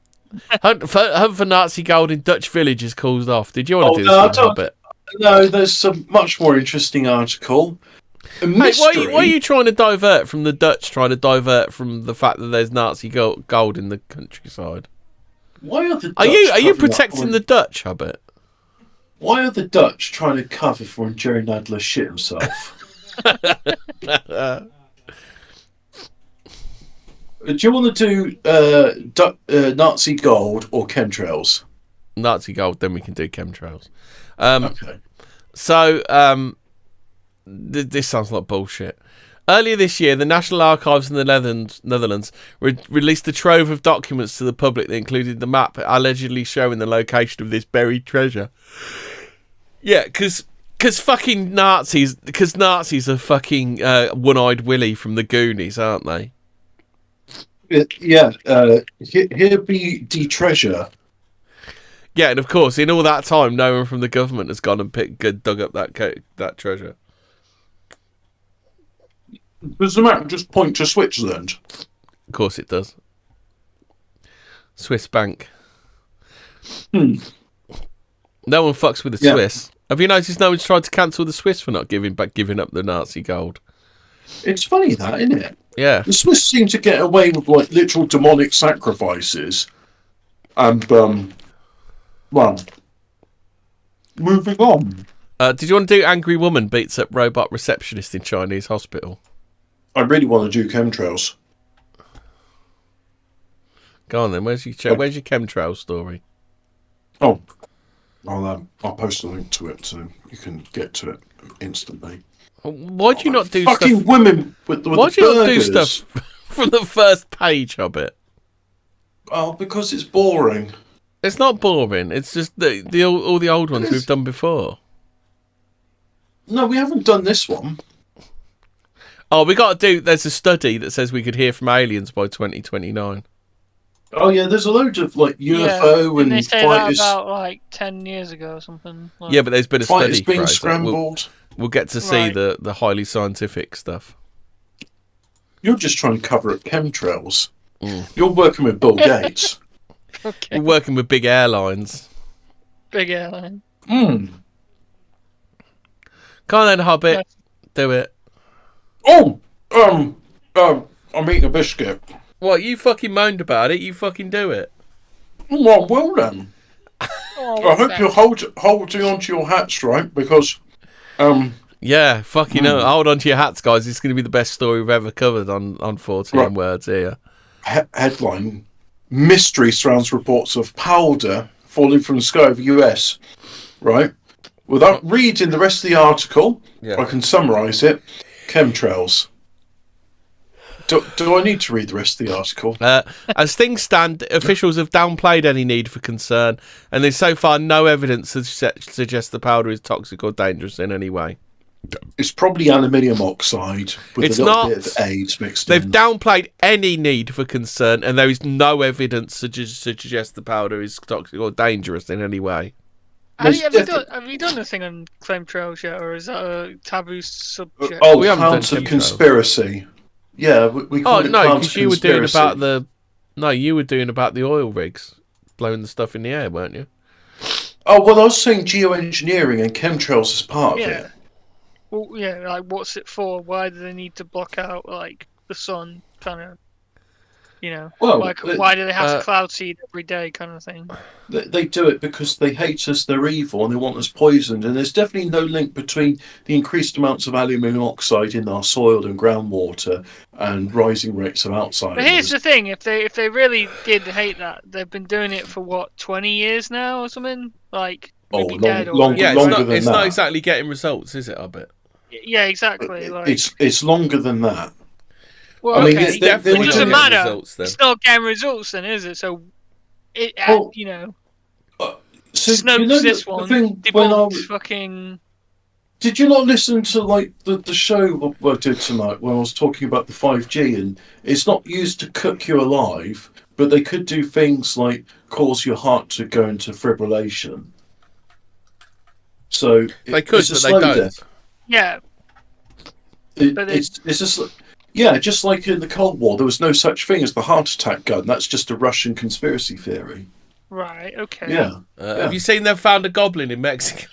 Hunt for Nazi gold in Dutch village is called off. Did you want to do this one, Hobbit? No, there's a much more interesting article. Hey, why are you trying to divert from the Dutch? Trying to divert from the fact that there's Nazi gold in the countryside. Why are the Dutch are you protecting the Dutch, Hobbit? Why are the Dutch trying to cover for when Jerry Nadler shit himself? Do you want to do Nazi gold or chemtrails? Nazi gold, then we can do chemtrails. Okay. So, this sounds like bullshit. Earlier this year, the National Archives in the Netherlands released a trove of documents to the public that included the map allegedly showing the location of this buried treasure. Yeah, because fucking Nazis, because Nazis are fucking One-Eyed Willy from the Goonies, aren't they? Yeah, here be the treasure. Yeah, and of course, in all that time, no one from the government has gone and dug up that treasure. Does the map just point to Switzerland? Of course it does. Swiss bank. No one fucks with the Swiss. Have you noticed no one's tried to cancel the Swiss for not giving up the Nazi gold? It's funny that, isn't it? Yeah. The Swiss seem to get away with like literal demonic sacrifices. And well, moving on. Did you want to do Angry Woman beats up robot receptionist in Chinese hospital? I really want to do chemtrails. Go on then. Where's your chemtrail story? Oh, I'll post a link to it so you can get to it instantly. Why do you not do fucking stuff? Women with why do you not do stuff from the first page of it? Oh, because it's boring. It's not boring. It's just all the old ones we've done before. No, we haven't done this one. Oh, we got to do. There's a study that says we could hear from aliens by 2029. Oh yeah, there's a load of like UFO and they say fighters. That about like 10 years ago or something. Like, yeah, but there's been a fighters study being for it, scrambled. We'll get to see the highly scientific stuff. You're just trying to cover up chemtrails. You're working with Bill Gates. Okay. We're working with big airlines. Big airline. Come on then, Hobbit. Yes. Do it. Oh, I'm eating a biscuit. What, you fucking moaned about it, you fucking do it. Well then. I hope you're holding onto your hats, right? Because, yeah, fucking hold on to your hats, guys. It's going to be the best story we've ever covered on Fortean words here. Headline: Mystery surrounds reports of powder falling from the sky over US. Right? Without reading the rest of the article, I can summarise it. Chemtrails. Do I need to read the rest of the article? As things stand, officials have downplayed any need for concern, and there's so far no evidence to suggest the powder is toxic or dangerous in any way. It's probably aluminium oxide with a little bit of AIDS mixed in. They've downplayed any need for concern, and there is no evidence to suggest the powder is toxic or dangerous in any way. Have you done a thing on chemtrails yet, or is that a taboo subject? We haven't Clouds done of chemtrails. Conspiracy. Yeah, we call it no, Clouds because of you were doing Conspiracy. about you were doing about the oil rigs blowing the stuff in the air, weren't you? Oh, well, I was saying geoengineering and chemtrails as part of it. Well, yeah, like what's it for? Why do they need to block out like the sun, kind of? Well, why do they have to cloud seed every day, kind of thing? They do it because they hate us, they're evil, and they want us poisoned. And there's definitely no link between the increased amounts of aluminium oxide in our soil and groundwater and rising rates of Alzheimer's. But here's the thing: if they really did hate that, they've been doing it for what, 20 years now or something? Like maybe dead already. Yeah, longer than it's that. not exactly getting results, is it? I bet. Yeah, exactly. It's longer than that. Well, I mean, okay. it doesn't matter. Results, it's not getting results, then, is it? So, So Snopes this one. Debunks fucking. Did you not listen to the show I did tonight when I was talking about the 5G? And it's not used to cook you alive, but they could do things like cause your heart to go into fibrillation. So they could, but they don't. Death. Yeah. It's just. Yeah, just like in the Cold War, there was no such thing as the heart attack gun. That's just a Russian conspiracy theory. Right, okay. Yeah. Have you seen they've found a goblin in Mexico?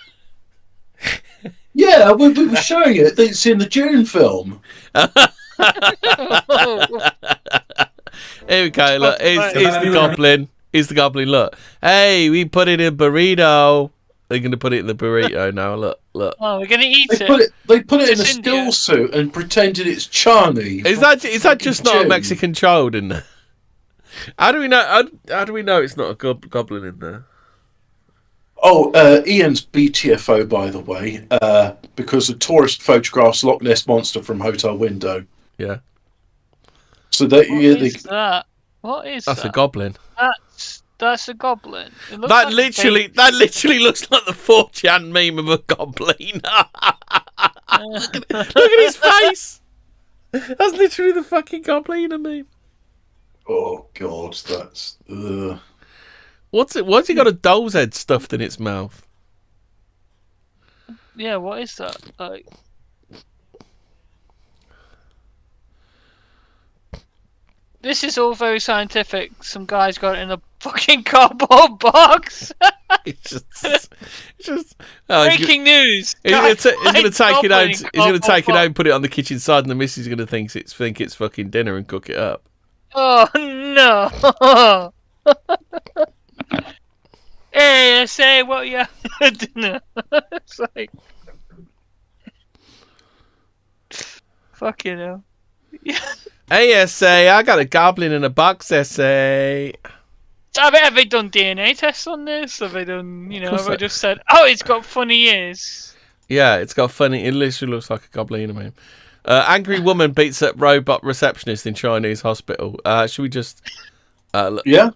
Yeah, we were showing it. It's in the Dune film. Here we go. Look, here's the goblin. Here's the goblin. Look. Hey, we put it in burrito. They're going to put it in the burrito now. Look. Oh, we're going to eat They put it in a India. still suit and pretended it's Charlie. Is that just not a Mexican child in there? How do we know? How do we know it's not a goblin in there? Oh, Ian's BTFO, by the way, because a tourist photographs Loch Ness monster from hotel window. Yeah. So that that? What is that? That's a goblin. That's a goblin. That literally looks like the Fortean meme of a goblin. Look at his face. That's literally the fucking goblin meme. Oh God, that's. What's it got a doll's head stuffed in its mouth? Yeah, what is that? This is all very scientific. Some guy's got it in a fucking cardboard box. It's just breaking news. He's going to take it home. He's going to take it home, put it on the kitchen side, and the missus is going to think it's fucking dinner and cook it up. Oh no! Hey, say what you had for dinner. It's like, fucking hell. Hey, SA, I got a goblin in a box, SA. Have they done DNA tests on this? Have they done, have they just said, oh, it's got funny ears? Yeah, it's got funny, it literally looks like a goblin, I mean. Angry woman beats up robot receptionist in Chinese hospital. Should we just... look? Yeah?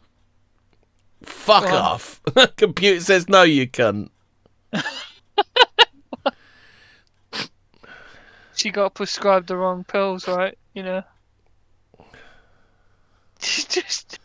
Fuck off. Computer says no, you cunt. She got prescribed the wrong pills, right? Just...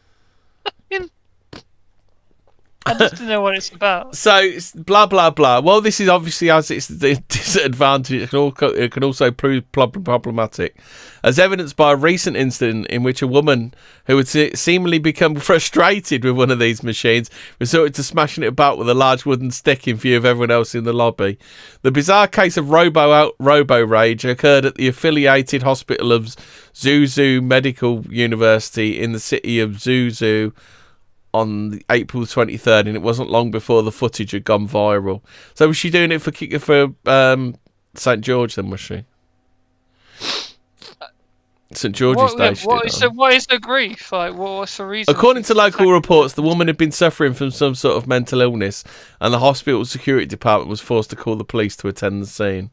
I just don't know what it's about. So, it's blah, blah, blah. Well, this is obviously, as it's the disadvantage, it can also prove problematic. As evidenced by a recent incident in which a woman who had seemingly become frustrated with one of these machines resorted to smashing it about with a large wooden stick in view of everyone else in the lobby. The bizarre case of robo rage occurred at the affiliated hospital of Zhuzhou Medical University in the city of Zhuzhou on April 23rd, and it wasn't long before the footage had gone viral. So was she doing it for St. George then, was she? St. George's Day. What is the grief? Like, what's the reason? According to local reports, the woman had been suffering from some sort of mental illness, and the hospital security department was forced to call the police to attend the scene.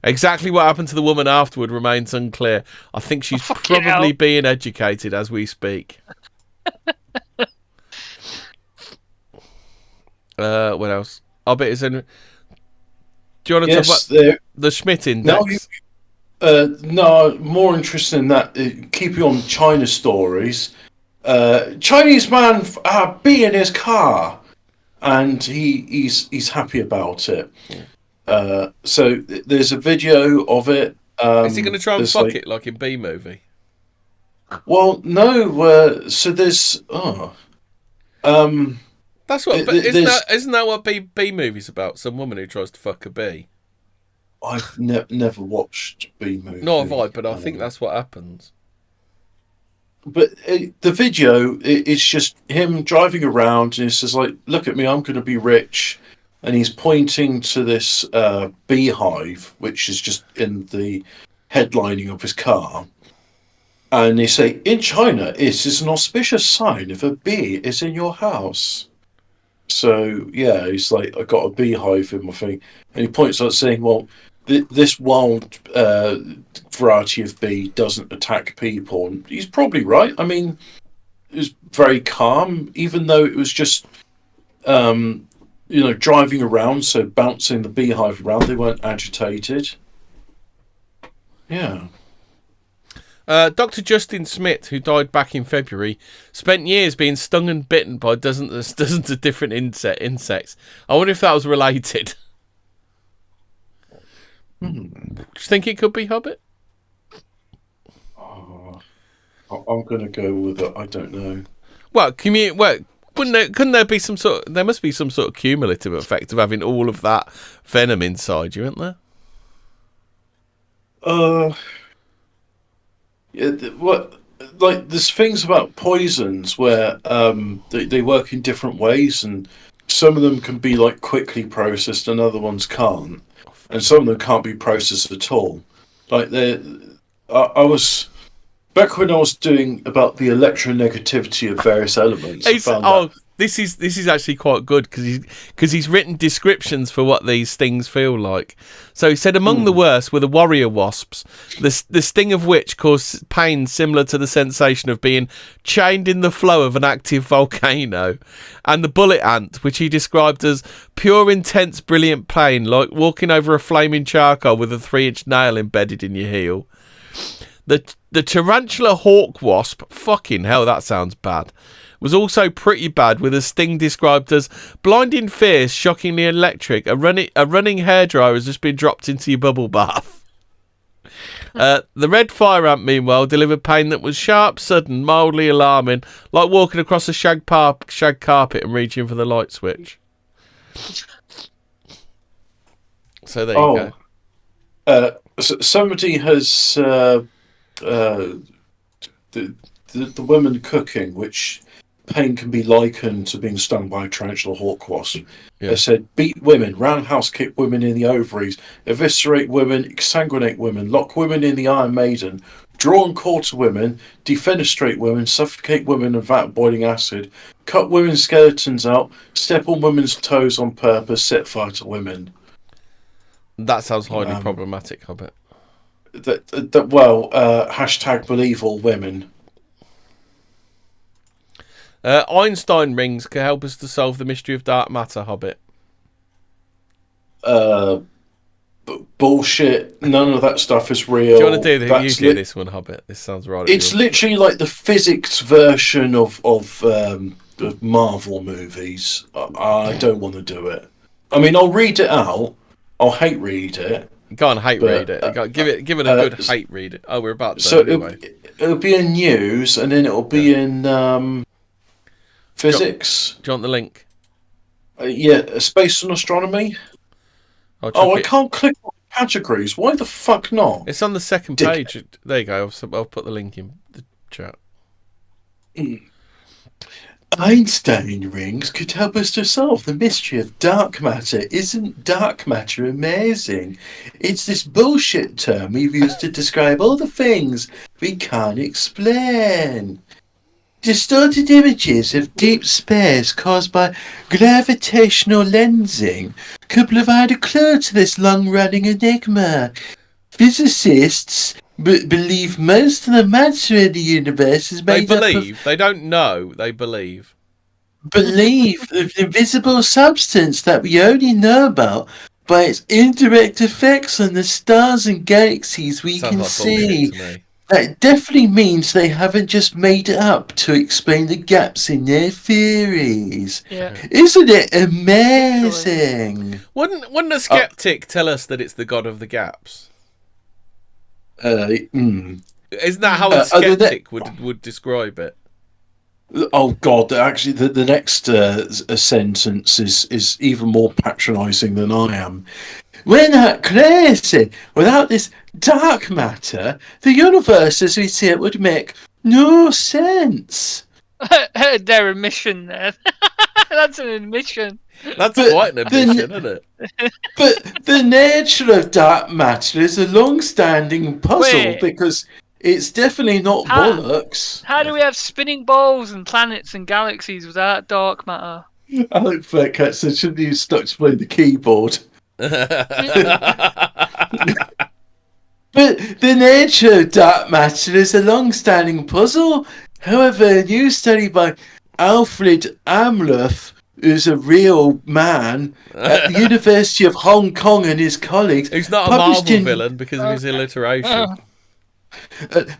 Exactly what happened to the woman afterward remains unclear. I think she's probably being educated as we speak. What else? I bet it's in. Do you want to talk about the Schmidt index? No, more interesting than that. Keeping on China stories. Chinese man bee in his car, and he's happy about it. So there's a video of it. Is he going to try and fuck it like in B movie? Well, no. So there's That's what. But isn't that what B movie's about? Some woman who tries to fuck a bee. I've never watched B movie. Nor have I, but I think that's what happens. But the video is just him driving around, and he says, like, "Look at me, I'm going to be rich," and he's pointing to this beehive, which is just in the headlining of his car. And they say, "In China, it is an auspicious sign if a bee is in your house." So yeah, he's like, "I got a beehive in my thing," and he points out saying, "Well, this wild variety of bee doesn't attack people," and he's probably right. I mean, it was very calm, even though it was just driving around, so bouncing the beehive around. They weren't agitated. Yeah. Dr. Justin Smith, who died back in February, spent years being stung and bitten by dozens of different insects. I wonder if that was related. Do you think it could be Hobbit? I'm going to go with it. I don't know. Well, couldn't there be some sort? There must be some sort of cumulative effect of having all of that venom inside you, isn't there? Yeah. There's things about poisons where they work in different ways, and some of them can be like quickly processed, and other ones can't. And some of them can't be processed at all. Like I was back when I was doing about the electronegativity of various elements. This is actually quite good because he's written descriptions for what these things feel like. So he said among the worst were the warrior wasps, the sting of which caused pain similar to the sensation of being chained in the flow of an active volcano, and the bullet ant, which he described as pure, intense, brilliant pain, like walking over a flaming charcoal with a 3-inch nail embedded in your heel. The tarantula hawk wasp, fucking hell, that sounds bad, was also pretty bad, with a sting described as blinding fierce, shockingly electric. A running hairdryer has just been dropped into your bubble bath. The red fire ant, meanwhile, delivered pain that was sharp, sudden, mildly alarming, like walking across a shag carpet and reaching for the light switch. So there you go. Somebody has the women cooking, which pain can be likened to being stung by a tarantula hawk wasp. Yeah. They said, beat women, roundhouse kick women in the ovaries, eviscerate women, exsanguinate women, lock women in the Iron Maiden, draw and quarter women, defenestrate women, suffocate women in vat of boiling acid, cut women's skeletons out, step on women's toes on purpose, set fire to women. That sounds highly problematic, I bet. Hashtag believe all women. Einstein rings can help us to solve the mystery of dark matter, Hobbit. Bullshit. None of that stuff is real. Do you want to do this one, Hobbit? This sounds right. It's literally like the physics version of Marvel movies. I don't want to do it. I mean, I'll read it out. I'll hate read it. Go on, read it. Give it a good hate read. Oh, we're about to. So anyway. It'll be in news, and then it'll be in physics. Do you want the link? Space and astronomy. I can't click on categories. Why the fuck not? It's on the second page. There you go. I'll put the link in the chat. Einstein rings could help us to solve the mystery of dark matter. Isn't dark matter amazing? It's this bullshit term we've used to describe all the things we can't explain. Distorted images of deep space caused by gravitational lensing could provide a clue to this long-running enigma. Physicists believe most of the matter in the universe is made up of... They don't know. They believe. Believe of invisible substance that we only know about by its indirect effects on the stars and galaxies we can see. That definitely means they haven't just made it up to explain the gaps in their theories. Yeah. Isn't it amazing? Wouldn't a skeptic tell us that it's the god of the gaps? Isn't that how a skeptic would describe it? Oh God! Actually, the next sentence is even more patronising than I am. We're not crazy. Without this dark matter, the universe as we see it would make no sense. Their admission there. That's an admission. That's quite an admission, isn't it? But the nature of dark matter is a long-standing puzzle because it's definitely not bollocks. How do we have spinning balls and planets and galaxies without dark matter? I think Fat said, shouldn't you stop playing the keyboard? But the nature of dark matter is a long-standing puzzle. However, a new study by Alfred Amluth, who's a real man at the University of Hong Kong, and his colleagues... He's not a Marvel villain because of his alliteration.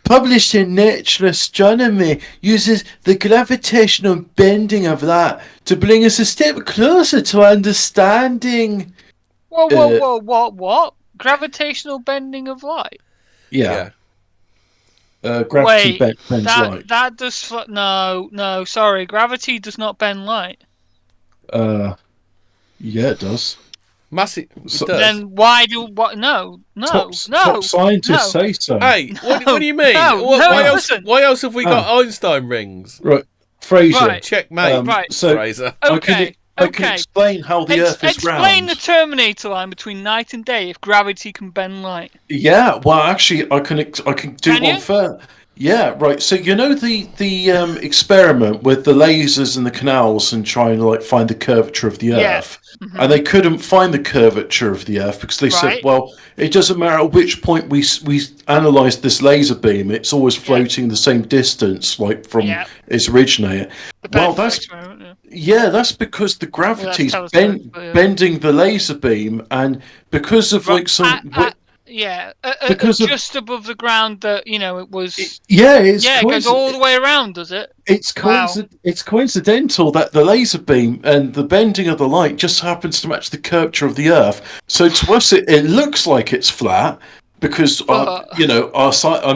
Published in Nature Astronomy, uses the gravitational bending of light to bring us a step closer to understanding... What? Gravitational bending of light? Yeah. Gravity bends light. That does... No, sorry. Gravity does not bend light. Yeah, it does. Massive. So, then why do... What? No. Top scientists say so. Hey, what do you mean? Why else have we got Einstein rings? Right. Fraser. Right. Checkmate. Fraser. Okay. I can explain how the Earth is round. Explain the Terminator line between night and day if gravity can bend light. Yeah, well, actually, I can do one further. Yeah, right. So you know the experiment with the lasers and the canals and trying to find the curvature of the Earth, and they couldn't find the curvature of the Earth because they said, well, it doesn't matter at which point we analysed this laser beam, it's always floating the same distance from its originator. Well, that's because the gravity's bending the laser beam, and because of just above the ground that it was. It goes all the way around, does it? It's coincidental that the laser beam and the bending of the light just happens to match the curvature of the Earth. So to us, it looks like it's flat because our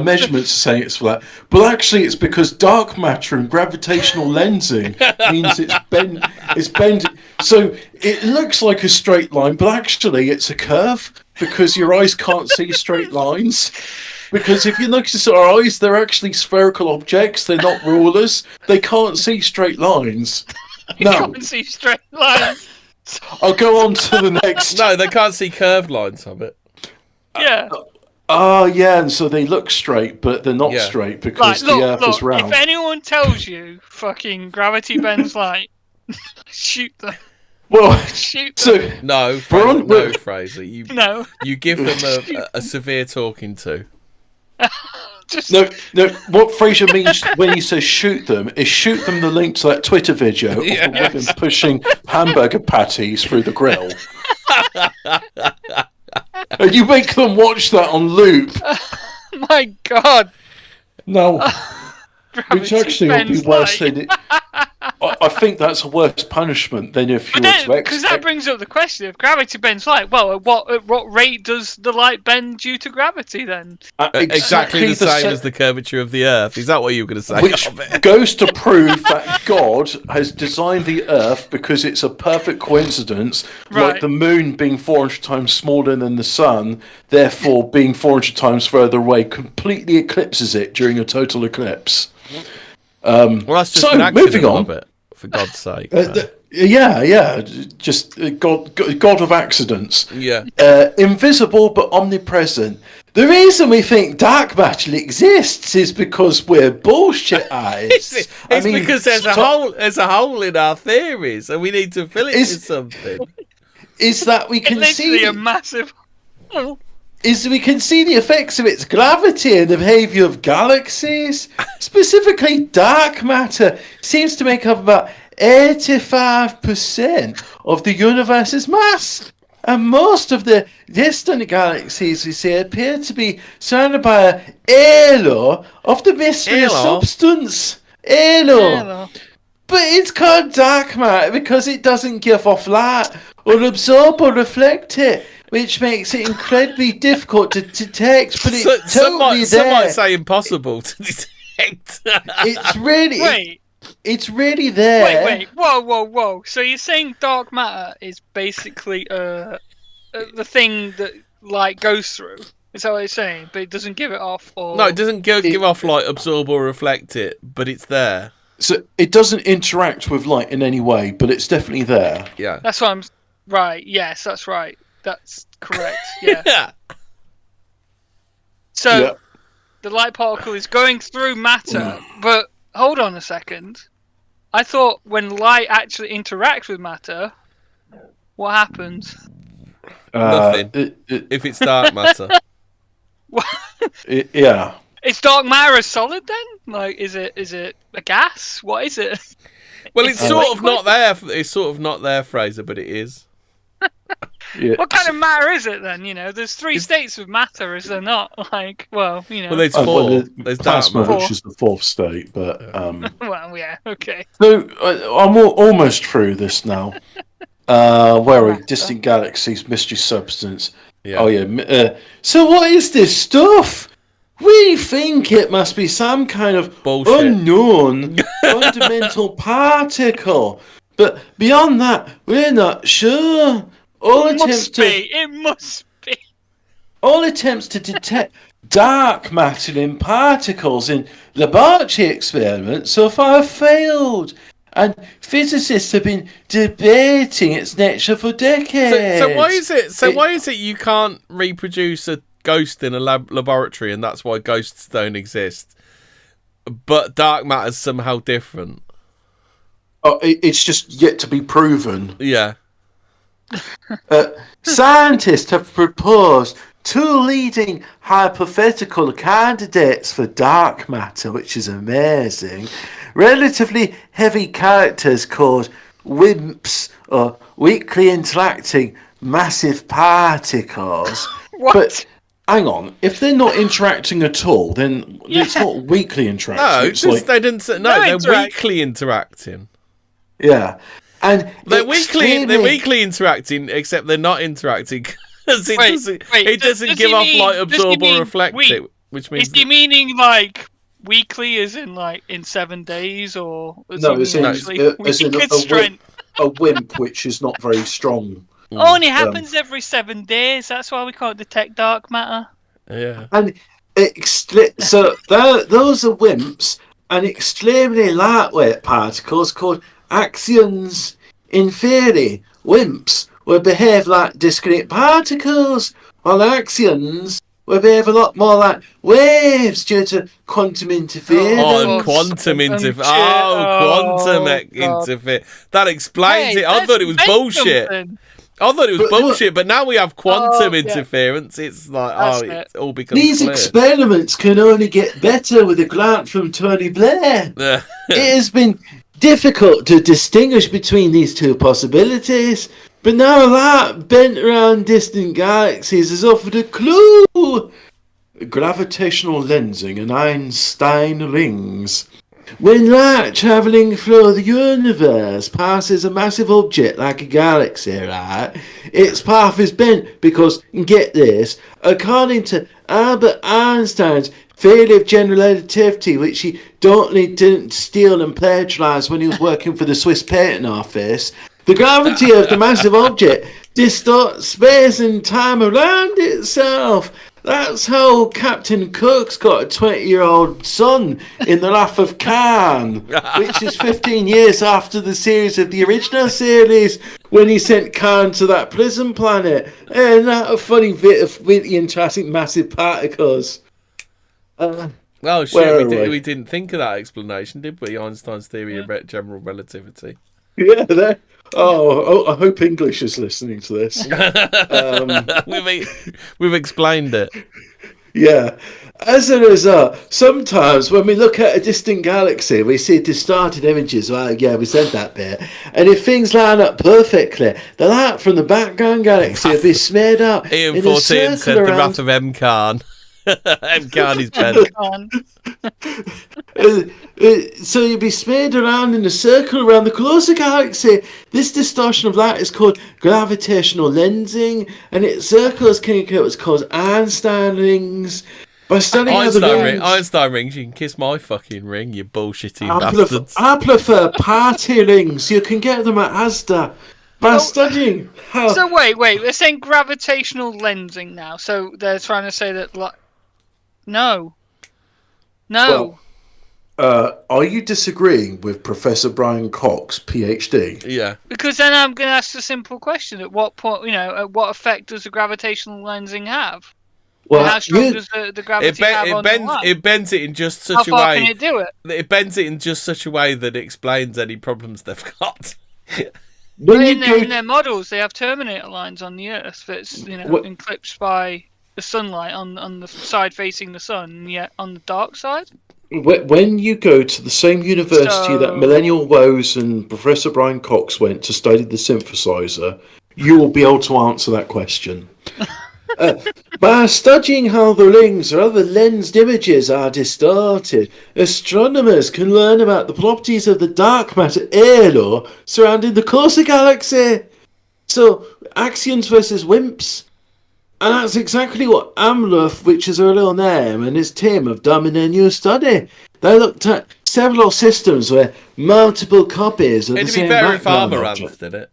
measurements are saying it's flat, but actually it's because dark matter and gravitational lensing means it's bending. So it looks like a straight line, but actually it's a curve. Because your eyes can't see straight lines. Because if you notice our eyes, they're actually spherical objects. They're not rulers. They can't see straight lines. No. They can't see straight lines. I'll go on to the next. No, they can't see curved lines of it. Yeah. And so they look straight, but they're not straight because the Earth is round. If anyone tells you fucking gravity bends light, shoot them. Well, no, Fraser. You give them a severe talking to. No. What Fraser means when he says shoot them is shoot them the link to that Twitter video of the women pushing hamburger patties through the grill, and you make them watch that on loop. My God. No. Which actually would be worse than it. I think that's a worse punishment than if you were to expect. Because that brings up the question: if gravity bends light, well, at what rate does the light bend due to gravity then? Exactly the same as the curvature of the Earth. Is that what you were going to say? Which goes to prove that God has designed the Earth because it's a perfect coincidence, like the moon being 400 times smaller than the sun, therefore being 400 times further away, completely eclipses it during a total eclipse. Well, that's just an accident moving on. Of it, for God's sake. Just God of accidents. Yeah. Invisible but omnipresent. The reason we think dark matter exists is because we're bullshit eyes. It's because there's a hole in our theories, and we need to fill it with something. Is that we can see a massive hole. Is we can see the effects of its gravity and the behaviour of galaxies. Specifically, dark matter seems to make up about 85% of the universe's mass. And most of the distant galaxies we see appear to be surrounded by a halo of the mysterious substance. Halo. But it's called dark matter because it doesn't give off light or absorb or reflect it, which makes it incredibly difficult to detect. But it's totally there. Some might say impossible to detect. It's really... It's really there. Wait. Whoa. So you're saying dark matter is basically the thing that light goes through? Is that what you're saying? But it doesn't give it off, or... No, it doesn't give off light, absorb or reflect it, but it's there. So it doesn't interact with light in any way, but it's definitely there. Yeah. That's what I'm... Right, yes, that's right. That's correct, yeah. Yeah. So, the light particle is going through matter, but... Hold on a second. I thought when light actually interacts with matter, what happens? Nothing. If it's dark matter. Yeah. Is dark matter a solid then? Like, is it a gas? What is it? Well, it's sort of not there. It's sort of not there, Fraser, but it is. Yeah. What kind of matter is it then? You know, there's three states of matter, is there not? Like, well, you know. Well, there's four. There's plasma, which is the fourth state, but well, yeah, okay. So I'm almost through this now. Where are we? Distant galaxies, mystery substance. Yeah. Oh yeah. So what is this stuff? We think it must be some kind of bullshit, unknown fundamental particle, but beyond that, we're not sure. It must be. All attempts to detect dark matter in particles in laboratory experiments so far have failed, and physicists have been debating its nature for decades. So why is it? Why is it you can't reproduce a ghost in a laboratory, and that's why ghosts don't exist, but dark matter's somehow different? Oh, it's just yet to be proven. Yeah. Scientists have proposed two leading hypothetical candidates for dark matter, which is amazing. Relatively heavy characters called WIMPs, or weakly interacting massive particles. What? But hang on, if they're not interacting at all, then it's not weakly interacting. No, it's like... they didn't say, no, they're weakly interacting. Yeah. And they're weakly interacting, except they're not interacting because it doesn't give off light, absorb or reflect it, which means... Is he meaning like weekly as in like in 7 days, or as in a wimp which is not very strong. Only happens every 7 days. That's why we can't detect dark matter. Yeah. And so those are WIMPs, and extremely lightweight particles called axions. In theory, WIMPs will behave like discrete particles, while axions will behave a lot more like waves due to quantum interference. Quantum interference. That explains it. I thought it was bullshit. I thought it was bullshit, but now we have quantum interference. It's like, it all becomes These clear. Experiments can only get better with a grant from Tony Blair. It has been difficult to distinguish between these two possibilities, but now light bent around distant galaxies has offered a clue. Gravitational lensing and Einstein rings. When light travelling through the universe passes a massive object like a galaxy, right, its path is bent because, get this, according to Albert Einstein's theory of general relativity, which he didn't steal and plagiarise when he was working for the Swiss Patent Office, the gravity of the massive object distorts space and time around itself. That's how Captain Cook's got a 20-year-old son in The Wrath of Khan, which is 15 years after the series of the original series, when he sent Khan to that prison planet. And that a funny bit of really interesting massive particles. Well, shit, Where are we? we didn't think of that explanation, did we? Einstein's theory of general relativity. Yeah, there. Oh, I hope English is listening to this. We've explained it. Yeah. As a result, sometimes when we look at a distant galaxy, we see distorted images. Well, yeah, we said that bit. And if things line up perfectly, the light from the background galaxy will be smeared out Ian in Fortean a said circle the around... wrath of M. Khan. M. Khan is better. So you'll be smeared around in a circle around the closer galaxy. This distortion of light is called gravitational lensing, and it circles can occur what's called Einstein rings. By studying Einstein rings, you can kiss my fucking ring, you bullshitty bastards. I prefer party rings. You can get them at Asda. By studying how... So wait, they're saying gravitational lensing now. So they're trying to say that... No. Well, are you disagreeing with Professor Brian Cox, PhD? Yeah. Because then I'm going to ask a simple question. At what point, at what effect does the gravitational lensing have? Well, how strong does the gravity have on the light? It bends it in just such a way... How far can it do it? It bends it in just such a way that it explains any problems they've got. In their models, they have terminator lines on the Earth that's eclipsed by the sunlight on the side facing the sun, and yet on the dark side. When you go to the same university that Millennial Woes and Professor Brian Cox went to study the synthesizer, you will be able to answer that question. By studying how the rings or other lensed images are distorted, astronomers can learn about the properties of the dark matter halo surrounding the closer galaxy. So, axions versus WIMPs. And that's exactly what Amleth, which is her real name, and his team have done in their new study. They looked at several systems where multiple copies of the same background object... did it.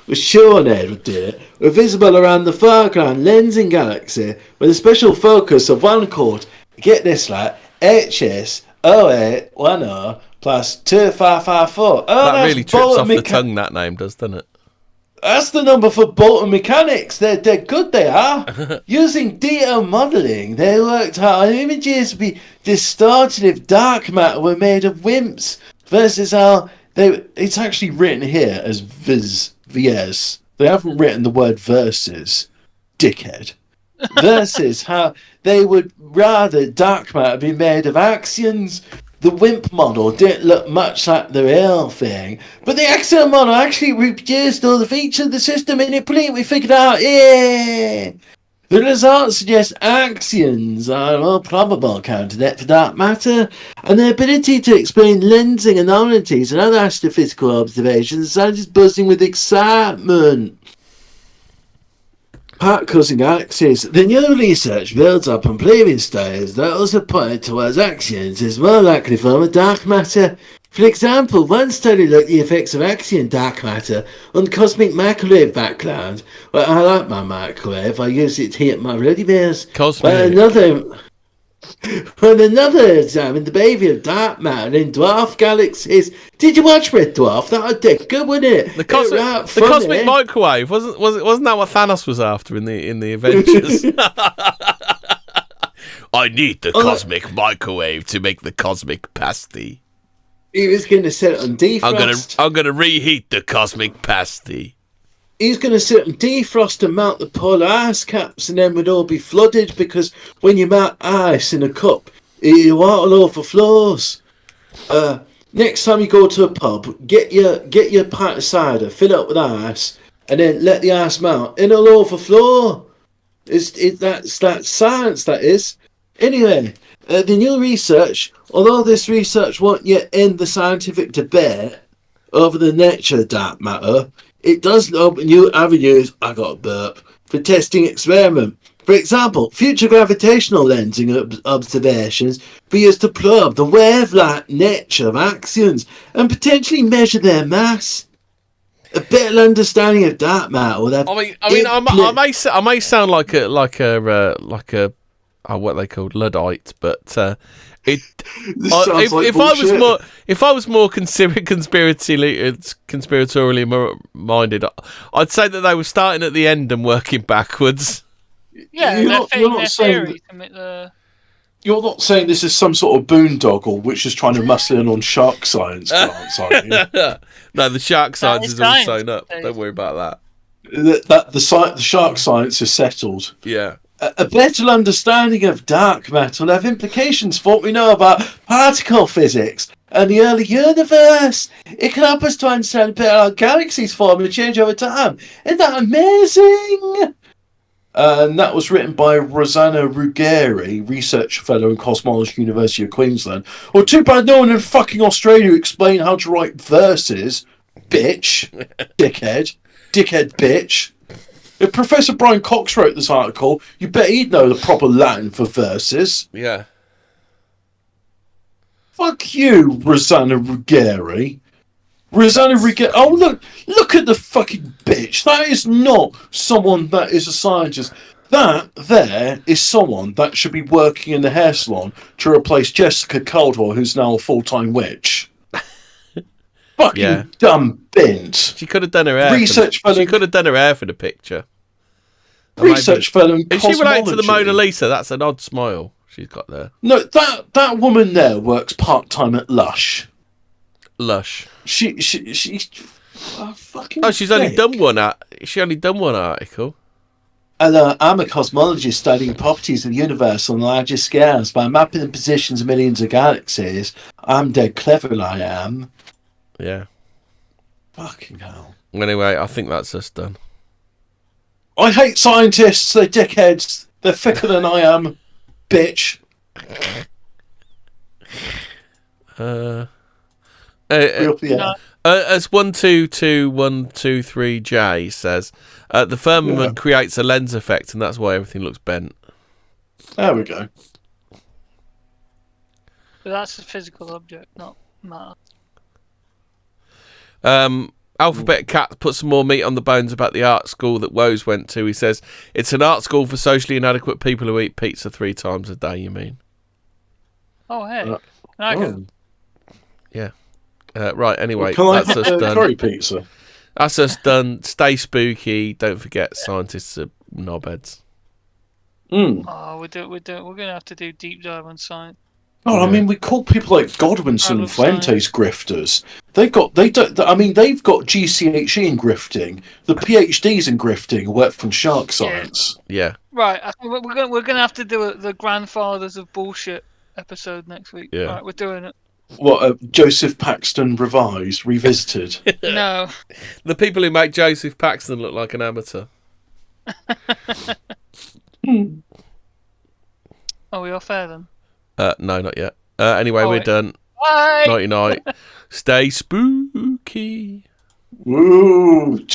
With Sean did it, were visible around the foreground lensing galaxy with a special focus of one called, get this right, HS0810 plus 2554. Oh, that really trips off the tongue, that name does, doesn't it? That's the number for Bolton mechanics. They're good, they are. Using detailed modelling, they worked out how images would be distorted if dark matter were made of WIMPs versus how... It's actually written here as VS. They haven't written the word versus, dickhead. Versus how they would rather dark matter be made of axions. The WIMP model didn't look much like the real thing, but the axion model actually reproduced all the features of the system and it brilliantly figured out, yeah! The results suggest axions are a more probable candidate for dark matter, and their ability to explain lensing anomalies and other astrophysical observations sounds buzzing with excitement. Part-causing galaxies. The new research builds up on previous studies that also pointed towards axions as more likely form of dark matter. For example, one study looked at the effects of axion dark matter on cosmic microwave background. Well, I like my microwave. I use it to heat my ready meals. When another examined the behaviour of dark matter in dwarf galaxies. Did you watch Red Dwarf? That would be good, wouldn't it? The cosmic microwave wasn't that what Thanos was after in the Avengers? I need the cosmic microwave to make the cosmic pasty. He was going to set it on defrost. I'm going to reheat the cosmic pasty. He's going to sit and defrost and melt the polar ice caps, and then we'd all be flooded because when you melt ice in a cup, your water overflows. Next time you go to a pub, get your pint of cider, fill it up with ice, and then let the ice melt, and it'll overflow. That's science, that is. Anyway, the new research, although this research won't yet end the scientific debate over the nature of dark matter, it does open new avenues, I got a burp, for testing experiment. For example, future gravitational lensing observations be used to probe the wave-like nature of axions and potentially measure their mass. A better understanding of dark matter will have... I may sound like a what they called Luddite, but it. This sounds like bullshit. If I was more conspiratorially minded, I'd say that they were starting at the end and working backwards. Yeah, You're not saying you're not saying this is some sort of boondoggle which is trying to muscle in on shark science grants, are you? No, the shark science is all science, sewn up. Dave. Don't worry about that. The shark science is settled. Yeah. A better understanding of dark matter will have implications for what we know about particle physics and the early universe. It can help us to understand a bit how galaxies form and change over time. Isn't that amazing? And that was written by Rosanna Ruggieri, research fellow in Cosmology, University of Queensland. Well, too bad no one in fucking Australia explained how to write verses. Bitch. Dickhead, bitch. If Professor Brian Cox wrote this article, you bet he'd know the proper Latin for verses. Yeah. Fuck you, Rosanna Ruggieri. Oh, look at the fucking bitch. That is not someone that is a scientist. That there is someone that should be working in the hair salon to replace Jessica Caldwell, who's now a full-time witch. Fucking dumb bint. She could have done her hair. She could have done her hair for the picture. Research fellow in Is cosmology. she related to the Mona Lisa? That's an odd smile she's got there. No, that woman there works part-time at Lush. Lush. She's fucking. Oh, she's only done one. She only done one article. And I'm a cosmologist studying properties of the universe on larger scales by mapping the positions of millions of galaxies. I'm dead clever, I am. Yeah. Fucking hell. Anyway, I think that's us done. I hate scientists. They're dickheads. They're thicker than I am. Bitch. As 122123J says, the firmament creates a lens effect, and that's why everything looks bent. There we go. But that's a physical object, not matter. Alphabet Cat put some more meat on the bones about the art school that Woes went to. He says, it's an art school for socially inadequate people who eat pizza 3 times a day, you mean? Oh, hey. Go. Yeah. Right, anyway, that's us done. Curry pizza. That's us done. Stay spooky. Don't forget, scientists are knobheads. Oh, we're going to have to do deep dive on science. Oh, I mean, we call people like Godwinson and Fuentes grifters. They've got GCHE in grifting. The PhDs in grifting work from shark science. Yeah. Right. I think we're gonna have to do the grandfathers of bullshit episode next week. Yeah. Right, we're doing it. What, Joseph Paxton revisited? No. The people who make Joseph Paxton look like an amateur. Are we off air then? No, not yet. Anyway, we're done. Bye. Nighty night. Stay spooky. Woo!